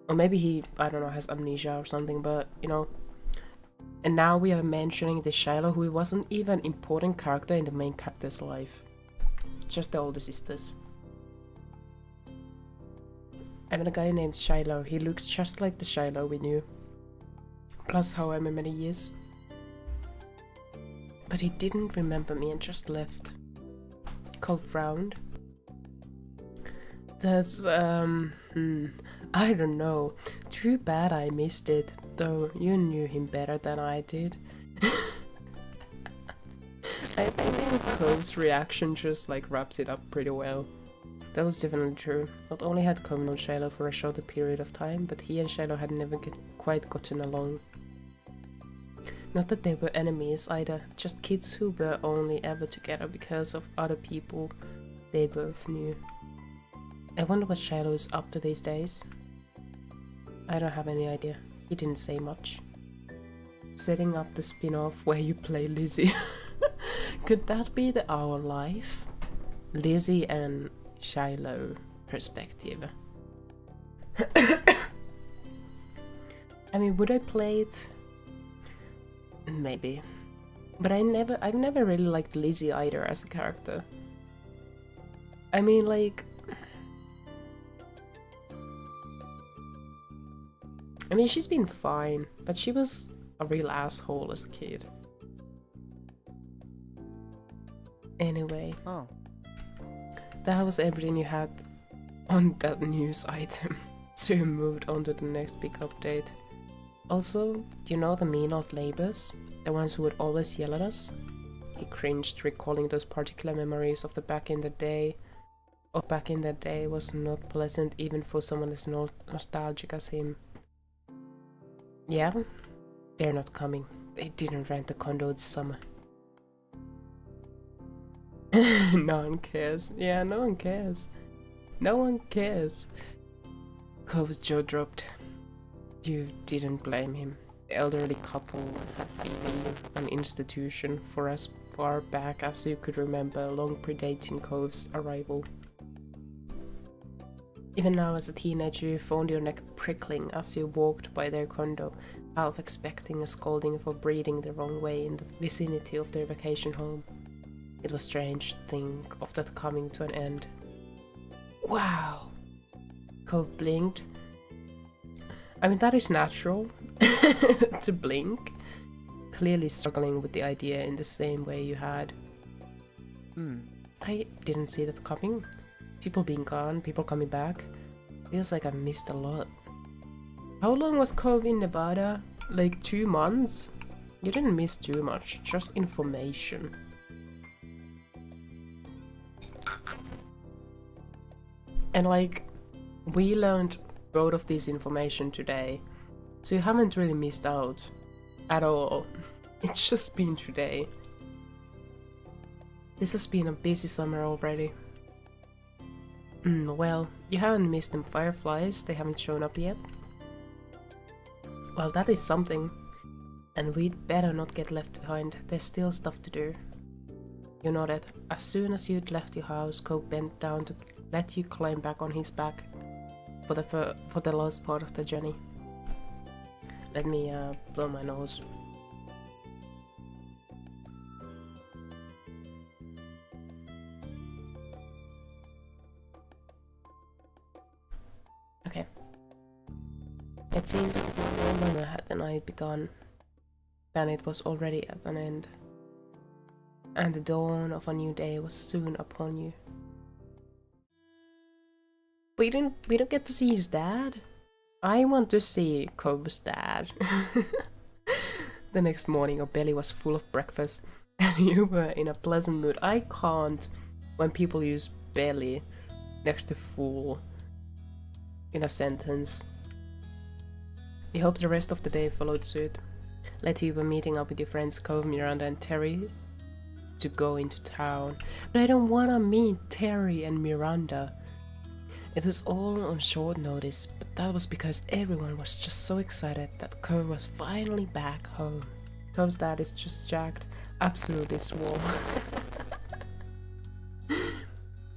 A: or maybe he, I don't know, has amnesia or something. But you know, and now we are mentioning the Shiloh who wasn't even an important character in the main character's life, just the older sisters. I met a guy named Shiloh. He looks just like the Shiloh we knew. Plus however many years. But he didn't remember me and just left. Cole frowned. That's, I don't know. Too bad I missed it, though you knew him better than I did. I think Cove's reaction just like wraps it up pretty well. That was definitely true. Not only had Cove known Shiloh for a shorter period of time, but he and Shiloh had never quite gotten along. Not that they were enemies either, just kids who were only ever together because of other people they both knew. I wonder what Shiloh is up to these days. I don't have any idea. He didn't say much. Setting up the spin-off where you play Lizzie. Could that be our life? Lizzie and Shiloh perspective. I mean, would I play it? Maybe. But I've never really liked Lizzie either as a character. I mean, like... I mean, she's been fine, but she was a real asshole as a kid. Anyway.
C: Oh.
A: That was everything you had on that news item. So you moved on to the next big update. Also, do you know the mean old neighbors? The ones who would always yell at us? He cringed, recalling those particular memories of the back in the day. Back in the day was not pleasant even for someone as nostalgic as him. Yeah? They're not coming. They didn't rent the condo this summer. No one cares. Yeah, no one cares. No one cares. Cove's jaw dropped. You didn't blame him. The elderly couple had been in an institution for as far back as you could remember, long predating Cove's arrival. Even now as a teenager you found your neck prickling as you walked by their condo, half expecting a scolding for breathing the wrong way in the vicinity of their vacation home. It was strange to think of that coming to an end. Wow! Cove blinked. I mean, that is natural, to blink. Clearly struggling with the idea in the same way you had. I didn't see that coming. People being gone, people coming back. Feels like I missed a lot. How long was Cove in Nevada? Like 2 months? You didn't miss too much, just information. And like, we learned both of this information today, so you haven't really missed out at all. It's just been today. This has been a busy summer already. Well, you haven't missed them fireflies, they haven't shown up yet. Well, that is something. And we'd better not get left behind, there's still stuff to do. You nodded. As soon as you'd left your house, Cope bent down to let you climb back on his back for the last part of the journey. Let me blow my nose. Okay. It seemed that no longer had the night begun than it was already at an end. And the dawn of a new day was soon upon you. We don't get to see his dad. I want to see Cove's dad. The next morning your belly was full of breakfast and you were in a pleasant mood. I can't when people use belly next to full in a sentence. You hope the rest of the day followed suit. Later you were meeting up with your friends Cove, Miranda and Terry to go into town. But I don't wanna meet Terry and Miranda. It was all on short notice, but that was because everyone was just so excited that Cove was finally back home. Cove's dad is just jacked, absolutely swole.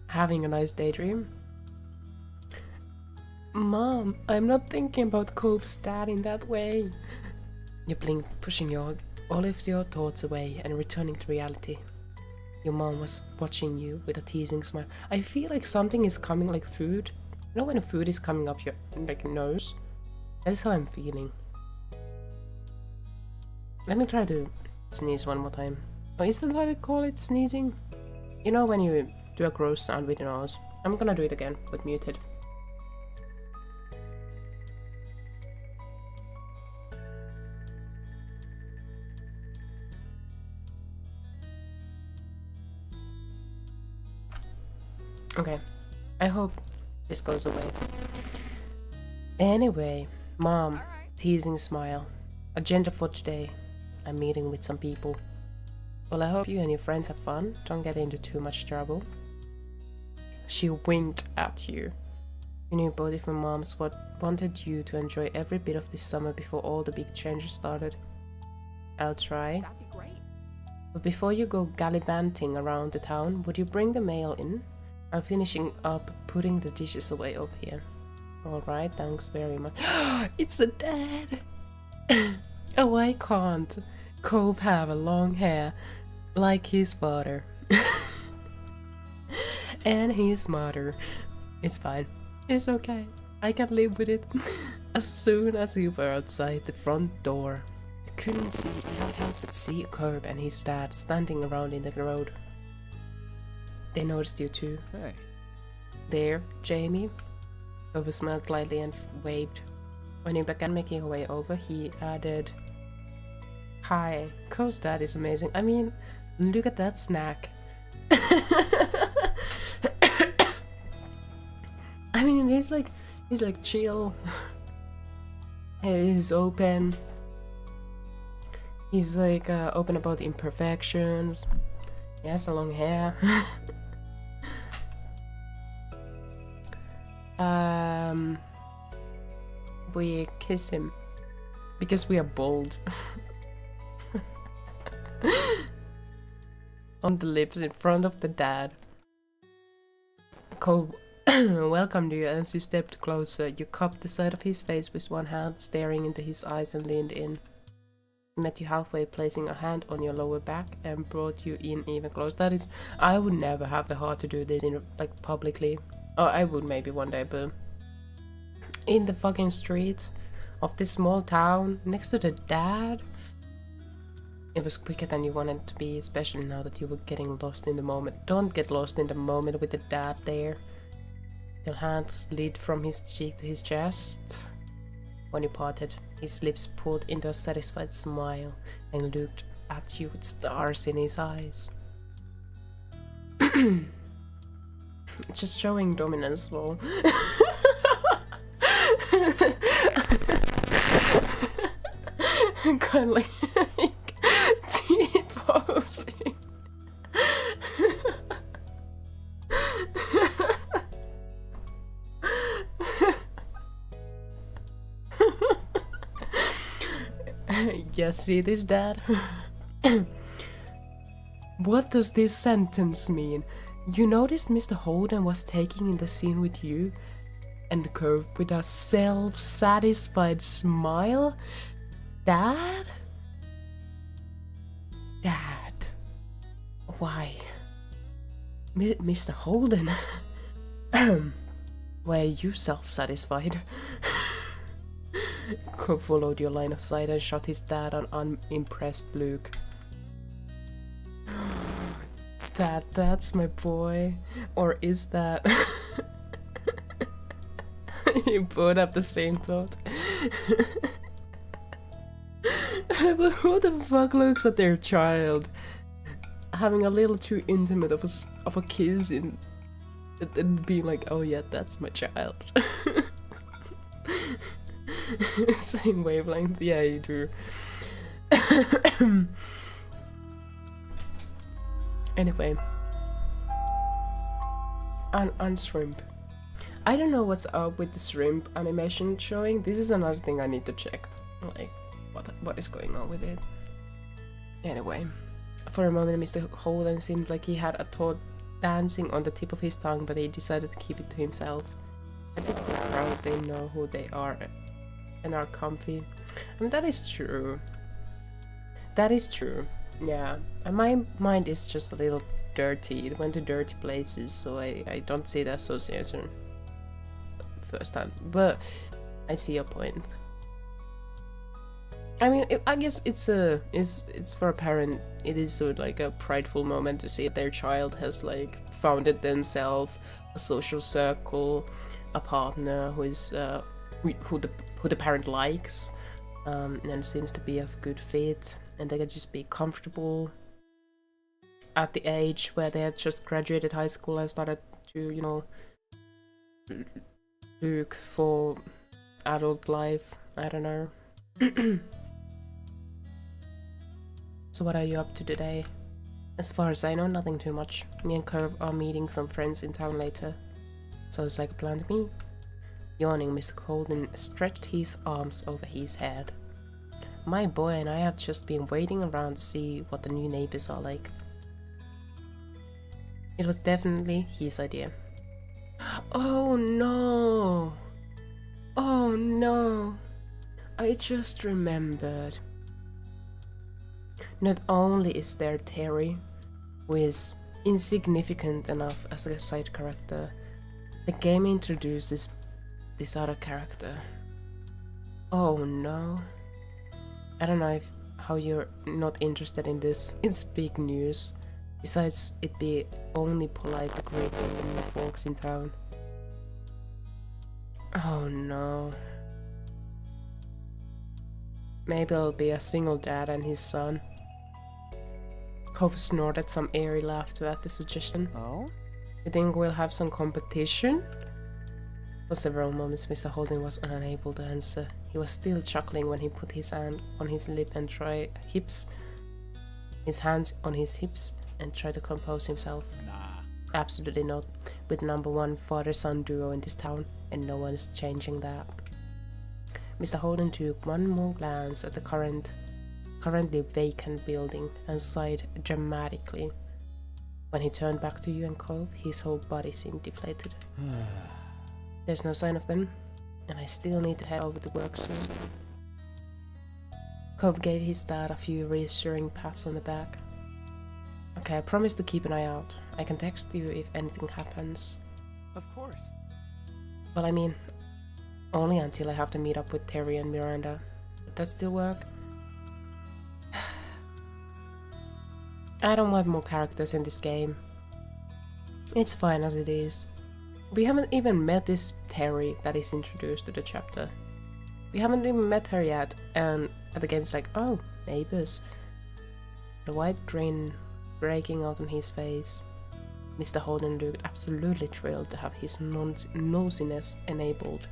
A: Having a nice daydream? Mom, I'm not thinking about Cove's dad in that way. You blinked, pushing all of your thoughts away and returning to reality. Your mom was watching you with a teasing smile. I feel like something is coming, like food. You know when food is coming up your nose? That's how I'm feeling. Let me try to sneeze one more time. Oh, is that what I call it? Sneezing? You know when you do a gross sound with your nose? I'm gonna do it again, but muted. Okay, I hope this goes away. Anyway, Mom, teasing smile. Agenda for today. I'm meeting with some people. Well, I hope you and your friends have fun. Don't get into too much trouble. She winked at you. You knew both of your moms wanted you to enjoy every bit of this summer before all the big changes started. I'll try.
B: That'd be great.
A: But before you go gallivanting around the town, would you bring the mail in? I'm finishing up putting the dishes away over here. Alright, thanks very much. It's a dad! Oh, why can't Cove have a long hair like his father? And his mother. It's fine. It's okay. I can live with it. As soon as you were outside the front door, you couldn't see Cove and his dad standing around in the road. They noticed you too.
C: Hey.
A: There, Jamie. Cove smiled lightly and waved. When he began making her way over, he added, "Hi, Cove's dad is amazing. I mean, look at that snack." I mean, he's like chill. He's open. He's like open about imperfections. He has a long hair. We kiss him because we are bold. On the lips in front of the dad. Cole welcomed you as you stepped closer. You cupped the side of his face with one hand, staring into his eyes, and leaned in. He met you halfway, placing a hand on your lower back and brought you in even closer. That is, I would never have the heart to do this in like publicly. Oh, I would maybe one day, but in the fucking street of this small town next to the dad. It was quicker than you wanted it to be, especially now that you were getting lost in the moment. Don't get lost in the moment with the dad there. Your hand slid from his cheek to his chest. When you parted, his lips pulled into a satisfied smile and looked at you with stars in his eyes. Just showing dominance, lol. Kind of like T-posting. Yes, see this, Dad? What does this sentence mean? You noticed Mr. Holden was taking in the scene with you? And Cove with a self-satisfied smile? Dad? Dad? Why? Mr. Holden? Why are you self-satisfied? Cove followed your line of sight and shot his dad an unimpressed look. Dad, that's my boy. Or is that? You both have the same thought. But who the fuck looks at their child having a little too intimate of a kiss and being like, oh yeah, that's my child. Same wavelength, yeah, you do. Anyway, on shrimp. I don't know what's up with the shrimp animation showing. This is another thing I need to check. Like, what is going on with it? Anyway, for a moment Mr. Holden seemed like he had a thought dancing on the tip of his tongue, but he decided to keep it to himself. I think they're proud they know who they are and are comfy. I mean, that is true. That is true. Yeah, and my mind is just a little dirty. It went to dirty places, so I don't see the association firsthand. But I see your point. I mean, I guess it's for a parent. It is sort of like a prideful moment to see their child has like founded themselves a social circle, a partner who is who the parent likes, and seems to be a good fit, and they can just be comfortable at the age where they have just graduated high school and started to, you know, look for adult life. I don't know. So what are you up to today? As far as I know, nothing too much. Me and Curve are meeting some friends in town later. Sounds like a plan to me. Yawning, Mr. Holden stretched his arms over his head. My boy and I have just been waiting around to see what the new neighbors are like. It was definitely his idea. Oh no! Oh no! I just remembered. Not only is there Terry, who is insignificant enough as a side character, the game introduces this other character. Oh no. I don't know how you're not interested in this. It's big news. Besides it be only polite to greet the new folks in town. Oh no. Maybe it'll be a single dad and his son. Cove snorted some airy laughter at the suggestion.
B: Oh?
A: You think we'll have some competition? For several moments Mr. Holden was unable to answer. He was still chuckling when he put his hand on his lip and his hands on his hips and tried to compose himself.
B: Nah.
A: Absolutely not. With #1 father-son duo in this town, and no one is changing that. Mr. Holden took one more glance at the currently vacant building and sighed dramatically. When he turned back to you and Cove, his whole body seemed deflated. There's no sign of them, and I still need to head over to work soon. Cove gave his dad a few reassuring pats on the back. Okay, I promise to keep an eye out. I can text you if anything happens.
B: Of course.
A: Well, I mean, only until I have to meet up with Terry and Miranda. Would that still work? I don't want more characters in this game. It's fine as it is. We haven't even met this Terry that is introduced to the chapter. We haven't even met her yet, and the game's like, oh, neighbors. The white grin breaking out on his face. Mr. Holden looked absolutely thrilled to have his nosiness enabled.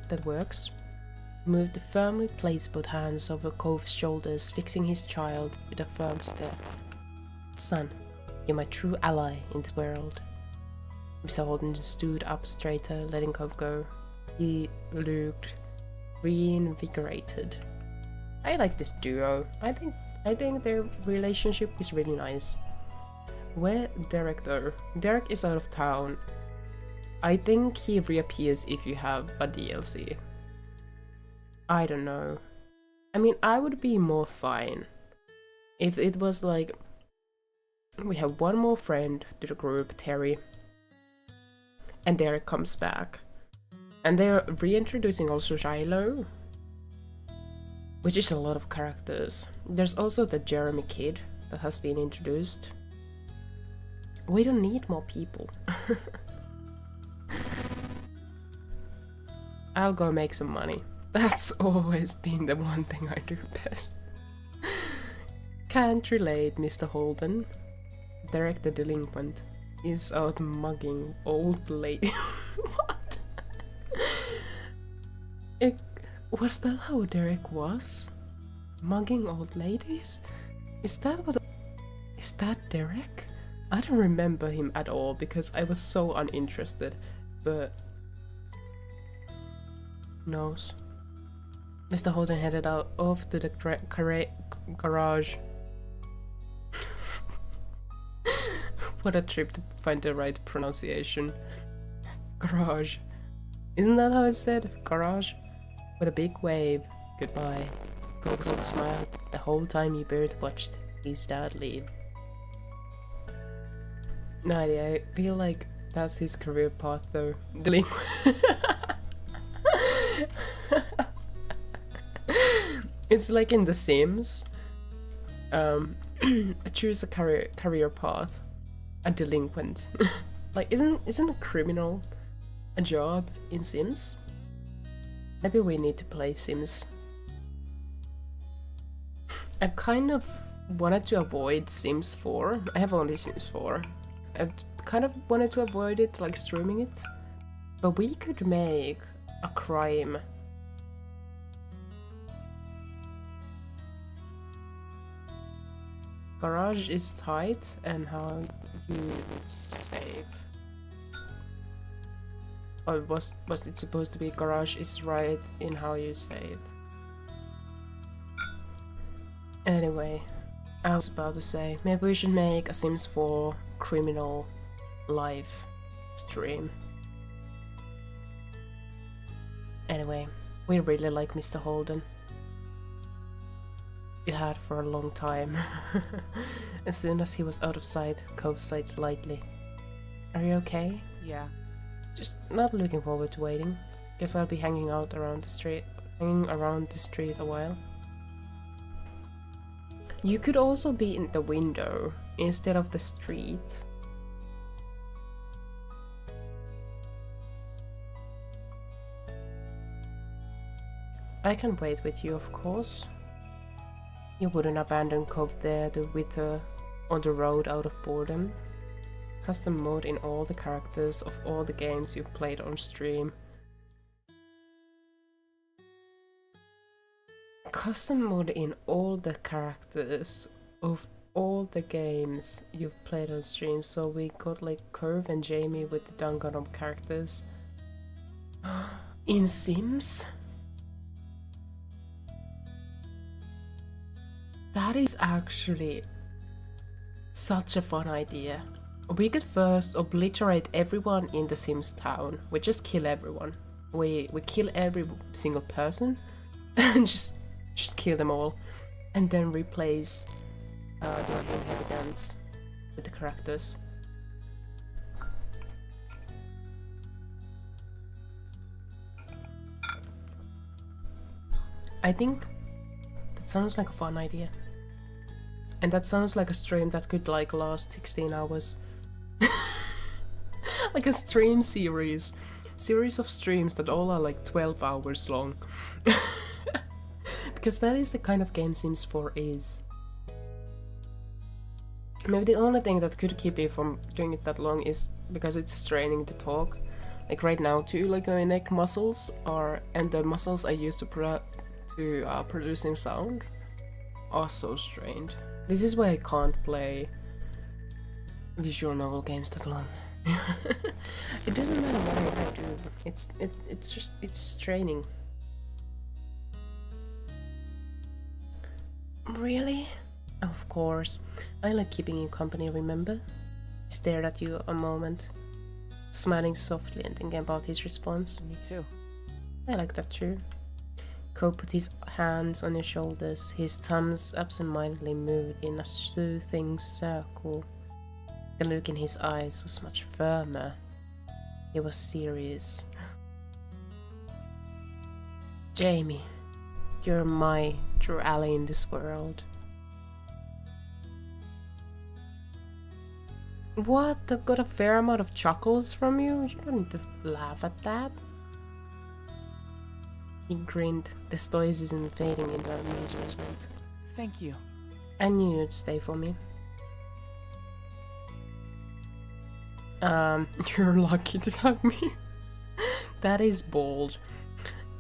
A: That works. Moved the firmly placed both hands over Cove's shoulders, fixing his child with a firm stare. Son, you're my true ally in the world. Mr. Holden stood up straighter, letting Cove go. He looked reinvigorated. I like this duo. I think their relationship is really nice. Where Derek though? Derek is out of town. I think he reappears if you have a DLC. I don't know. I mean, I would be more fine if it was like we have one more friend to the group, Terry, and Derek comes back. And they're reintroducing also Shiloh, which is a lot of characters. There's also the Jeremy kid that has been introduced. We don't need more people. I'll go make some money. That's always been the one thing I do best. Can't relate, Mr. Holden. Derek the delinquent is out mugging old lady. What? Was that how Derek was? Mugging old ladies? Is that Derek? I don't remember him at all because I was so uninterested, but knows. Mr. Holden headed off to the garage. What a trip to find the right pronunciation. Garage. Isn't that how it's said? Garage? With a big wave. Goodbye. Professor smiled the whole time you both watched his dad leave. No idea, I feel like that's his career path though. Delinquent. It's like in The Sims. Choose a career path. A delinquent. Like, isn't a criminal a job in Sims? Maybe we need to play Sims. I've kind of wanted to avoid Sims 4. I have only Sims 4. I've kind of wanted to avoid it, like streaming it. But we could make a crime. Garage is tight, and how you save. Or was it supposed to be garage is right in how you save? Anyway, I was about to say, maybe we should make a Sims 4 criminal live stream. Anyway, we really like Mr. Holden. You had for a long time. As soon as he was out of sight, Cove sighed lightly. Are you okay?
B: Yeah.
A: Just not looking forward to waiting. Guess I'll be hanging around the street a while. You could also be in the window instead of the street. I can wait with you, of course. You wouldn't abandon Cove there to wither on the road out of boredom. Custom mode in all the characters of all the games you've played on stream. Custom mode in all the characters of all the games you've played on stream. So we got like Curve and Jamie with the Danganronpa characters. In Sims? That is actually such a fun idea. We could first obliterate everyone in the Sims town. We just kill everyone. We kill every single person and just kill them all, and then replace the inhabitants with the characters. I think that sounds like a fun idea. And that sounds like a stream that could like last 16 hours. Like a stream series. Series of streams that all are like 12 hours long. Because that is the kind of game Sims 4 is. Maybe the only thing that could keep me from doing it that long is because it's straining to talk. Like right now too, like my neck muscles are, and the muscles I use to producing sound are so strained. This is why I can't play visual novel games that long. It doesn't matter what I do. It's straining. Really? Of course. I like keeping you company, remember? He stared at you a moment, smiling softly and thinking about his response.
B: Me too.
A: I like that too. Ko put his hands on your shoulders, his thumbs absentmindedly moved in a soothing circle. The look in his eyes was much firmer. He was serious. Jamie, you're my true ally in this world. What? That got a fair amount of chuckles from you? You don't need to laugh at that. He grinned, the stoicism fading into amusement.
B: Thank you.
A: I knew you'd stay for me. You're lucky to have me. That is bold.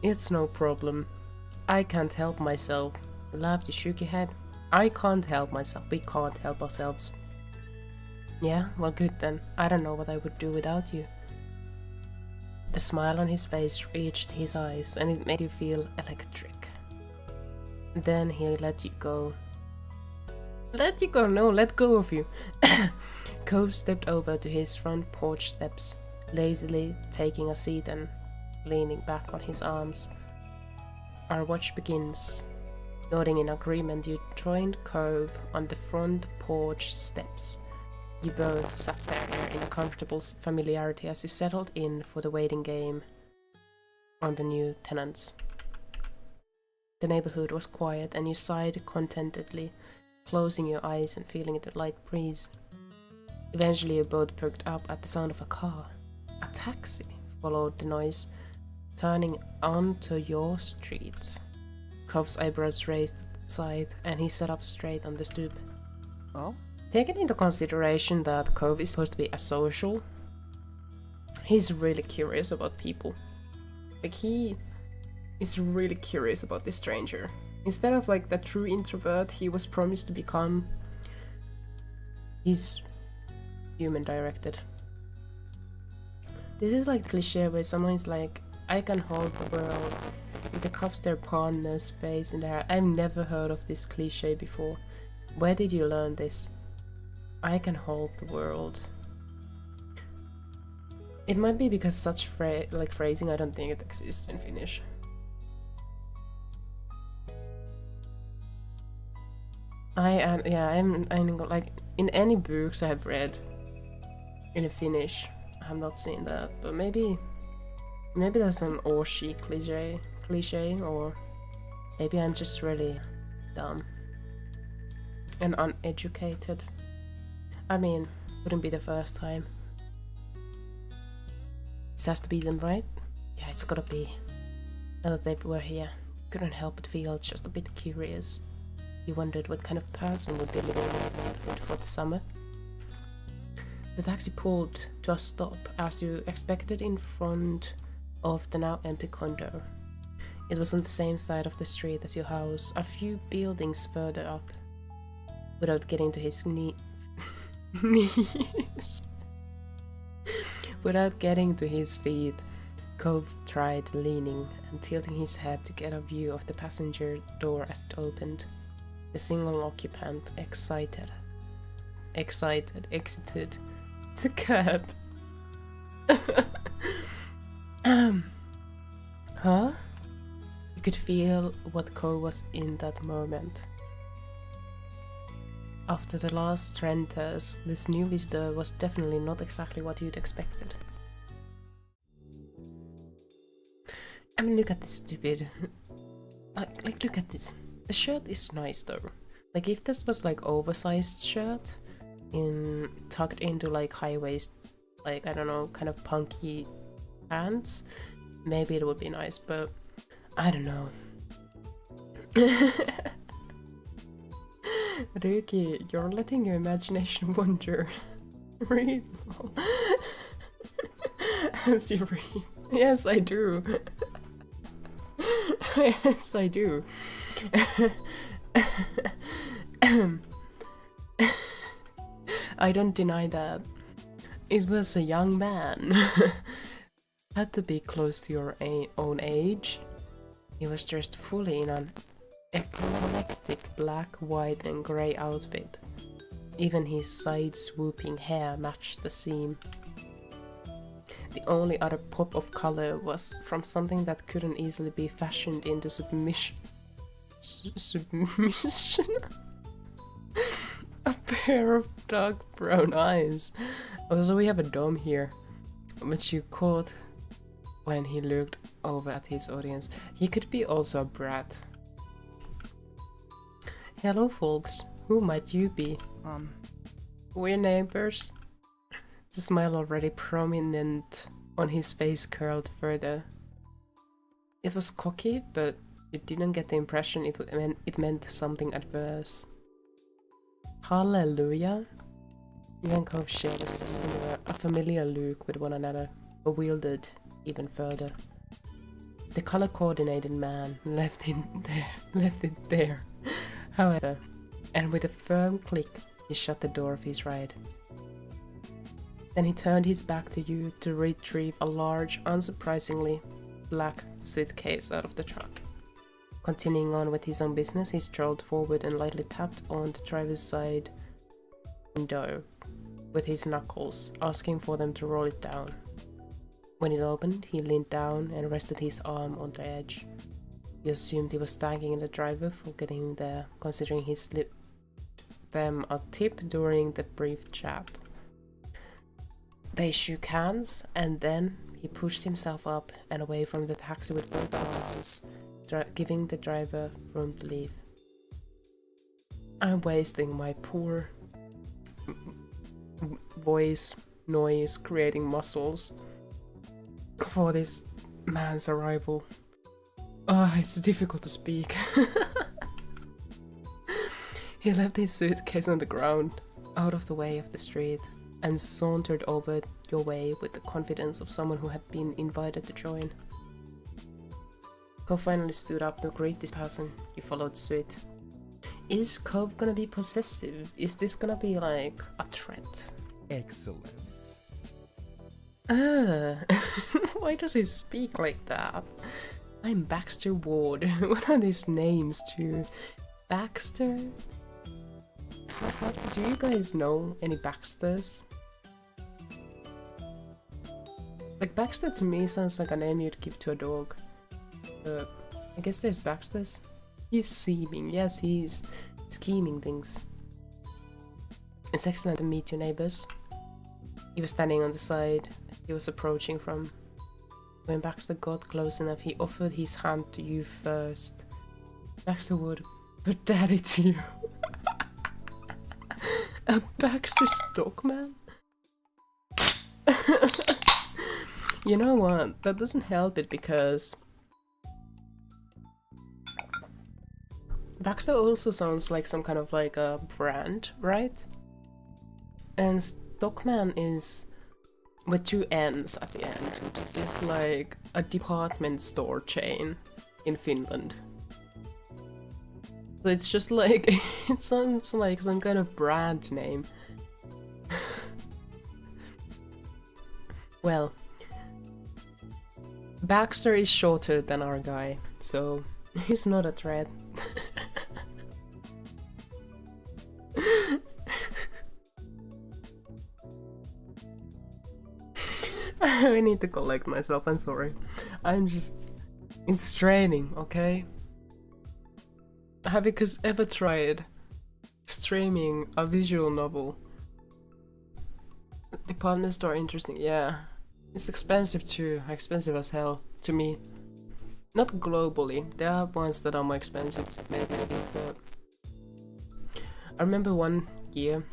A: It's no problem. I can't help myself. Laughed the Shuki head. I can't help myself. We can't help ourselves. Yeah, well good then. I don't know what I would do without you. The smile on his face reached his eyes and it made you feel electric. Then he let you go. Let you go? No, let go of you. Ko stepped over to his front porch steps, lazily taking a seat and leaning back on his arms. Our watch begins. Nodding in agreement, you joined Ko on the front porch steps. You both sat there in a comfortable familiarity as you settled in for the waiting game on the new tenants. The neighborhood was quiet and you sighed contentedly, closing your eyes and feeling the light breeze. Eventually you both perked up at the sound of a car. A taxi followed the noise, turning onto your street. Kov's eyebrows raised at the sight and he sat up straight on the stoop.
B: Oh?
A: Taking into consideration that Ko is supposed to be asocial, he's really curious about people. Like, he is really curious about this stranger. Instead of like the true introvert he was promised to become, he's human directed. This is like cliche where someone is like, I can hold the world, with the cups their pawn, no space in there. I've never heard of this cliche before. Where did you learn this? I can hold the world. It might be because such phrasing, I don't think it exists in Finnish. I'm like, in any books I have read in Finnish, I have not seen that, but maybe there's an or she cliche, or maybe I'm just really dumb and uneducated. I mean, wouldn't be the first time. This has to be them, right? Yeah, it's gotta be. Now that they were here, couldn't help but feel just a bit curious. You wondered what kind of person would be living in the neighborhood for the summer. The taxi pulled to a stop as you expected in front of the now empty condo. It was on the same side of the street as your house, a few buildings further up. Without getting to his Without getting to his feet, Ko tried leaning and tilting his head to get a view of the passenger door as it opened. The single occupant, excited, exited the cab. Huh? You could feel what Ko was in that moment. After the last renters, this new visitor was definitely not exactly what you'd expected. I mean, look at this stupid... like, look at this. The shirt is nice though. Like, if this was like oversized shirt, tucked into like high waist, like, I don't know, kind of punky pants, maybe it would be nice, but I don't know. Ryuki, you're letting your imagination wander. Read. As you read. Yes, I do. Yes, I do. I don't deny that. It was a young man. Had to be close to your own age. He was dressed fully in an eclectic black, white and grey outfit. Even his side-swooping hair matched the theme. The only other pop of color was from something that couldn't easily be fashioned into submission. A pair of dark brown eyes. Also, we have a dome here, which you caught when he looked over at his audience. He could be also a brat. Hello, folks. Who might you be? We're neighbors. The smile already prominent on his face curled further. It was cocky, but you didn't get the impression it meant something adverse. Hallelujah! You and Cove shared a familiar look with one another, but wielded even further. The color-coordinated man left it there. However, and with a firm click, he shut the door of his ride. Then he turned his back to you to retrieve a large, unsurprisingly black suitcase out of the truck. Continuing on with his own business, he strolled forward and lightly tapped on the driver's side window with his knuckles, asking for them to roll it down. When it opened, he leaned down and rested his arm on the edge. You assumed he was thanking the driver for getting there, considering he slipped them a tip during the brief chat. They shook hands, and then he pushed himself up and away from the taxi with both arms, giving the driver room to leave. I'm wasting my poor voice noise creating muscles for this man's arrival. It's difficult to speak. He left his suitcase on the ground, out of the way of the street, and sauntered over your way with the confidence of someone who had been invited to join. Cove finally stood up to greet this person. You followed suit. Is Cove gonna be possessive? Is this gonna be like a threat?
C: Excellent.
A: Why does he speak like that? I'm Baxter Ward. What are these names too? Baxter? Do you guys know any Baxters? Like, Baxter to me sounds like a name you'd give to a dog. I guess there's Baxters. He's scheming. Yes, he's scheming things. It's excellent to meet your neighbors. He was standing on the side he was approaching from. When Baxter got close enough, he offered his hand to you first. Baxter would put daddy to you. A Baxter Stockman? You know what? That doesn't help it because Baxter also sounds like some kind of like a brand, right? And Stockman is with two N's at the end. This is like a department store chain in Finland. So it's just like, it sounds like some kind of brand name. Well, Baxter is shorter than our guy, so he's not a threat. I need to collect myself, I'm sorry. It's straining, okay? Have you ever tried streaming a visual novel? Department store interesting, yeah. It's expensive too, expensive as hell, to me. Not globally, there are ones that are more expensive, maybe, but... I remember one year,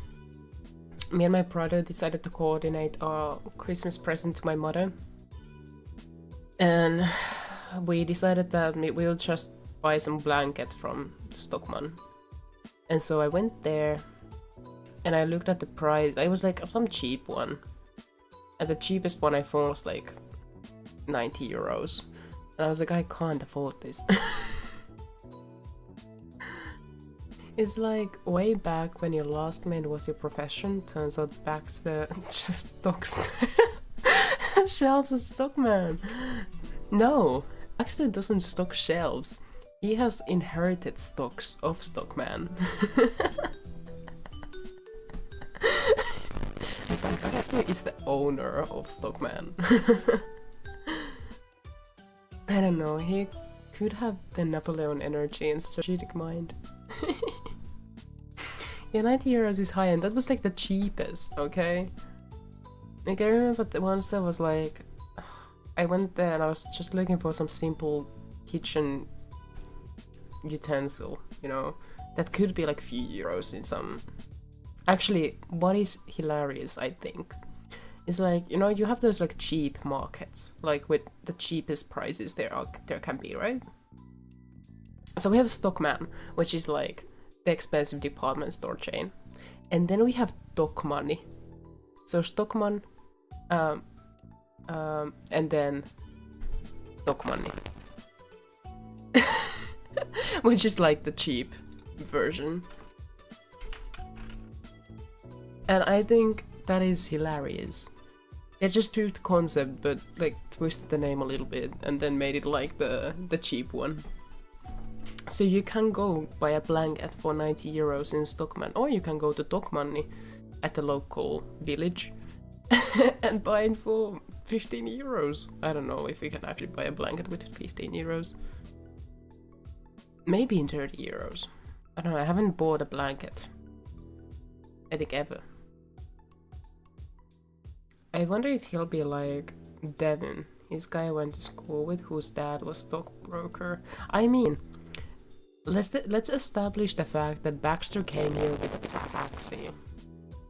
A: me and my brother decided to coordinate a Christmas present to my mother. And we decided that we'll just buy some blanket from Stockman. And so I went there and I looked at the price. It was like some cheap one. And the cheapest one I found was like 90 euros. And I was like, I can't afford this. It's like way back when your last maid was your profession. Turns out Baxter just stocks shelves as Stockman. No, Baxter doesn't stock shelves. He has inherited stocks of Stockman. Baxter is the owner of Stockman. I don't know, he could have the Napoleon energy and strategic mind. Yeah, 90 euros is high, and that was like the cheapest, okay? Like, I remember the ones that was like... I went there and I was just looking for some simple kitchen utensil, you know? That could be like a few euros in some... Actually, what is hilarious, I think, is like, you know, you have those like cheap markets, like with the cheapest prices there can be, right? So we have Stockman, which is like the expensive department store chain, and then we have Tokmanni. So Stockman, and then Tokmanni, which is like the cheap version. And I think that is hilarious. It just took the concept, but like twisted the name a little bit, and then made it like the cheap one. So you can go buy a blanket for 90 euros in Stockman, or you can go to Tokmanni at the local village and buy it for 15 euros. I don't know if you can actually buy a blanket with 15 euros. Maybe in 30 euros. I don't know, I haven't bought a blanket, I think, ever. I wonder if he'll be like Devin, his guy I went to school with, whose dad was stockbroker. I mean, let's establish the fact that Baxter came here with a taxi,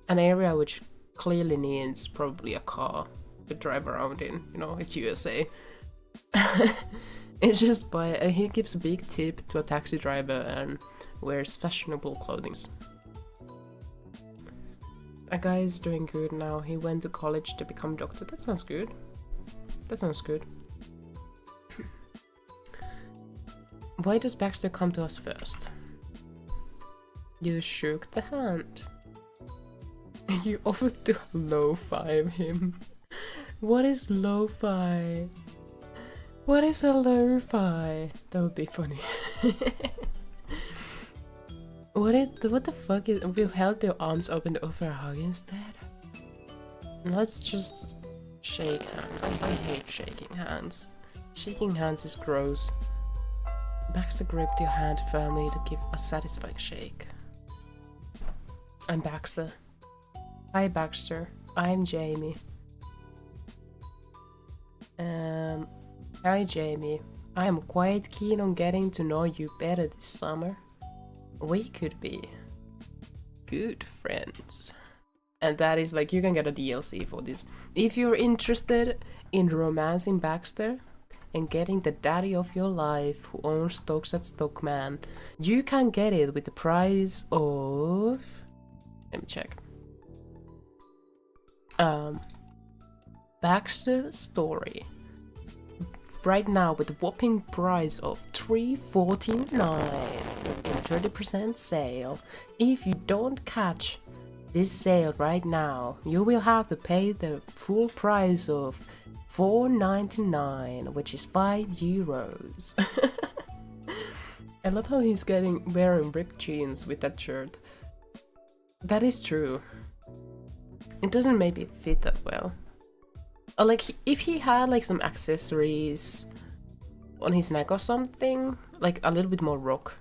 A: an area which clearly needs probably a car to drive around in. You know, it's USA. It's just he gives a big tip to a taxi driver and wears fashionable clothing. A guy is doing good now. He went to college to become doctor. That sounds good. That sounds good. Why does Baxter come to us first? You shook the hand. You offered to low-five him. What is lo-fi? What is a lo-fi? That would be funny. What the fuck is... You held your arms open to offer a hug instead? Let's just shake hands. I hate shaking hands. Shaking hands is gross. Baxter gripped your hand firmly to give a satisfying shake. I'm Baxter. Hi Baxter. I'm Jamie. Hi Jamie. I am quite keen on getting to know you better this summer. We could be good friends. And that is like, you can get a DLC for this. If you're interested in romancing Baxter and getting the daddy of your life who owns stocks at Stockman, you can get it with the price of... Let me check. Baxter Story. Right now with a whopping price of $3.49 in 30% sale. If you don't catch this sale right now, you will have to pay the full price of $4.99, which is 5 euros. I love how he's wearing ripped jeans with that shirt. That is true. It doesn't maybe fit that well. Or like, if he had like some accessories on his neck or something, like a little bit more rock,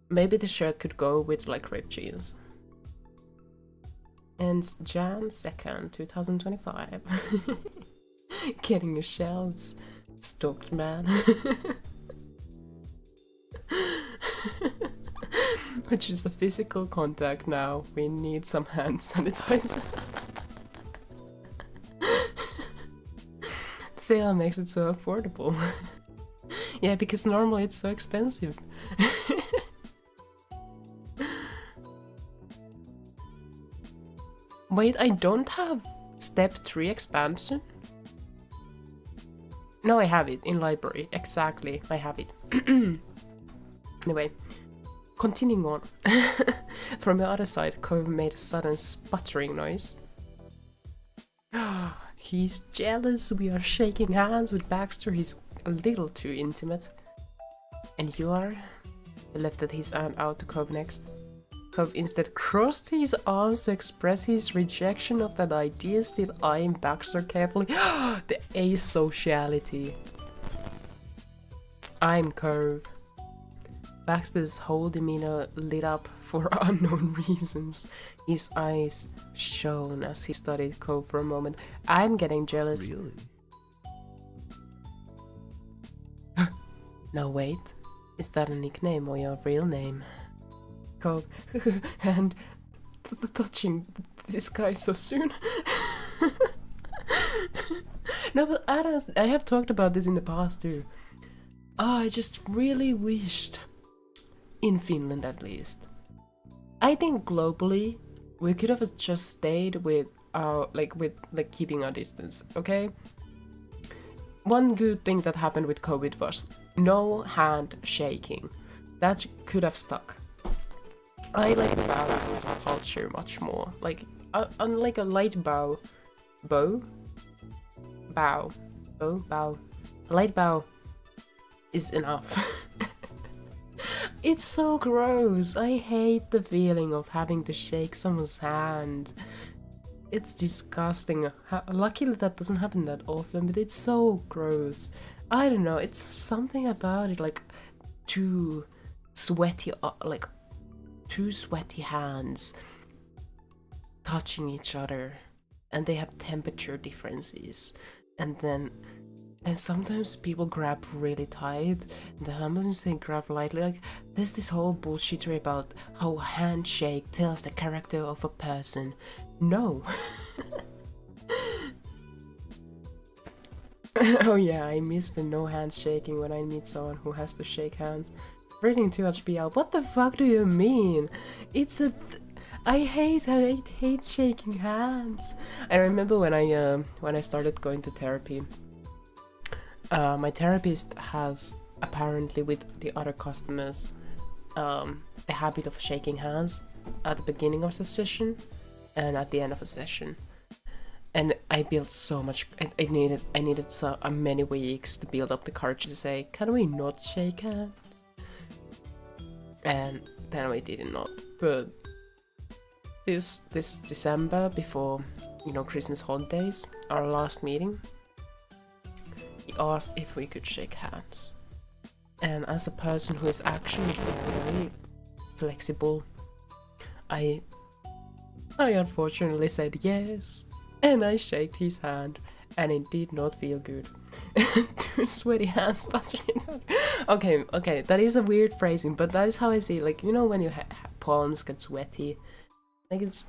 A: maybe the shirt could go with like ripped jeans. And Jan 2nd, 2025. Getting your shelves stocked, man. Which is the physical contact now. We need some hand sanitizer. Sale makes it so affordable. Yeah, because normally it's so expensive. Wait, I don't have step 3 expansion? No, I have it in library. Exactly, I have it. Anyway, continuing on. From the other side, Cove made a sudden sputtering noise. He's jealous. We are shaking hands with Baxter. He's a little too intimate. And you are? He lifted his hand out to Cove next. Cove instead crossed his arms to express his rejection of that idea, still eyeing Baxter carefully. The asociality. I'm Cove. Baxter's whole demeanor lit up for unknown reasons. His eyes shone as he studied Cove for a moment. I'm getting jealous.
C: Really?
A: No, wait. Is that a nickname or your real name? Cove. And touching this guy so soon. No, but I have talked about this in the past too. I just really wished, in Finland at least, I think globally we could have just stayed with our like keeping our distance, okay? One good thing that happened with COVID was no hand shaking. That could have stuck. I like bow culture much more. Like unlike a light bow, a light bow is enough. It's so gross. I hate the feeling of having to shake someone's hand. It's disgusting. Luckily that doesn't happen that often, but it's so gross. I don't know, it's something about it, like two sweaty hands touching each other, and they have temperature differences, and sometimes people grab really tight, and then sometimes they grab lightly. Like, there's this whole bullshittery about how a handshake tells the character of a person. No. Oh yeah, I miss the no handshaking when I meet someone who has to shake hands. Reading too much BL. What the fuck do you mean? I hate shaking hands. I remember when I started going to therapy. My therapist has apparently with the other customers the habit of shaking hands at the beginning of the session and at the end of a session. And I built so much. I needed so many weeks to build up the courage to say, "Can we not shake hands?" And then we did not. But this December, before Christmas holidays, our last meeting, he asked if we could shake hands. And as a person who is actually very flexible, I unfortunately said yes. And I shaked his hand, and it did not feel good. Two sweaty hands touching each other. Okay, that is a weird phrasing, but that is how I see it. Like, when your palms get sweaty, like it's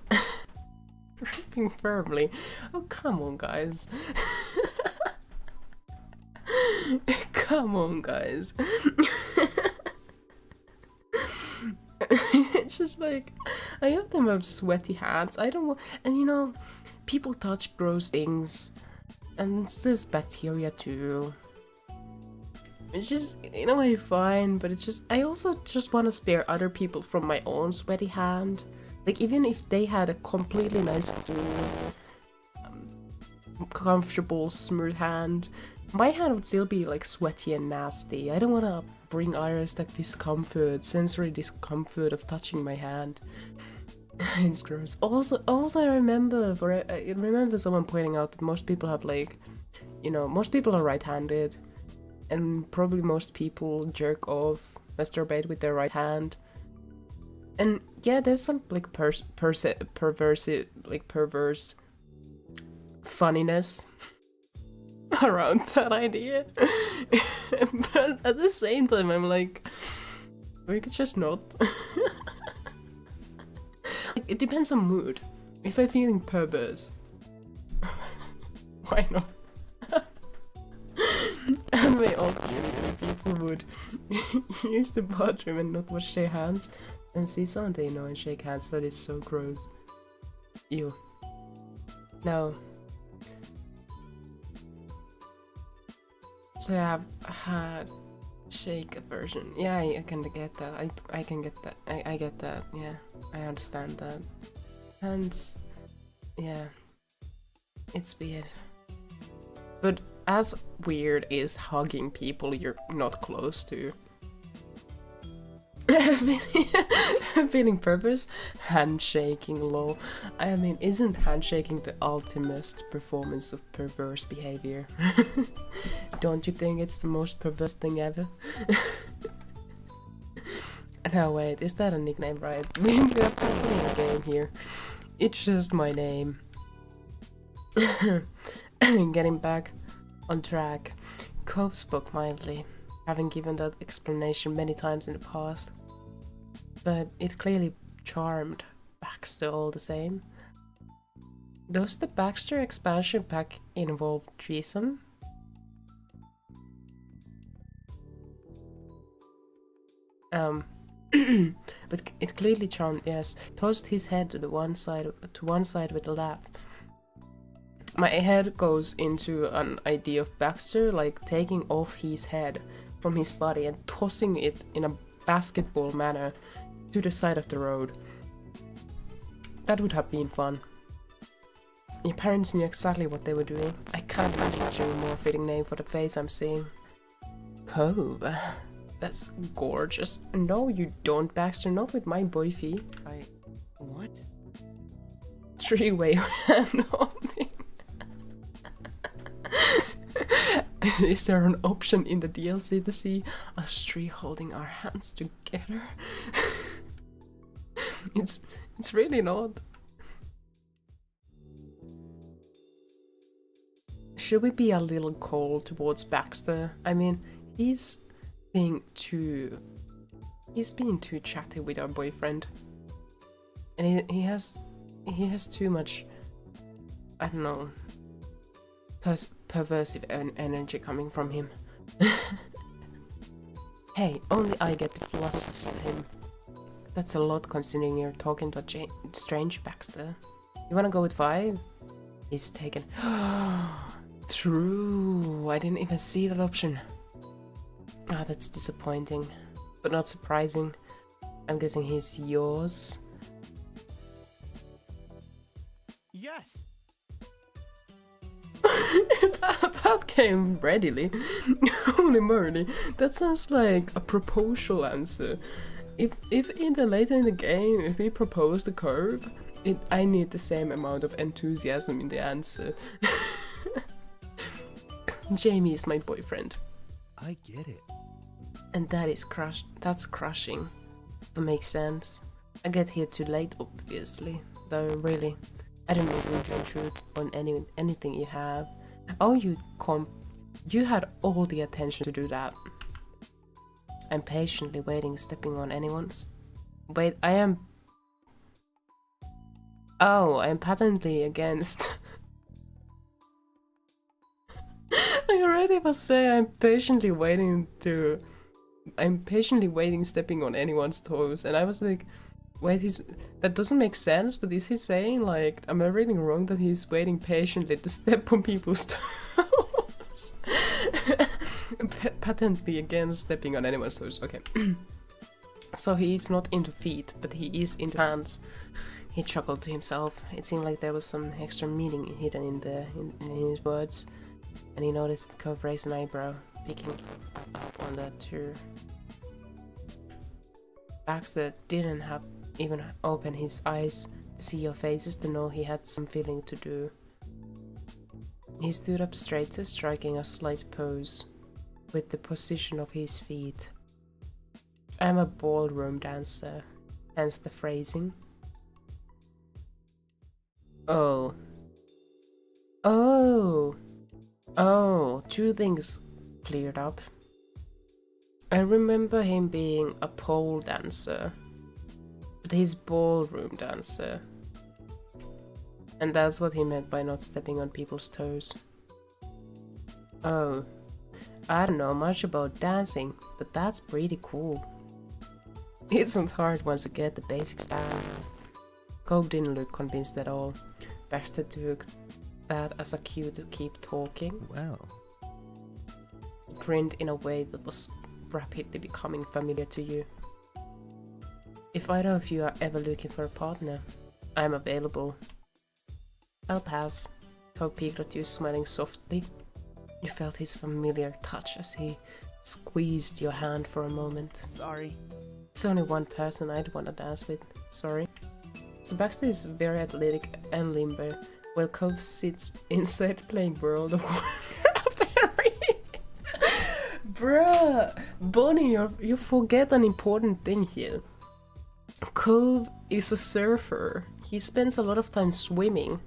A: gripping firmly. Oh, come on, guys. Come on, guys. It's just like, I have them have sweaty hands. I don't want, and people touch gross things, and there's bacteria too. It's just, I'm fine, but it's just, I also just want to spare other people from my own sweaty hand. Like, even if they had a completely nice, comfortable, smooth hand, my hand would still be like sweaty and nasty. I don't want to bring others like sensory discomfort of touching my hand. It's gross. Also, I remember someone pointing out that most people have most people are right-handed, and probably most people jerk off, masturbate with their right hand. And yeah, there's some like perverse funniness around that idea. But at the same time, I'm like, we could just not. It depends on mood. If I'm feeling perverse, why not? And my old people would use the bathroom and not wash their hands and see someone they know and shake hands. That is so gross. Ew. No. So I've had shake aversion. Yeah, I can get that. I can get that. I get that. Yeah, I understand that. And yeah, it's weird. But as weird is hugging people you're not close to. Feeling purpose, handshaking low. I mean, isn't handshaking the ultimate performance of perverse behavior? Don't you think it's the most perverse thing ever? No, wait, is that a nickname, right? We are playing a game here. It's just my name. Getting back on track. Cove spoke mildly, having given that explanation many times in the past. But it clearly charmed Baxter all the same. Does the Baxter expansion pack involve threesome? But it clearly charmed, yes. Tossed his head to one side with a laugh. My head goes into an idea of Baxter like taking off his head from his body and tossing it in a basketball manner to the side of the road. That would have been fun. Your parents knew exactly what they were doing. I can't imagine a more fitting name for the face I'm seeing. Cove. That's gorgeous. No, you don't, Baxter. Not with my boyfie.
B: What?
A: Three-way hand holding. Is there an option in the DLC to see us three holding our hands together? It's really not. Should we be a little cold towards Baxter? I mean, he's being too chatty with our boyfriend, and he has too much, I don't know, perversive energy coming from him. Hey, only I get to fluster him. That's a lot considering you're talking to a strange Baxter. You wanna go with 5? He's taken. True, I didn't even see that option. Ah, that's disappointing, but not surprising. I'm guessing he's yours.
B: Yes.
A: that came readily. Holy moly, that sounds like a proposal answer. If later in the game, if we propose the curve, I need the same amount of enthusiasm in the answer. Jamie is my boyfriend.
B: I get it.
A: And that's crushing. But makes sense. I get here too late, obviously. Though really, I don't need to intrude on anything you have. Oh, you had all the attention to do that. I'm patiently waiting, stepping on anyone's. Wait, I am. Oh, I'm patently against. I already was saying I'm patiently waiting, stepping on anyone's toes, and I was like, wait, that doesn't make sense, but is he saying, like, am I reading wrong that he's waiting patiently to step on people's toes? Patently against stepping on anyone's toes, okay. So he is not into feet, but he is into hands. He chuckled to himself. It seemed like there was some extra meaning hidden in his words. And he noticed that Cove raised an eyebrow, picking up on that too. Baxter didn't even open his eyes to see your faces to know he had some feeling to do. He stood up straighter, striking a slight pose with the position of his feet. I'm a ballroom dancer, hence the phrasing. Oh. Oh, 2 things cleared up. I remember him being a pole dancer, but he's ballroom dancer. And that's what he meant by not stepping on people's toes. Oh, I don't know much about dancing, but that's pretty cool. It's not hard once you get the basics down. Cove didn't look convinced at all. Baxter took that as a cue to keep talking.
B: Well.
A: He grinned in a way that was rapidly becoming familiar to you. If either of you are ever looking for a partner, I'm available. I'll pass. Cove peeked at you, smiling softly. You felt his familiar touch as he squeezed your hand for a moment.
B: Sorry.
A: It's only one person I'd want to dance with, sorry. So Baxter is very athletic and limber, while Cove sits inside playing World of Warcraft. Bruh! Bonnie, you forget an important thing here. Cove is a surfer. He spends a lot of time swimming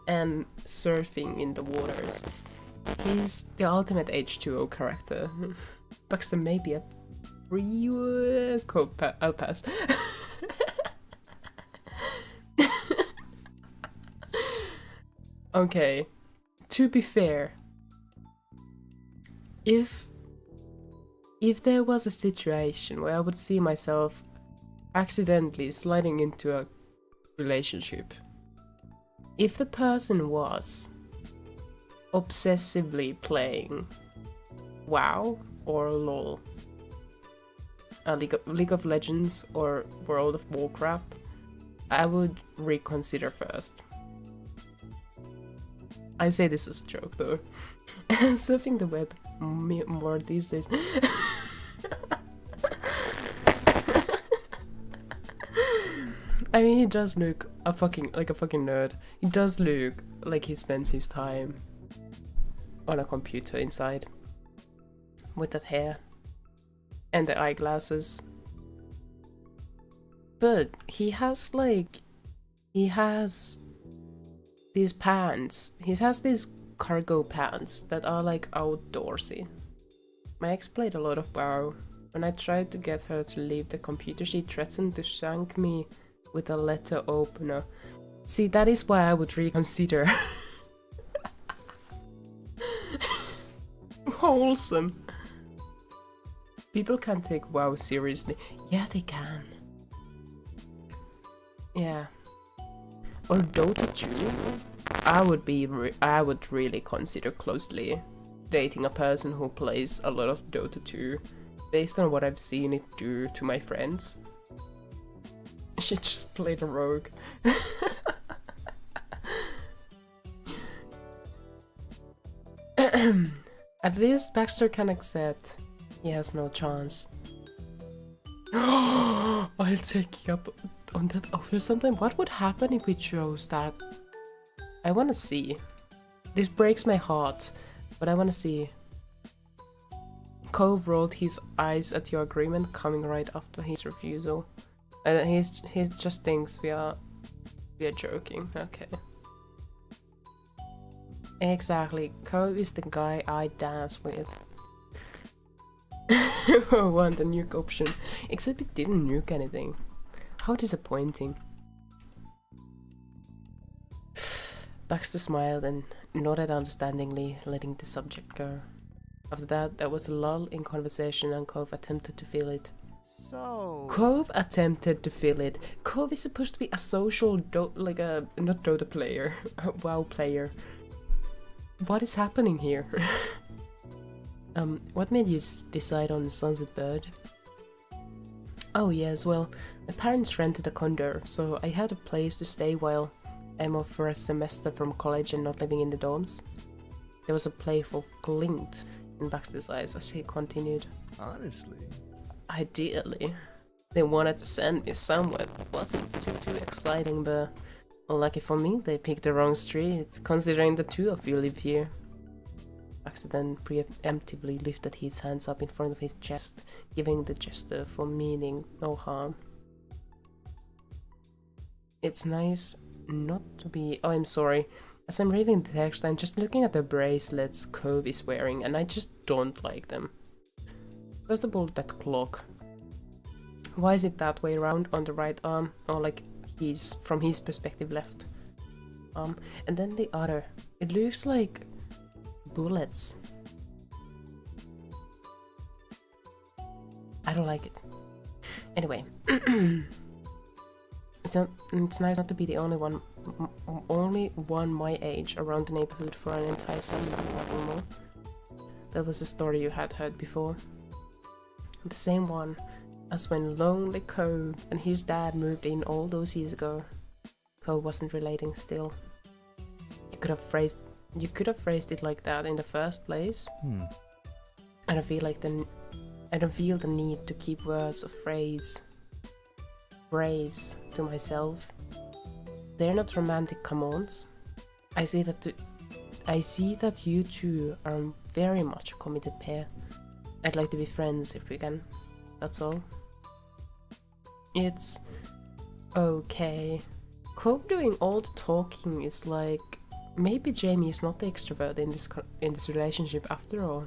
A: and surfing in the waters. He's the ultimate H2O character. Baxter may be a I'll pass. Okay, to be fair, if there was a situation where I would see myself accidentally sliding into a relationship, if the person was obsessively playing WoW or LOL, League of Legends or World of Warcraft, I would reconsider first. I say this as a joke though. Surfing the web more these days. I mean, he does look like a fucking nerd. He does look like he spends his time on a computer inside with that hair and the eyeglasses. But he has these pants. He has these cargo pants that are like outdoorsy. My ex played a lot of WoW. When I tried to get her to leave the computer, she threatened to shank me with a letter opener. See, that is why I would reconsider. Wholesome. People can't take WoW seriously. Yeah, they can. Yeah. Or Dota 2. I would really consider closely dating a person who plays a lot of Dota 2, based on what I've seen it do to my friends. She just played a rogue. At least Baxter can accept he has no chance. I'll take you up on that offer sometime. What would happen if we chose that? I wanna see. This breaks my heart, but I wanna see. Cove rolled his eyes at your agreement coming right after his refusal. He just thinks we are joking. Okay. Exactly. Cove is the guy I dance with. I want a nuke option. Except it didn't nuke anything. How disappointing. Baxter smiled and nodded understandingly, letting the subject go. After that, there was a lull in conversation and Cove attempted to fill it. Cove attempted to fill it. Cove is supposed to be a social not Dota player, a WoW player. What is happening here? What made you decide on Sunset Bird? Oh yes, well, my parents rented a condo, so I had a place to stay while I'm off for a semester from college and not living in the dorms. There was a playful glint in Baxter's eyes as he continued.
B: Honestly.
A: Ideally. They wanted to send me somewhere that wasn't too exciting, but lucky for me, they picked the wrong street, considering the two of you live here. Baxter then preemptively lifted his hands up in front of his chest, giving the gesture for meaning no harm. It's nice not to be... Oh, I'm sorry. As I'm reading the text, I'm just looking at the bracelets Cove is wearing, and I just don't like them. First of all, that clock. Why is it that way around on the right arm? Or like he's, from his perspective, left arm. And then the other. It looks like bullets. I don't like it. Anyway. It's nice not to be the only one my age around the neighborhood for an entire season, nothing more. That was the story you had heard before. The same one as when lonely Cove and his dad moved in all those years ago. Cove wasn't relating still. You could have phrased it like that in the first place. And I feel like I don't feel the need to keep words or phrase to myself. They're not romantic commands. I see that you two are very much a committed pair. I'd like to be friends if we can. That's all. It's okay. Cove doing all the talking is like, maybe Jamie is not the extrovert in this relationship after all.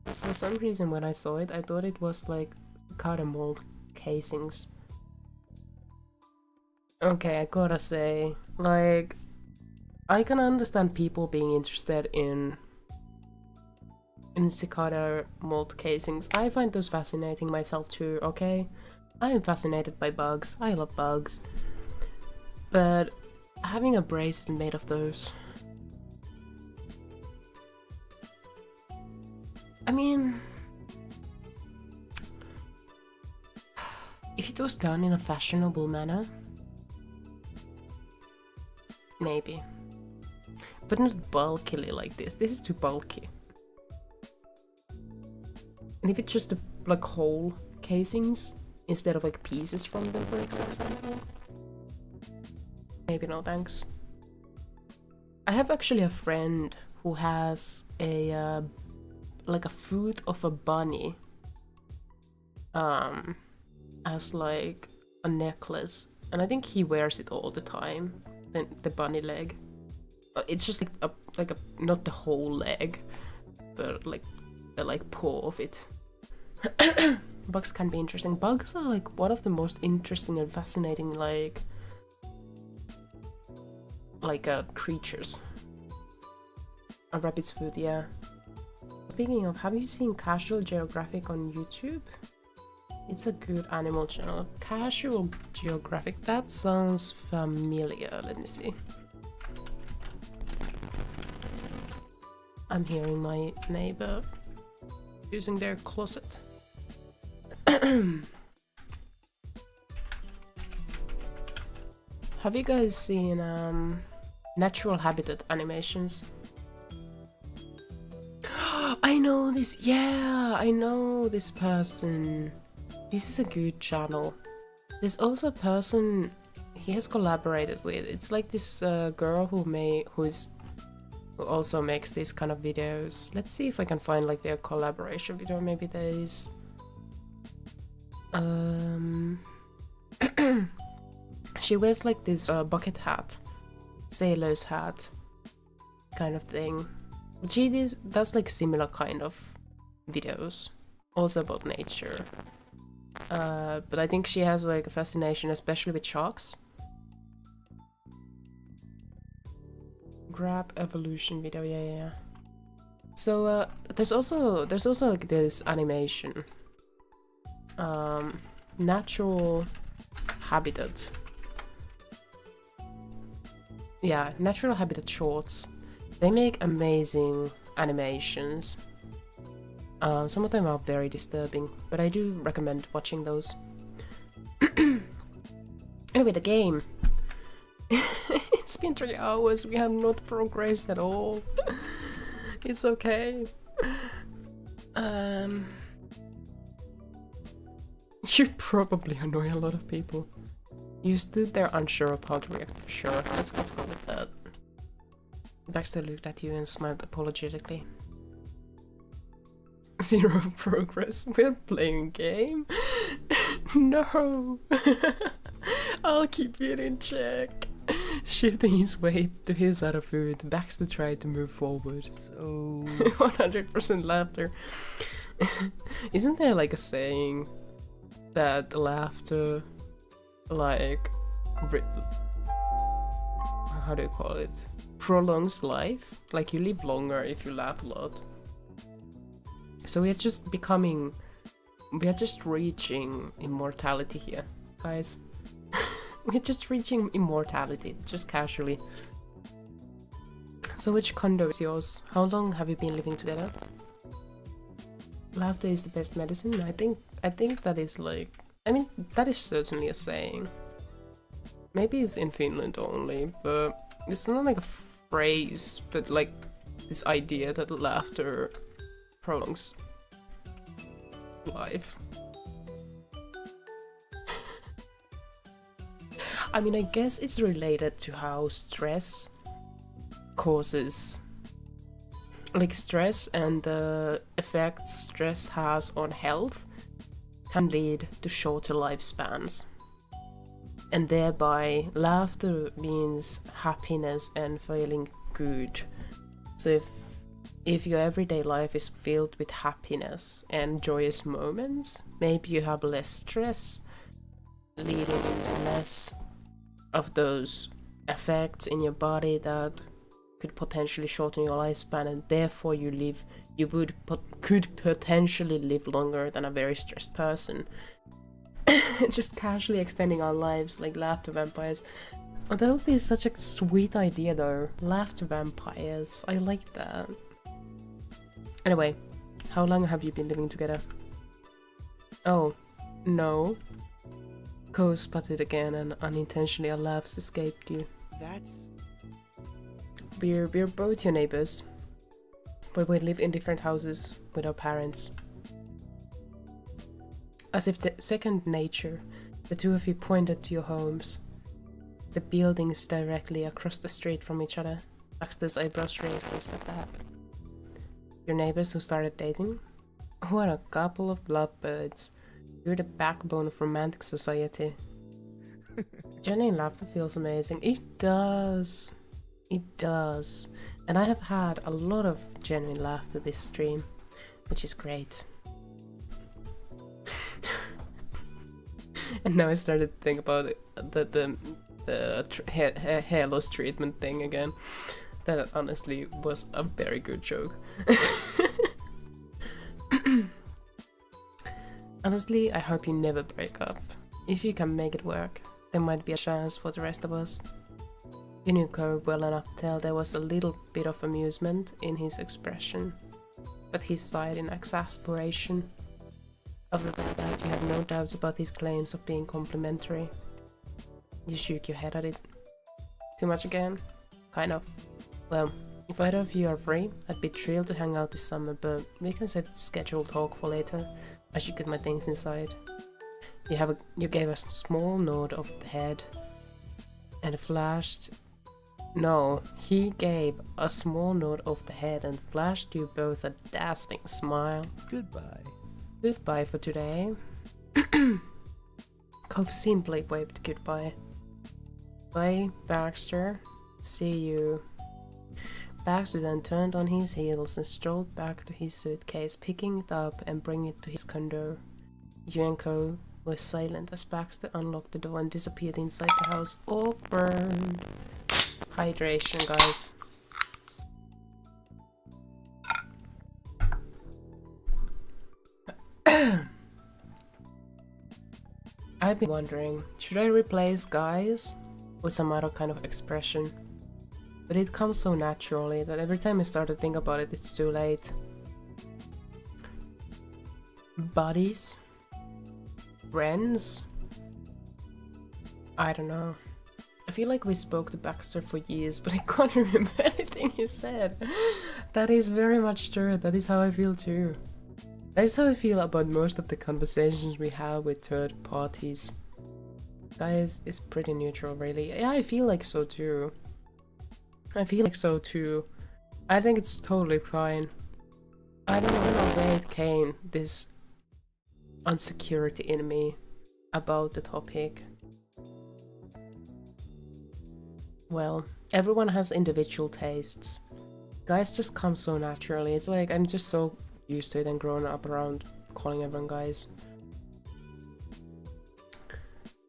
A: For some reason when I saw it, I thought it was like cicada mold casings. Okay, I gotta say, like, I can understand people being interested in cicada mold casings. I find those fascinating myself too, okay? I am fascinated by bugs. I love bugs. But having a bracelet made of those... I mean... if it was done in a fashionable manner... maybe. But not bulkily like this. This is too bulky. And if it's just like whole casings instead of like pieces from them, for example, maybe no thanks. I have actually a friend who has a like a foot of a bunny as like a necklace, and I think he wears it all the time. The bunny leg. It's just like a not the whole leg, but like the paw of it. Bugs can be interesting. Bugs are like one of the most interesting and fascinating like creatures. A rabbit's foot, yeah. Speaking of, have you seen Casual Geographic on YouTube? It's a good animal channel. Casual Geographic, that sounds familiar. Let me see. I'm hearing my neighbor using their closet. Have you guys seen Natural Habitat animations? I know this, yeah, I know this person. This is a good channel. There's also a person he has collaborated with. It's like this girl who also makes these kind of videos. Let's see if I can find like their collaboration video. Maybe there is. She wears like this bucket hat, sailor's hat, kind of thing. But she does like similar kind of videos, also about nature. But I think she has like a fascination, especially with sharks. Grab evolution video, yeah. So there's also like this animation, natural habitat. Yeah, natural habitat shorts. They make amazing animations. Some of them are very disturbing, but I do recommend watching those. Anyway, the game. It's been 3 hours, we have not progressed at all. It's okay. You probably annoy a lot of people. You stood there unsure of how to react. Sure, let's go with that. Baxter looked at you and smiled apologetically. 0 progress. We're playing a game? No! I'll keep it in check. Shifting his weight to his other foot, Baxter tried to move forward.
B: So...
A: 100% laughter. Isn't there like a saying that laughter, like... how do you call it? Prolongs life? Like you live longer if you laugh a lot. So we are just reaching immortality here, guys. We're just reaching immortality, just casually. So which condo is yours? How long have you been living together? Laughter is the best medicine. I think that is like, I mean, that is certainly a saying. Maybe it's in Finland only, but it's not like a phrase, but like this idea that laughter prolongs life. I mean, I guess it's related to how stress causes, like stress and the effects stress has on health can lead to shorter lifespans. And thereby, laughter means happiness and feeling good. So if your everyday life is filled with happiness and joyous moments, maybe you have less stress, leading to less of those effects in your body that could potentially shorten your lifespan, and therefore could potentially live longer than a very stressed person. Just casually extending our lives like laughter vampires. Oh, that would be such a sweet idea though. Laughter vampires. I like that. Anyway, how long have you been living together? Oh, no. Co spotted again and unintentionally a laugh escaped you.
B: That's...
A: We're both your neighbors, but we live in different houses with our parents. As if the second nature, the two of you pointed to your homes. The buildings directly across the street from each other. Baxter's eyebrows raised and said that. Your neighbors who started dating? What a couple of lovebirds. You're the backbone of romantic society. Genuine laughter feels amazing. It does. It does. And I have had a lot of genuine laughter this stream, which is great. And now I started to think about it, the hair loss treatment thing again. That honestly was a very good joke. Honestly, I hope you never break up. If you can make it work, there might be a chance for the rest of us. You knew Ko well enough to tell there was a little bit of amusement in his expression, but he sighed in exasperation. Other than that, you have no doubts about his claims of being complimentary. You shook your head at it. Too much again? Kind of. Well, if either of you are free, I'd be thrilled to hang out this summer, but we can set scheduled talk for later. I should get my things inside. You gave a small nod of the head and flashed... No, he gave a small nod of the head and flashed you both a dazzling smile.
B: Goodbye.
A: Goodbye for today. Cove simply waved goodbye. Bye, Baxter. See you. Baxter then turned on his heels and strolled back to his suitcase, picking it up and bringing it to his condo. You and Co were silent as Baxter unlocked the door and disappeared inside the house. Awkward. Hydration, guys. I've been wondering, should I replace guys with some other kind of expression? But it comes so naturally that every time I start to think about it, it's too late. Buddies? Friends? I don't know. I feel like we spoke to Baxter for years, but I can't remember anything he said. That is very much true. That is how I feel too. That is how I feel about most of the conversations we have with third parties. Guys, it's pretty neutral, really. Yeah, I feel like so too. I feel like so too. I think it's totally fine. I don't know where it came, this insecurity in me about the topic. Well, everyone has individual tastes. Guys just come so naturally. It's like I'm just so used to it and grown up around calling everyone guys.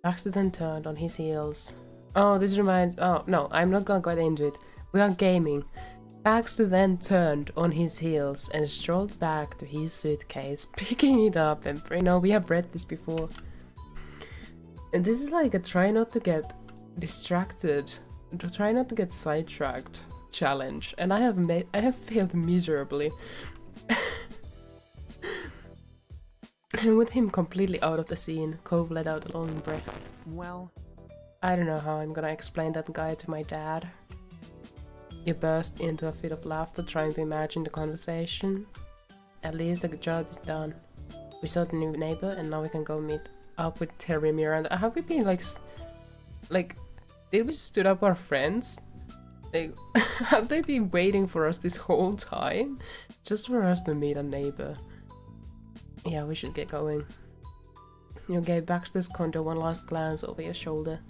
A: Baxter then turned on his heels. Oh, this reminds... Oh, no, I'm not gonna go into it. We are gaming. Baxter then turned on his heels and strolled back to his suitcase, picking it up and... No, we have read this before. And this is like a try not to get distracted, to try not to get sidetracked challenge. And I have failed miserably. And with him completely out of the scene, Cove let out a long breath.
B: Well...
A: I don't know how I'm gonna explain that guy to my dad. You burst into a fit of laughter trying to imagine the conversation. At least the job is done. We saw the new neighbor and now we can go meet up with Terry, Miranda. Have we been like, did we stood up our friends? Like, have they been waiting for us this whole time? Just for us to meet a neighbor. Yeah, we should get going. You gave Baxter's condo one last glance over your shoulder.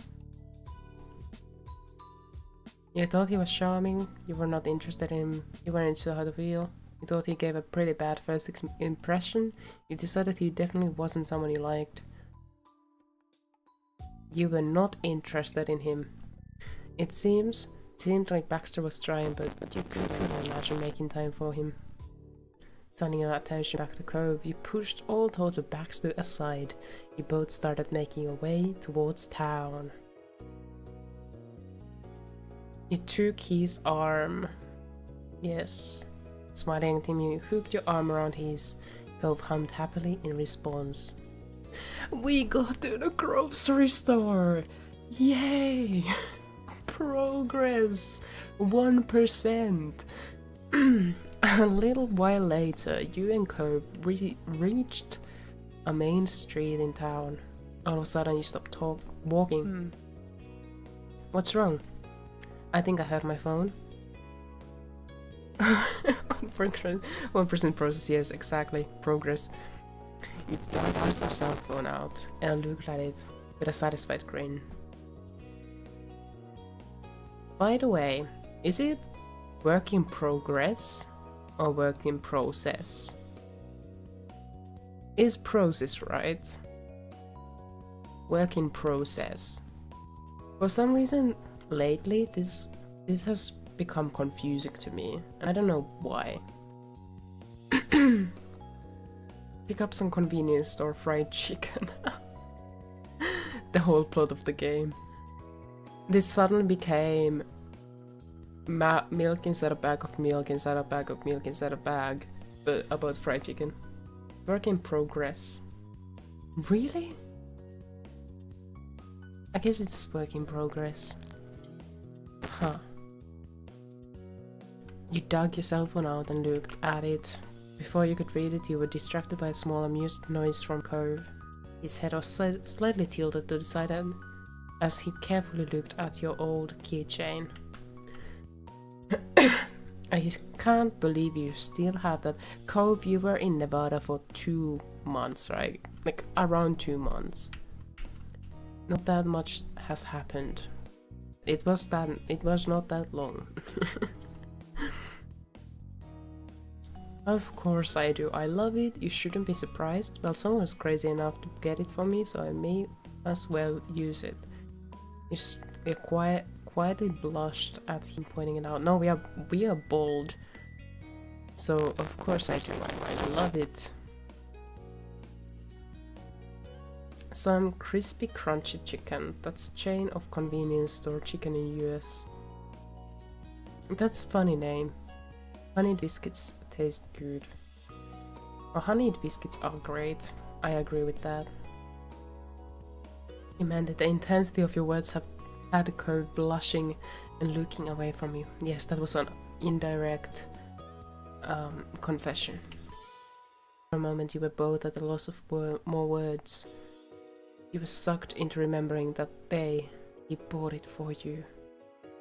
A: You thought he was charming, you were not interested in him, you weren't sure how to feel. You thought he gave a pretty bad first impression, you decided he definitely wasn't someone you liked. You were not interested in him. It seemed like Baxter was trying, but you couldn't imagine making time for him. Turning your attention back to Cove, you pushed all thoughts of Baxter aside. You both started making your way towards town. You took his arm. Yes. Smiling at him, you hooked your arm around his. Cove hummed happily in response. We got to the grocery store! Yay! Progress! 1%! A little while later, you and Cove reached a main street in town. All of a sudden you stopped walking. What's wrong? I think I heard my phone. 1% process, yes, exactly. Progress. You passed your cell phone out and looked at it with a satisfied grin. By the way, is it work in progress or work in process? Is process right? Work in process. For some reason lately this has become confusing to me, and I don't know why. Pick up some convenience store fried chicken. The whole plot of the game. This suddenly became milk inside a bag of milk inside a bag of milk inside a bag, but about fried chicken. Work in progress. Really? I guess it's work in progress. Huh. You dug your cell phone out and looked at it. Before you could read it, you were distracted by a small amused noise from Cove. His head was slightly tilted to the side as he carefully looked at your old keychain. I can't believe you still have that. Cove, you were in Nevada for 2 months, right? Like around 2 months. Not that much has happened. It was not that long. Of course I do. I love it. You shouldn't be surprised. Well, someone's crazy enough to get it for me, so I may as well use it. You quietly blushed at him pointing it out. No, we are bold. So of course I do. I love it. Some crispy crunchy chicken. That's chain of convenience store chicken in US. That's a funny name. Honey biscuits taste good. Well, honeyed biscuits are great. I agree with that. You meant that the intensity of your words have had Cove blushing and looking away from you. Yes, that was an indirect confession. For a moment you were both at the loss of more words. You were sucked into remembering that he bought it for you.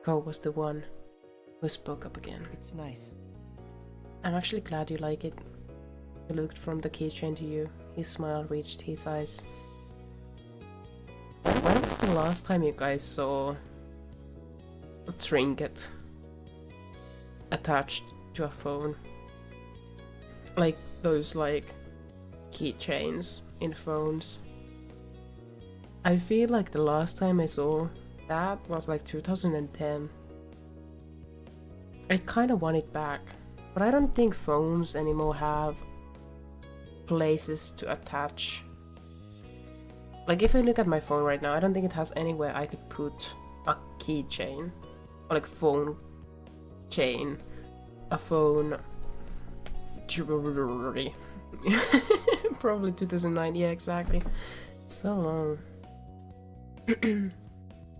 A: Cove was the one who spoke up again.
B: It's nice.
A: I'm actually glad you like it. He looked from the keychain to you. His smile reached his eyes. When was the last time you guys saw a trinket attached to a phone? Like those keychains in phones. I feel like the last time I saw that was like 2010. I kinda want it back. But I don't think phones anymore have places to attach. Like if I look at my phone right now, I don't think it has anywhere I could put a keychain. Or like phone chain. A phone jewelry. Probably 2009, yeah, exactly. So long.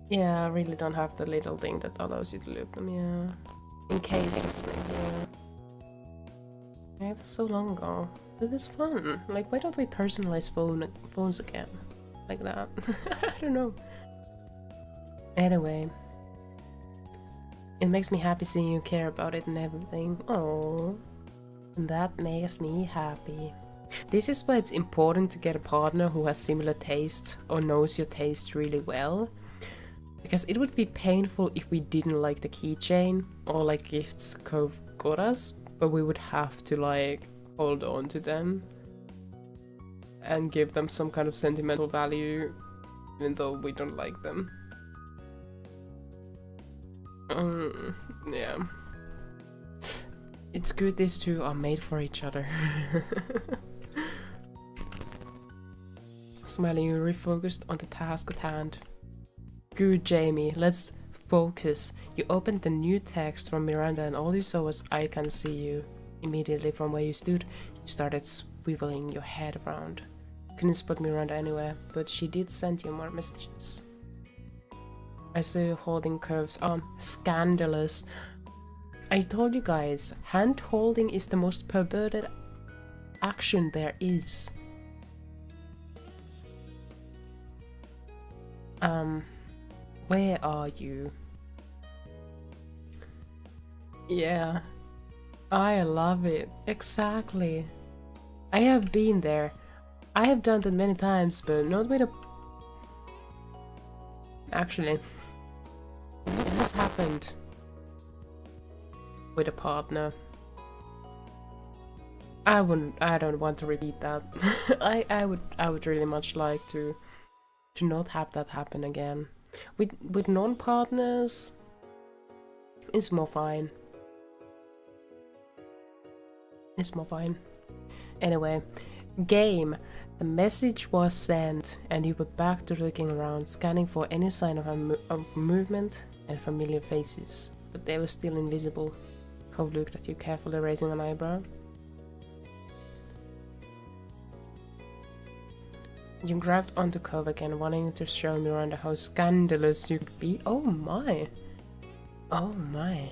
A: Yeah, I really don't have the little thing that allows you to loop them, yeah. In case it's maybe. Yeah, it was so long ago. But it's fun. Like, why don't we personalize phones again? Like that. I don't know. Anyway. It makes me happy seeing you care about it and everything. Oh, and that makes me happy. This is why it's important to get a partner who has similar taste or knows your taste really well. Because it would be painful if we didn't like the keychain or like gifts Cove got us, but we would have to like hold on to them and give them some kind of sentimental value even though we don't like them. Yeah. It's good these two are made for each other. Smiling, you refocused on the task at hand. Good, Jamie, let's focus. You opened the new text from Miranda and all you saw was "I can see you." Immediately from where you stood, you started swiveling your head around. Couldn't spot Miranda anywhere, but she did send you more messages. I saw you holding Curve's arm. Scandalous. I told you guys, hand holding is the most perverted action there is. Where are you? Yeah, I love it. Exactly. I have been there. I have done that many times, but not with a... Actually, this has happened with a partner. I don't want to repeat that. I would really much like to not have that happen again. With non-partners, it's more fine. It's more fine. Anyway, game. The message was sent, and you were back to looking around, scanning for any sign of movement and familiar faces, but they were still invisible. Cove looked at you, carefully raising an eyebrow. You grabbed onto Cove again, wanting to show Miranda how scandalous you could be. Oh my! Oh my!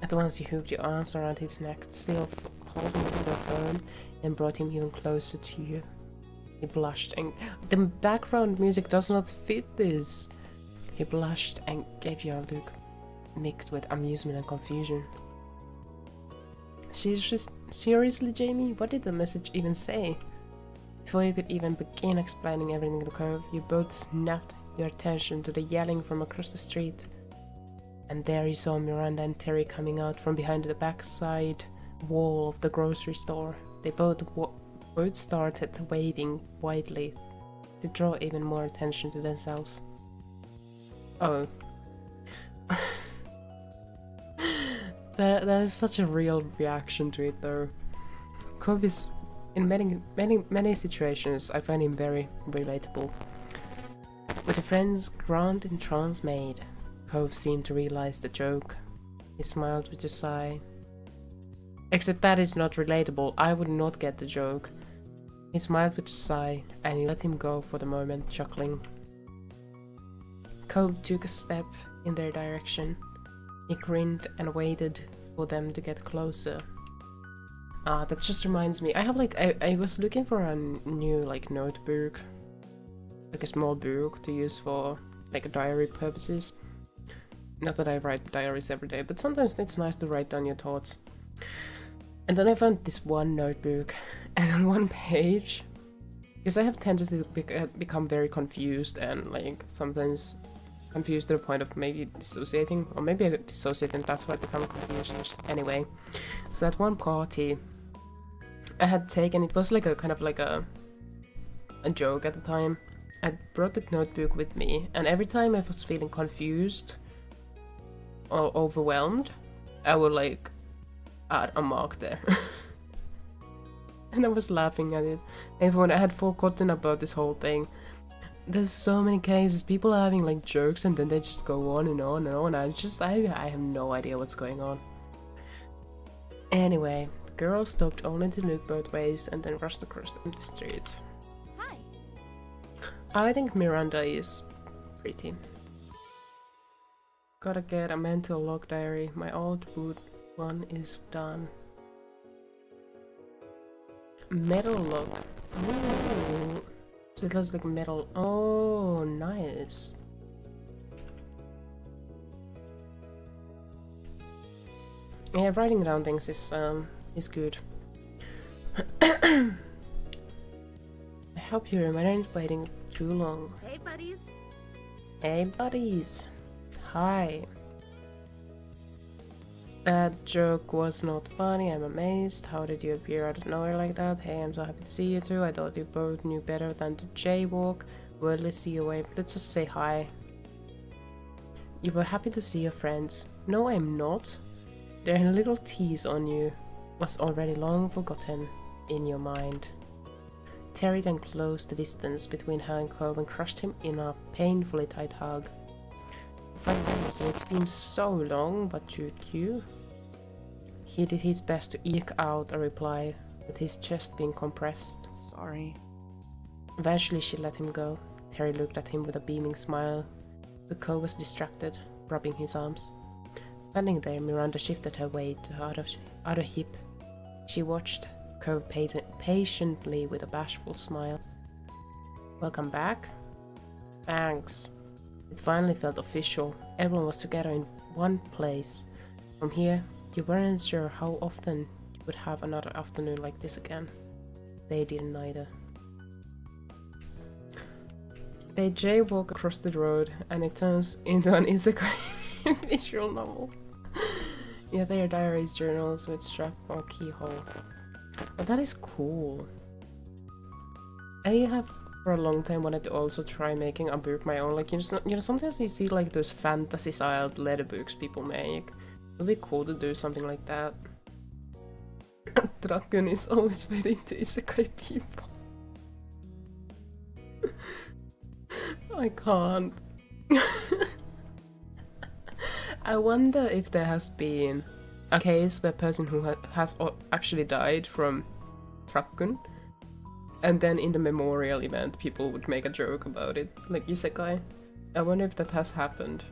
A: At once you hooked your arms around his neck, still holding onto the phone, and brought him even closer to you. He blushed, and the background music does not fit this. He blushed and gave you a look mixed with amusement and confusion. Seriously, Jamie? What did the message even say? Before you could even begin explaining everything to Cove, you both snapped your attention to the yelling from across the street. And there you saw Miranda and Terry coming out from behind the backside wall of the grocery store. They both started waving widely to draw even more attention to themselves. Oh. That is such a real reaction to it though. Cove is, in many situations, I find him very relatable. With the friends Grant and Trance made, Cove seemed to realize the joke. He smiled with a sigh. Except that is not relatable, I would not get the joke. He smiled with a sigh, and you let him go for the moment, chuckling. Cove took a step in their direction. He grinned and waited for them to get closer. That just reminds me, I have like, I was looking for a new like notebook, like a small book to use for like diary purposes. Not that I write diaries every day, but sometimes it's nice to write down your thoughts. And then I found this one notebook, and on one page, because I have tendency to become very confused and like sometimes confused to the point of maybe dissociating, or maybe I dissociate and that's why I become confused. Anyway, so at one party I had taken, it was like a kind of like a joke at the time. I brought the notebook with me, and every time I was feeling confused or overwhelmed, I would like add a mark there. And I was laughing at it. And when I had forgotten about this whole thing, there's so many cases, people are having like jokes and then they just go on and on and on. I have no idea what's going on. Anyway, the girl stopped only to look both ways and then rushed across the empty street.
C: Hi.
A: I think Miranda is pretty. Gotta get a mental log diary. My old boot one is done. Metal log. Ooh. So it looks like metal. Oh, nice. Yeah, writing down things is good. I hope you remained waiting too long.
C: Hey, buddies.
A: Hey, buddies. Hi. That joke was not funny, I'm amazed. How did you appear out of nowhere like that? Hey, I'm so happy to see you too. I thought you both knew better than to jaywalk. Wordlessly see you away. Let's just say hi. You were happy to see your friends. No, I'm not. Their little tease on you was already long forgotten in your mind. Terry then closed the distance between her and Cove and crushed him in a painfully tight hug. It's been so long, but you. He did his best to eke out a reply, with his chest being compressed.
B: Sorry.
A: Eventually she let him go. Terry looked at him with a beaming smile. But Cove was distracted, rubbing his arms. Standing there, Miranda shifted her weight to her other hip. She watched Cove patiently with a bashful smile. Welcome back. Thanks. It finally felt official. Everyone was together in one place. From here, you weren't sure how often you would have another afternoon like this again. They didn't either. They jaywalk across the road and it turns into an isekai visual novel. Yeah, they are diaries, journals with strap or keyhole. But that is cool. I have for a long time wanted to also try making a book my own. Like, you know, sometimes you see like those fantasy styled letter books people make. It would be cool to do something like that. Draken is always very into isekai people. I can't. I wonder if there has been a case where a person who has actually died from Draken, and then in the memorial event people would make a joke about it, like isekai. I wonder if that has happened.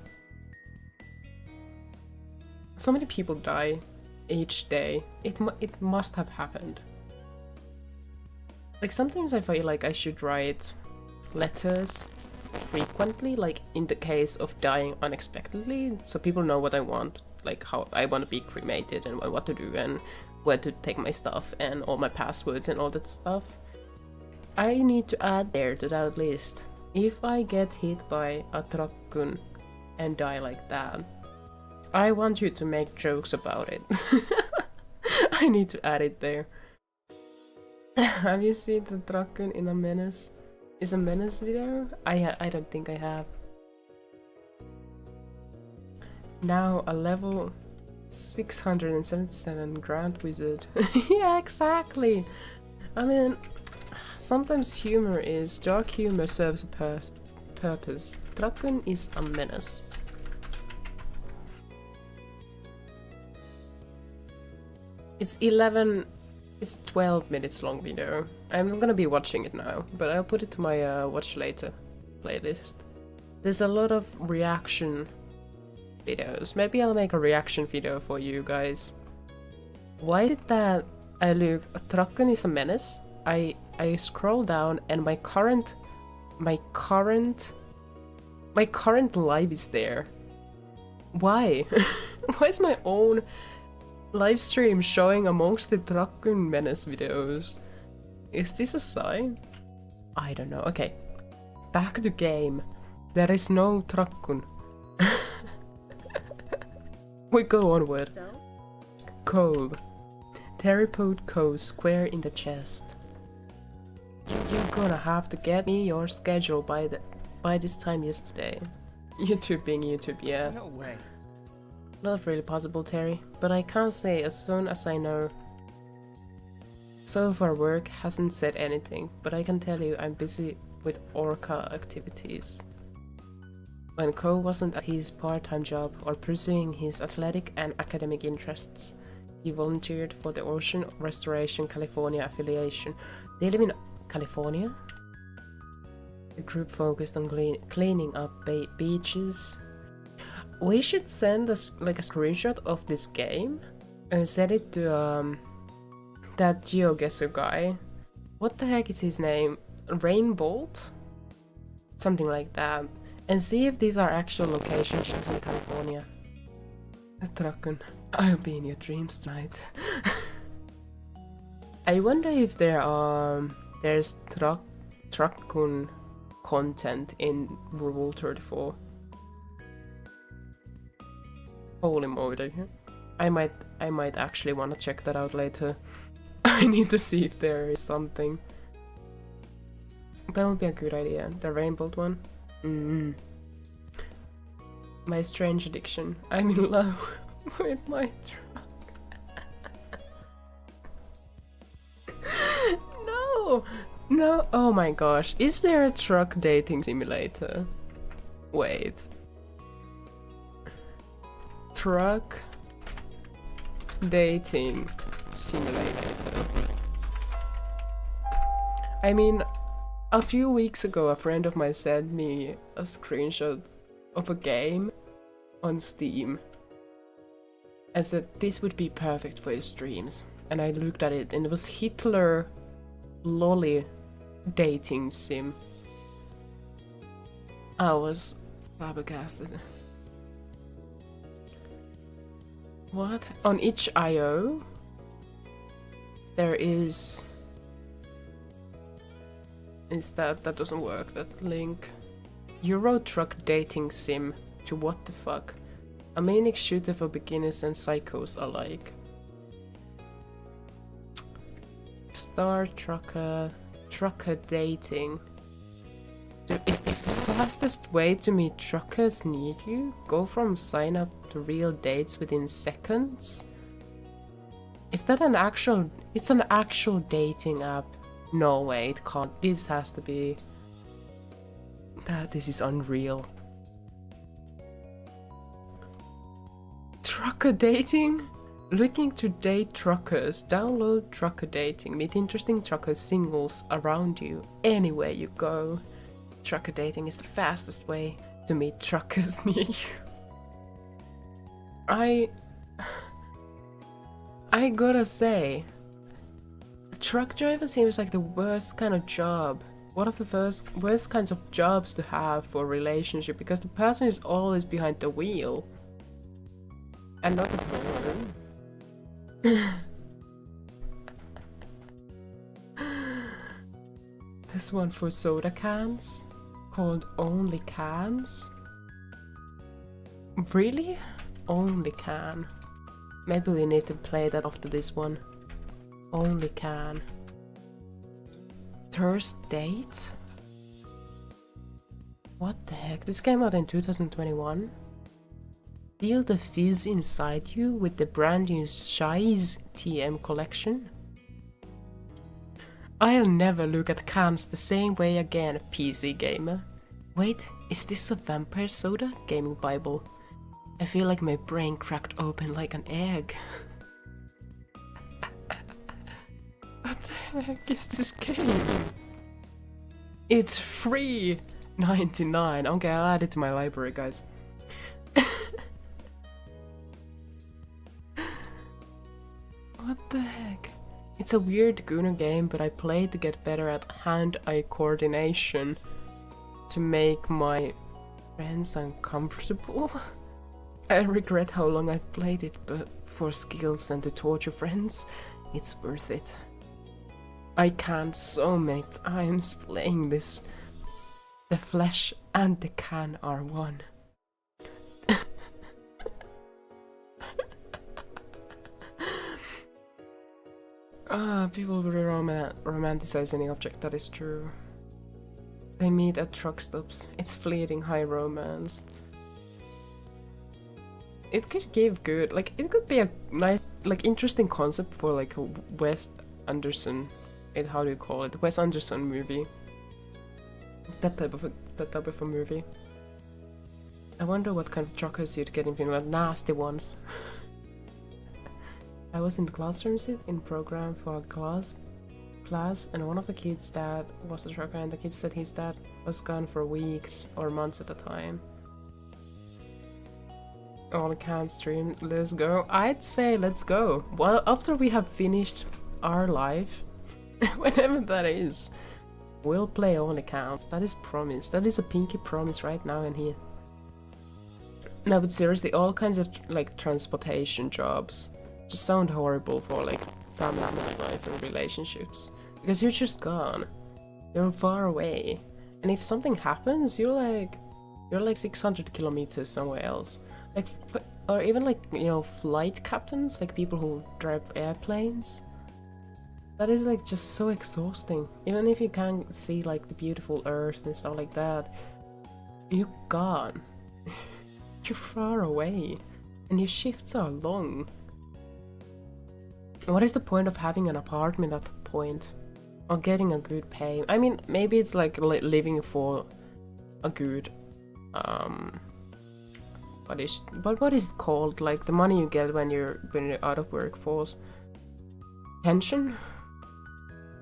A: So many people die each day. It must have happened. Like, sometimes I feel like I should write letters frequently, like in the case of dying unexpectedly, so people know what I want, like how I want to be cremated and what to do and where to take my stuff and all my passwords and all that stuff. I need to add there to that list. If I get hit by a Draken and die like that, I want you to make jokes about it. I need to add it there. Have you seen the Draken in a Menace? Is a Menace video? I don't think I have. Now a level 677 Grand Wizard. Yeah, exactly! I mean, sometimes dark humor serves a purpose. Draken is a menace. It's 12 minutes long video. I'm gonna be watching it now, but I'll put it to my watch later playlist. There's a lot of reaction videos. Maybe I'll make a reaction video for you guys. Why is it that I look, Draken is a menace? I scroll down and my current live is there. Why? Why is my own live stream showing amongst the Draken menace videos? Is this a sign? I don't know. Okay, back to game. There is no Draken. We go onward.
C: So?
A: Cove. Terry poked Cove square in the chest. You're gonna have to get me your schedule by this time yesterday. YouTube being YouTube, yeah.
B: No way.
A: Not really possible, Terry, but I can't say as soon as I know. So far work hasn't said anything, but I can tell you I'm busy with Orca activities. When Cove wasn't at his part-time job or pursuing his athletic and academic interests, he volunteered for the Ocean Restoration California affiliation. They live in California? The group focused on cleaning up beaches. We should send us like a screenshot of this game and send it to that GeoGuessr guy. What the heck is his name? Rainbolt? Something like that. And see if these are actual locations in California. Truckun, I'll be in your dreams tonight. I wonder if there's Truckun content in Rule 34. Holy moly. I might actually want to check that out later. I need to see if there is something. That would be a good idea. The rainbow one. My strange addiction. I'm in love with my truck. No! No! Oh my gosh. Is there a truck dating simulator? Wait. Truck dating simulator. I mean, a few weeks ago a friend of mine sent me a screenshot of a game on Steam and said this would be perfect for your streams, and I looked at it and it was Hitler lolly dating sim. I was flabbergasted. What? On itch.io there is that doesn't work, that link. Euro truck dating sim to what the fuck? A manic shooter for beginners and psychos alike. Star trucker dating. Is this the fastest way to meet truckers near you? Go from sign up to real dates within seconds? Is that an actual... It's an actual dating app. No way, it can't. This has to be... This is unreal. Trucker dating? Looking to date truckers. Download trucker dating. Meet interesting trucker singles around you. Anywhere you go. Trucker dating is the fastest way to meet truckers near you. I gotta say, a truck driver seems like the worst kind of job. One of the worst kinds of jobs to have for a relationship, because the person is always behind the wheel. And not the person. This one for soda cans, called Only Cans. Really? Only Can. Maybe we need to play that after this one. Only Can. Thirst date? What the heck? This came out in 2021. Feel the fizz inside you with the brand new Shies TM collection. I'll never look at cans the same way again, PC gamer. Wait, is this a vampire soda? Gaming Bible. I feel like my brain cracked open like an egg. What the heck is this game? It's free! 99. Okay, I'll add it to my library, guys. What the heck? It's a weird Gunner game, but I play to get better at hand-eye coordination. To make my friends uncomfortable. I regret how long I played it, but for skills and to torture friends, it's worth it. I can't so many times playing this. The flesh and the can are one. People really romanticize any object, that is true. They meet at truck stops. It's fleeting high romance. It could give good, like, it could be a nice, like, interesting concept for, like, a Wes Anderson, how do you call it? Wes Anderson movie. That type of a movie. I wonder what kind of truckers you'd get in Finland. Nasty ones. I was in the classroom sit in program for a class, and one of the kids' dad was a trucker, and the kid said his dad was gone for weeks or months at a time. All account stream, let's go. I'd say let's go. Well, after we have finished our live, whenever that is, we'll play all accounts. That is promise. That is a pinky promise right now and here. No, but seriously, all kinds of like transportation jobs just sound horrible for like family life and relationships. Because you're just gone. You're far away. And if something happens, you're like 600 kilometers somewhere else. Like, or even like, you know, flight captains, like people who drive airplanes. That is like just so exhausting. Even if you can't see like the beautiful earth and stuff like that, you're gone. You're far away. And your shifts are long. What is the point of having an apartment at that point? Or getting a good pay? I mean, maybe it's like living for a good, what is it called? Like the money you get when you're out of workforce. Pension?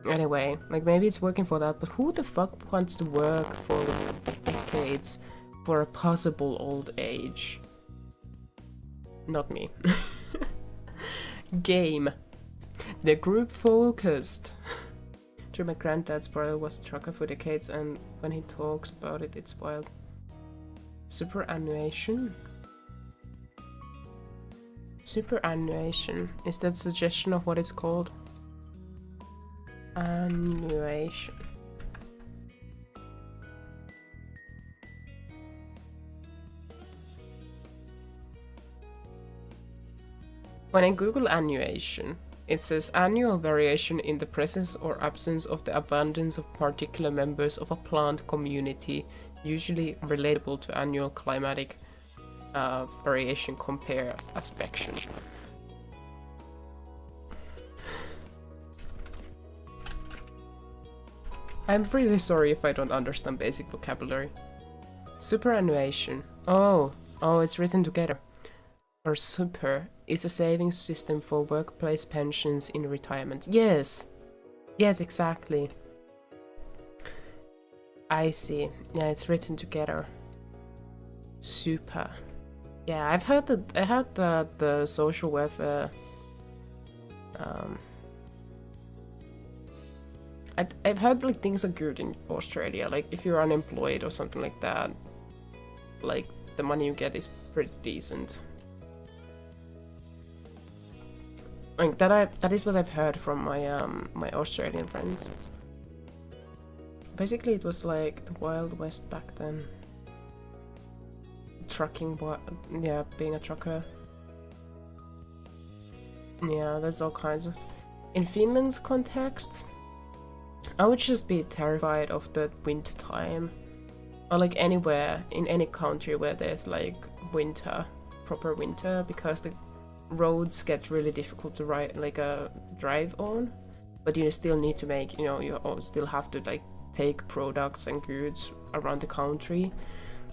A: Anyway, like maybe it's working for that, but who the fuck wants to work for decades for a possible old age? Not me. Game. The group focused. My granddad's brother was a trucker for decades, and when he talks about it, it's wild. Superannuation? Superannuation. Is that a suggestion of what it's called? Annuation. When I Google annuation, it says annual variation in the presence or absence of the abundance of particular members of a plant community, usually relatable to annual climatic variation compare aspect. I'm really sorry if I don't understand basic vocabulary. Superannuation. Oh, it's written together. Or super is a savings system for workplace pensions in retirement. Yes, exactly. I see. Yeah, it's written together. Super. Yeah, I've heard that. I heard that the social welfare. I've heard like things are good in Australia. Like if you're unemployed or something like that, like the money you get is pretty decent. Like that is what I've heard from my my Australian friends. Basically, it was like the Wild West back then. Trucking, yeah, being a trucker. Yeah, there's all kinds of. In Finland's context, I would just be terrified of the winter time, or like anywhere in any country where there's like winter, proper winter, because the roads get really difficult to ride, like drive on, but you still need to make, you know, you still have to like take products and goods around the country,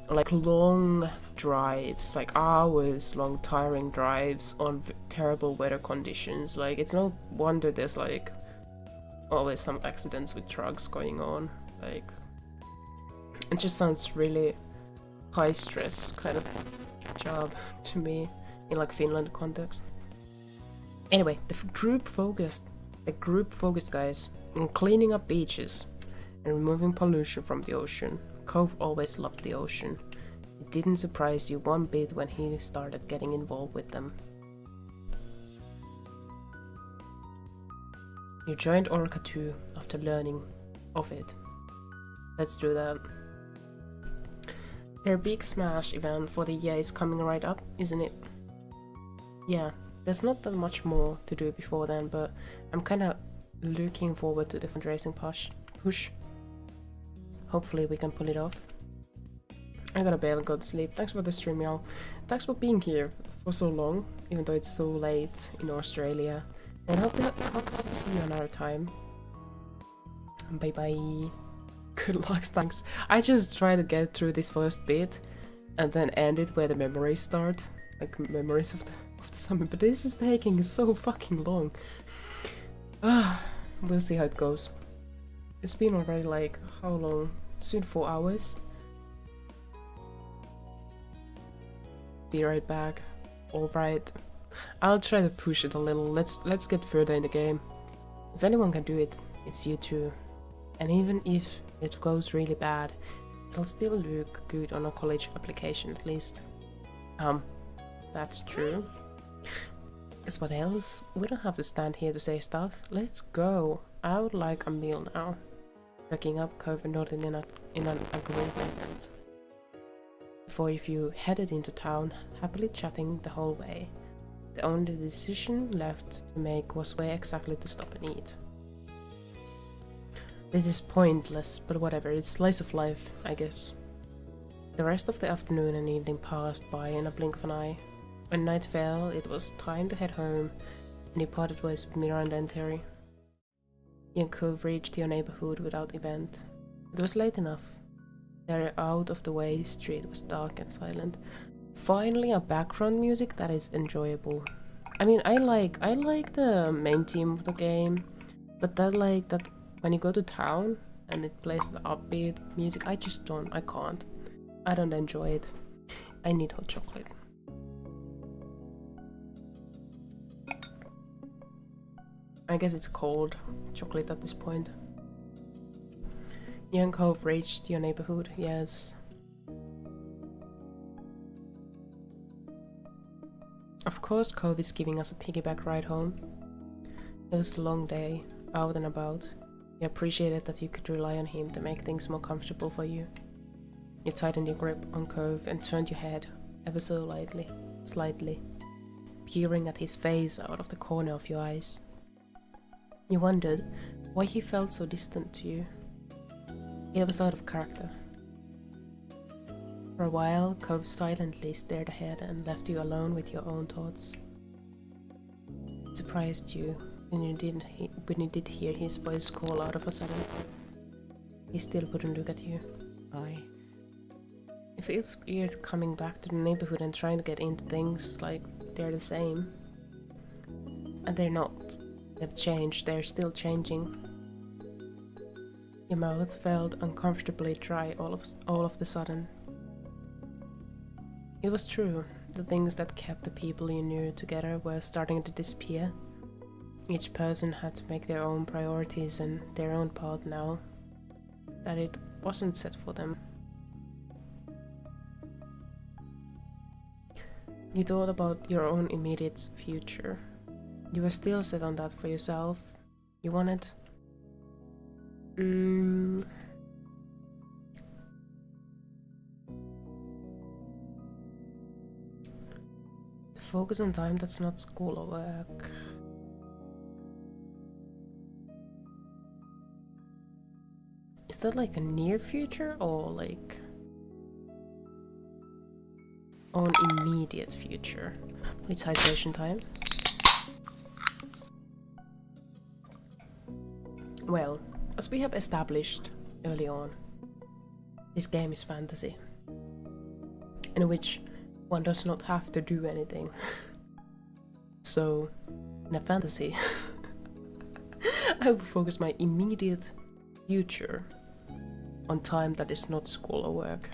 A: like long drives, like hours long tiring drives on terrible weather conditions. Like it's no wonder there's like always some accidents with trucks going on. Like it just sounds really high stress kind of job to me in like Finland context. Anyway, the group focused guys in cleaning up beaches and removing pollution from the ocean. Cove always loved the ocean. It didn't surprise you one bit when he started getting involved with them. You joined Orca 2 after learning of it. Let's do that. Their big smash event for the year is coming right up, isn't it? Yeah, there's not that much more to do before then, but I'm kinda looking forward to the fundraising push. Hopefully we can pull it off. I gotta bail and go to sleep. Thanks for the stream, y'all. Thanks for being here for so long, even though it's so late in Australia. And hope to see you another time. Bye bye. Good luck, thanks. I just try to get through this first bit and then end it where the memories start. Like memories of the summer, but this is taking so fucking long. We'll see how it goes. It's been already like, how long? Soon 4 hours. Be right back. Alright. I'll try to push it a little. Let's get further in the game. If anyone can do it, it's you two. And even if it goes really bad, it'll still look good on a college application at least. That's true. Guess what else? We don't have to stand here to say stuff. Let's go. I would like a meal now. Picking up Cove and nodding in an agreement. Before if you headed into town, happily chatting the whole way. The only decision left to make was where exactly to stop and eat. This is pointless, but whatever, it's slice of life, I guess. The rest of the afternoon and evening passed by in a blink of an eye. When night fell, it was time to head home, and you parted ways with Miranda and Terry. You and Cove reached your neighborhood without event. It was late enough. Their out-of-the-way street was dark and silent. Finally, a background music that is enjoyable. I mean, I like the main theme of the game, but that when you go to town and it plays the upbeat music, I can't. I don't enjoy it. I need hot chocolate. I guess it's cold chocolate at this point. You and Cove reached your neighborhood, yes. Of course Cove is giving us a piggyback ride home. It was a long day, out and about. You appreciated that you could rely on him to make things more comfortable for you. You tightened your grip on Cove and turned your head, ever so slightly, peering at his face out of the corner of your eyes. You wondered why he felt so distant to you. It was out of character. For a while, Cove silently stared ahead and left you alone with your own thoughts. It surprised you when you did hear his voice call out of a sudden. He still wouldn't look at you. It feels weird coming back to the neighborhood and trying to get into things like they're the same. And they're not. They've changed, they're still changing. Your mouth felt uncomfortably dry all of the sudden. It was true, the things that kept the people you knew together were starting to disappear. Each person had to make their own priorities and their own path now. That it wasn't set for them. You thought about your own immediate future. You were still set on that for yourself. You wanted... to focus on time that's not school or work. Is that like a near future or like on immediate future? It's hydration time. Well, as we have established early on, this game is fantasy, in which one does not have to do anything. So, in a fantasy, I will focus my immediate future on time that is not school or work.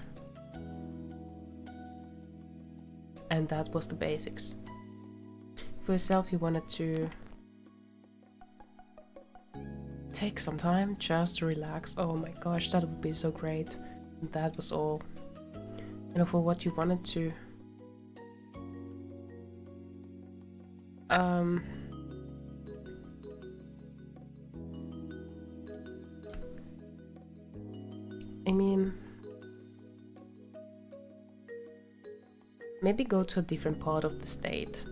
A: And that was the basics. For yourself, you wanted to take some time just to relax. Oh my gosh, that would be so great. And that was all. And for what you wanted to I mean, maybe go to a different part of the state.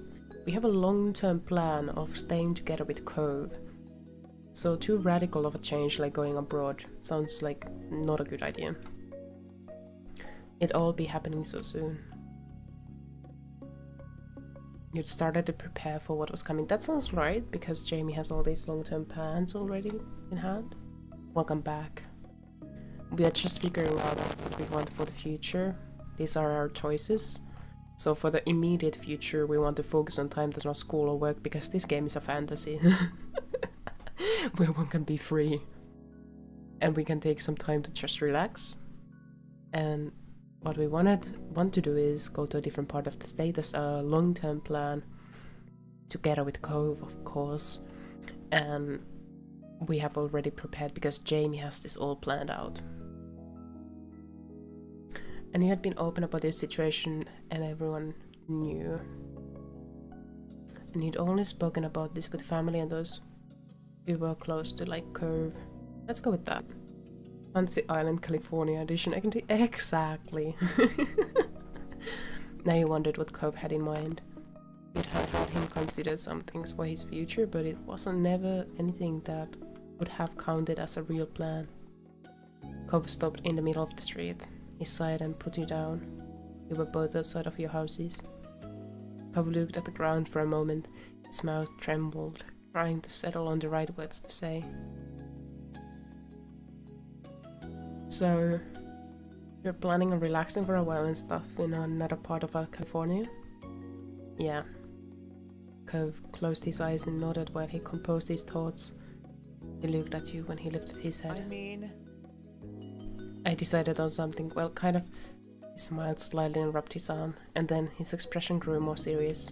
A: We have a long-term plan of staying together with Cove. So too radical of a change like going abroad sounds like not a good idea. It'd all be happening so soon. You'd started to prepare for what was coming. That sounds right, because Jamie has all these long-term plans already in hand. Welcome back. We are just figuring out what we want for the future. These are our choices. So for the immediate future, we want to focus on time that's not school or work, because this game is a fantasy. Where one can be free. And we can take some time to just relax. And what we want to do is go to a different part of the state as a long-term plan, together with Cove, of course, and we have already prepared because Jamie has this all planned out. And you had been open about your situation and everyone knew. And you'd only spoken about this with family and those you were close to, like Cove. Let's go with that. Fancy Island, California edition. I can do exactly. Now you wondered what Cove had in mind. You'd had him consider some things for his future, but it wasn't never anything that would have counted as a real plan. Cove stopped in the middle of the street. He sighed and put you down. You were both outside of your houses. Cove looked at the ground for a moment. His mouth trembled, trying to settle on the right words to say. So, you're planning on relaxing for a while and stuff in another part of California? Yeah. Cove closed his eyes and nodded while he composed his thoughts. He looked at you when he lifted his head. I decided on something, well, kind of. He smiled slightly and rubbed his arm, and then his expression grew more serious.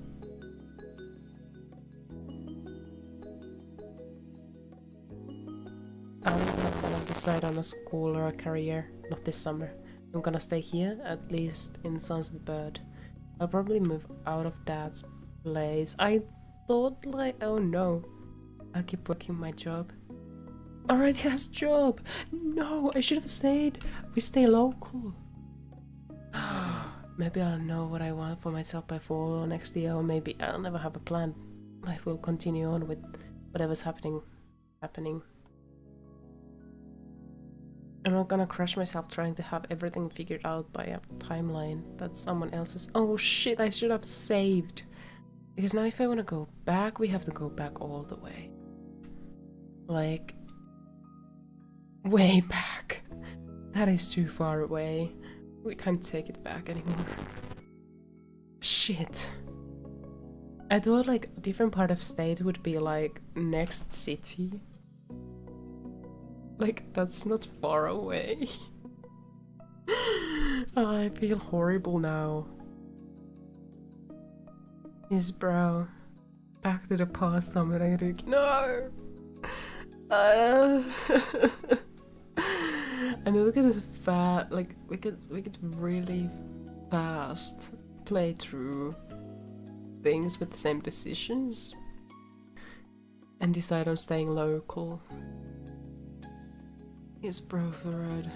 A: I'm not gonna decide on a school or a career, not this summer. I'm gonna stay here, at least in Sunset Bird. I'll probably move out of Dad's place. I thought, like, oh no. I'll keep working my job. Already has job! No, I should have stayed. We stay local. Maybe I'll know what I want for myself by fall or next year, or maybe I'll never have a plan. Life will continue on with whatever's happening. I'm not gonna crush myself trying to have everything figured out by a timeline that someone else's. Oh shit, I should have saved. Because now if I want to go back, we have to go back all the way. Like, way back. That is too far away. We can't take it back anymore. Shit. I thought like a different part of state would be like next city. Like, that's not far away. I feel horrible now. His brow. Back to the past, samurai Ryuki. No! And look at the like we could really fast play through things with the same decisions and decide on staying local. His brow furrowed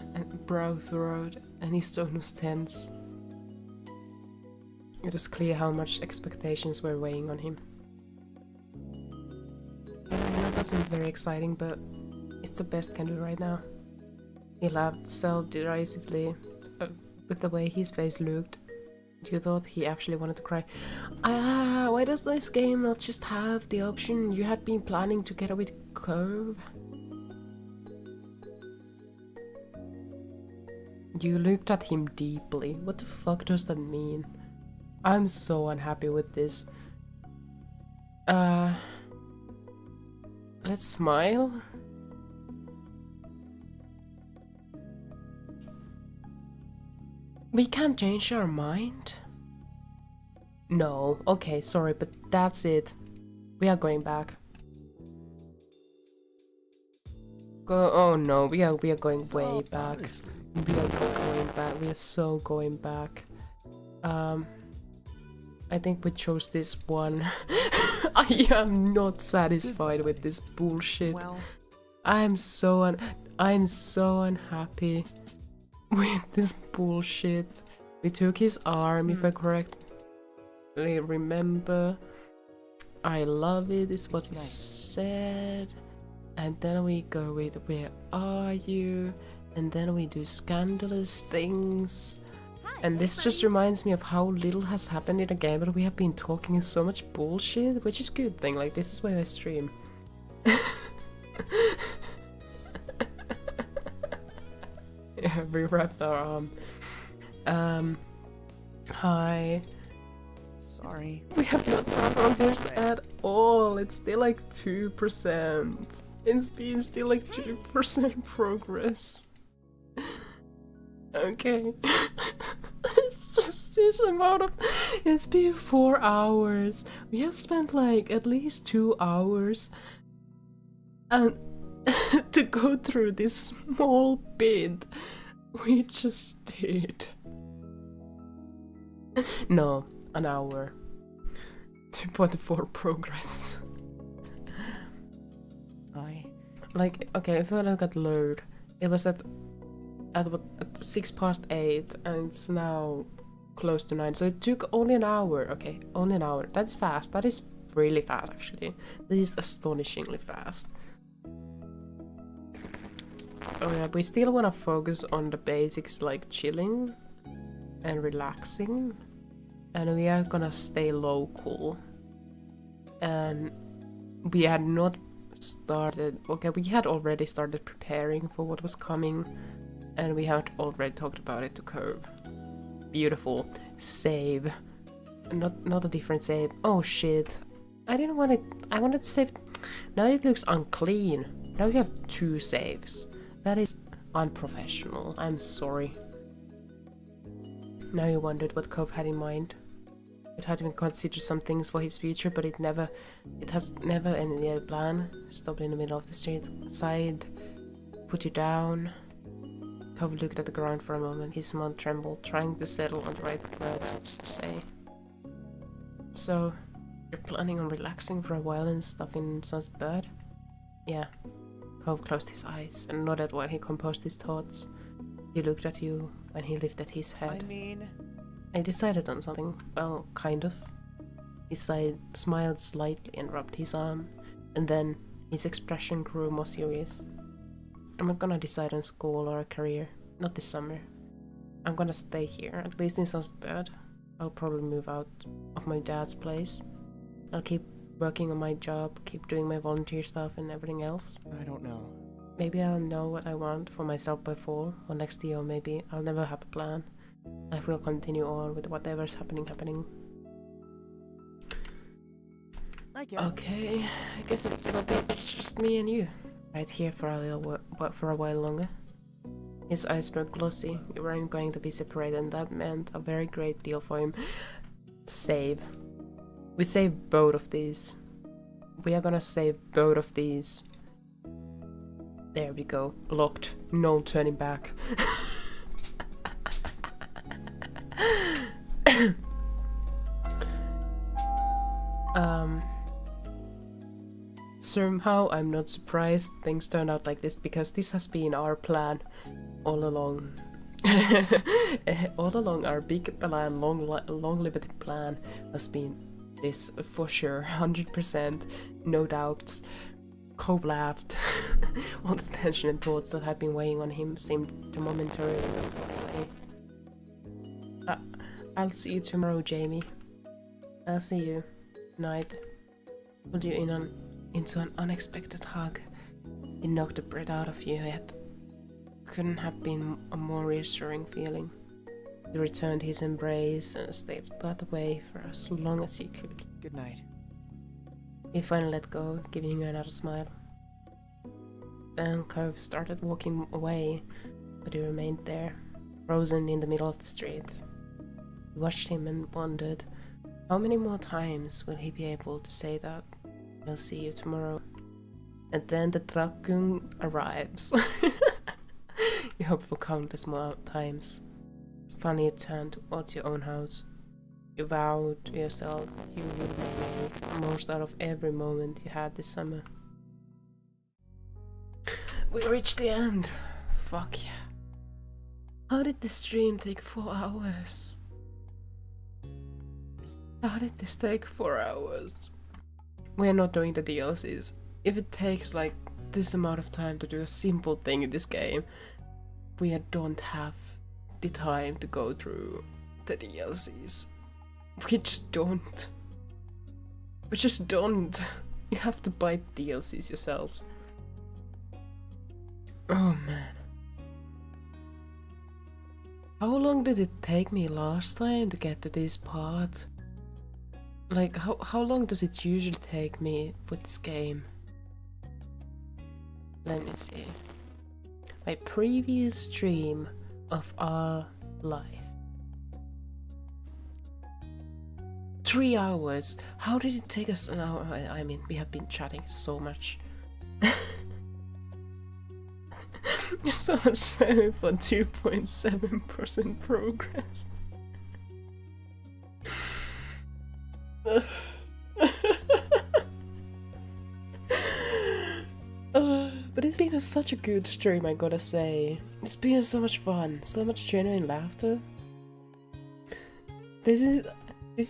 A: and his tone was tense. It was clear how much expectations were weighing on him. Yeah, I know that's not very exciting, but it's the best I can do right now. He laughed self-derisively with the way his face looked. You thought he actually wanted to cry. Ah, why does this game not just have the option you had been planning together with Cove? You looked at him deeply. What the fuck does that mean? I'm so unhappy with this. Let's smile. We can't change our mind? No, okay, sorry, but that's it. We are going back. Oh no, we are going way back. We are going back. We are so going back. I think we chose this one. I am not satisfied with this bullshit.
B: Well,
A: I'm so unhappy with this bullshit. We took his arm, if I correctly remember. I love it, is what we said. And then we go with where are you? And then we do scandalous things. And this just reminds me of how little has happened in the game, but we have been talking so much bullshit, which is a good thing. Like, this is why I stream. Yeah, we wrapped our arm. Hi.
B: sorry.
A: We have not progressed at all. It's still like 2%. It's been still like 2% progress. Okay. just this amount of... It's been 4 hours. We have spent like at least 2 hours and to go through this small bit we just did. No, an hour. 2.4 progress. Like, okay, if I look at load, it was at 6 past 8 and it's now close to 9, so it took only an hour. Okay, only an hour. That's fast. That is really fast, actually. That is astonishingly fast. Oh yeah, we still want to focus on the basics like chilling and relaxing, and we are gonna stay local. And we had not started, okay, we had already started preparing for what was coming, and we had already talked about it to Curve. Beautiful. Save. Not a different save. Oh shit. I didn't want to, I wanted to save. Now it looks unclean. Now we have 2 saves. That is unprofessional. I'm sorry. Now you wondered what Cove had in mind. It had even considered some things for his future, but it has never any other plan. Stopped in the middle of the street. Side. Put you down. Cove looked at the ground for a moment. His mouth trembled, trying to settle on the right words to say. So, you're planning on relaxing for a while and stuff in Sunset Bird? Yeah. Cove closed his eyes and nodded while he composed his thoughts. He looked at you when he lifted his head. I decided on something. Well, kind of. He smiled slightly and rubbed his arm, and then his expression grew more serious. I'm not gonna decide on school or a career. Not this summer. I'm gonna stay here, at least in Sunset Bird. I'll probably move out of my dad's place. I'll keep working on my job, keep doing my volunteer stuff and everything else.
B: I don't know.
A: Maybe I'll know what I want for myself by fall or next year, or maybe I'll never have a plan. Life will continue on with whatever's happening.
B: I guess.
A: Okay, I guess it's gonna be just me and you, right here for a while longer. His eyes were glossy. We weren't going to be separated, and that meant a very great deal for him. Save. We save both of these. We are gonna save both of these. There we go. Locked. No turning back. Somehow I'm not surprised things turned out like this, because this has been our plan all along. All along our big plan, long-lived plan has been this for sure, 100%, no doubts. Cove laughed. All the tension and thoughts that had been weighing on him seemed to momentarily melt away. I'll see you tomorrow, Jamie. I'll see you. Night. Pulled you into an unexpected hug. It knocked the breath out of you, yet couldn't have been a more reassuring feeling. You returned his embrace and stayed that way for as long as you could.
B: Good night.
A: He finally let go, giving you another smile. Then Cove started walking away, but he remained there, frozen in the middle of the street. You watched him and wondered, how many more times will he be able to say that? I'll see you tomorrow. And then the Drakkung arrives. You hope for countless more times. Finally you turned towards your own house. You vowed to yourself you would make the most out of every moment you had this summer. We reached the end. Fuck yeah. How did this stream take 4 hours? How did this take 4 hours? We're not doing the DLCs. If it takes like this amount of time to do a simple thing in this game, we don't have the time to go through the DLCs. We just don't. We just don't. You have to buy DLCs yourselves. Oh man. How long did it take me last time to get to this part? Like, how long does it usually take me with this game? Let me see. My previous stream of our life. 3 hours. How did it take us an hour? I mean, we have been chatting so much. So much time for 2.7% progress. But it's been such a good stream, I gotta say. It's been so much fun, so much genuine laughter. This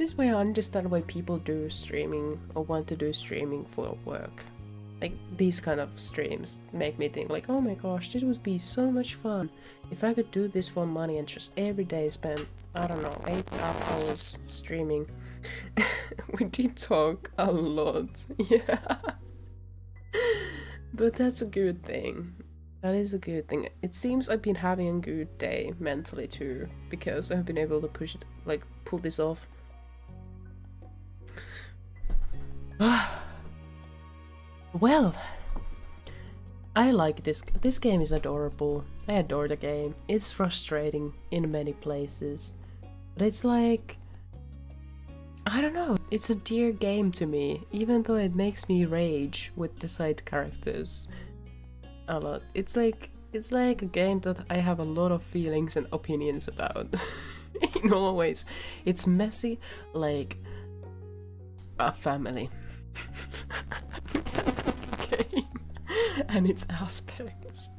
A: is where I understand why people do streaming or want to do streaming for work. Like, these kind of streams make me think like, oh my gosh, this would be so much fun if I could do this for money and just every day spend, I don't know, 8 hours streaming. We did talk a lot, yeah. But that's a good thing. That is a good thing. It seems I've been having a good day mentally too, because I've been able to push it, like, pull this off. Well, I like this. This game is adorable. I adore the game. It's frustrating in many places, but it's like, I don't know, it's a dear game to me, even though it makes me rage with the side characters a lot. It's like a game that I have a lot of feelings and opinions about. In all ways. It's messy like a family. Game and its aspects.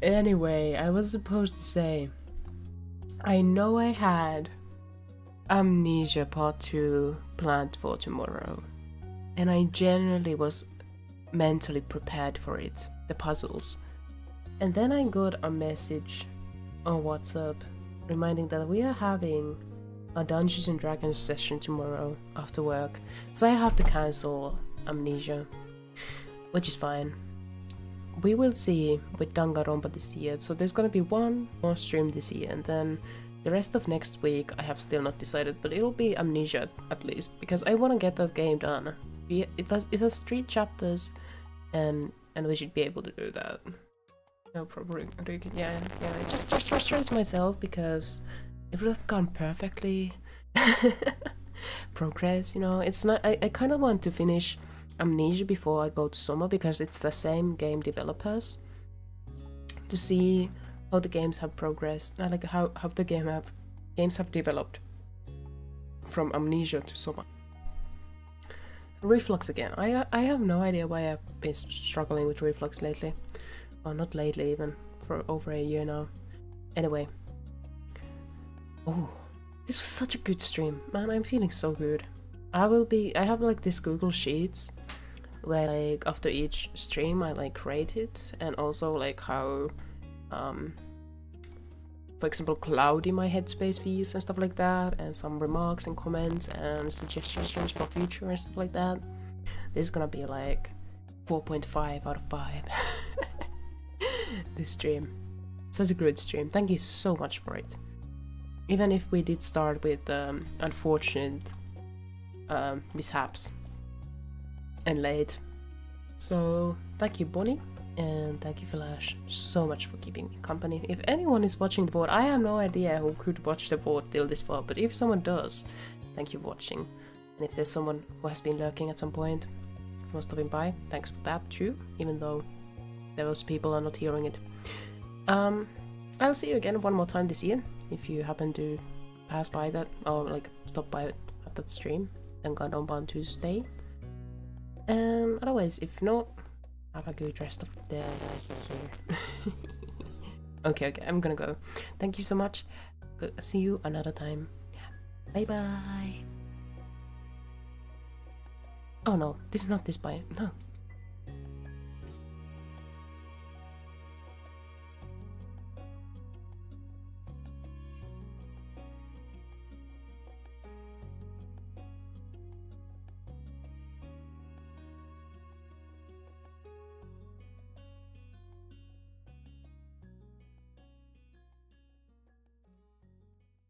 A: Anyway, I was supposed to say, I know I had Amnesia Part 2 planned for tomorrow, and I genuinely was mentally prepared for it, the puzzles. And then I got a message on WhatsApp reminding that we are having a Dungeons and Dragons session tomorrow after work, so I have to cancel Amnesia, which is fine. We will see with Danganronpa this year, so there's gonna be one more stream this year, and then the rest of next week I have still not decided, but it'll be Amnesia at least, because I want to get that game done. It has 3 chapters, and we should be able to do that. No problem, Ryūki. Yeah, it just frustrates myself because it would have gone perfectly. Progress, you know, it's not. I kind of want to finish Amnesia before I go to summer, because it's the same game developers, to see how the games have progressed, like how the games have developed from Amnesia to summer. Reflux again. I have no idea why I've been struggling with reflux lately. Well, not lately, even for over a year now. Anyway. Oh, this was such a good stream. Man, I'm feeling so good. I have like this Google Sheets where, like, after each stream I like rate it, and also like how for example, cloudy my headspace feels and stuff like that, and some remarks and comments and suggestions for future and stuff like that. This is gonna be like 4.5 out of 5. This stream. Such a good stream. Thank you so much for it. Even if we did start with unfortunate mishaps and late. So thank you, Bonnie. And thank you, Flash, so much for keeping me company. If anyone is watching the board, I have no idea who could watch the board till this far, but if someone does, thank you for watching. And if there's someone who has been lurking at some point, someone stopping by, thanks for that too, even though those people are not hearing it. I'll see you again one more time this year, if you happen to pass by that, or like stop by at that stream, then go on Tuesday. And otherwise, if not, have a good rest of the year. Okay, I'm gonna go. Thank you so much. See you another time. Bye bye. Oh no, this is not this bye. No.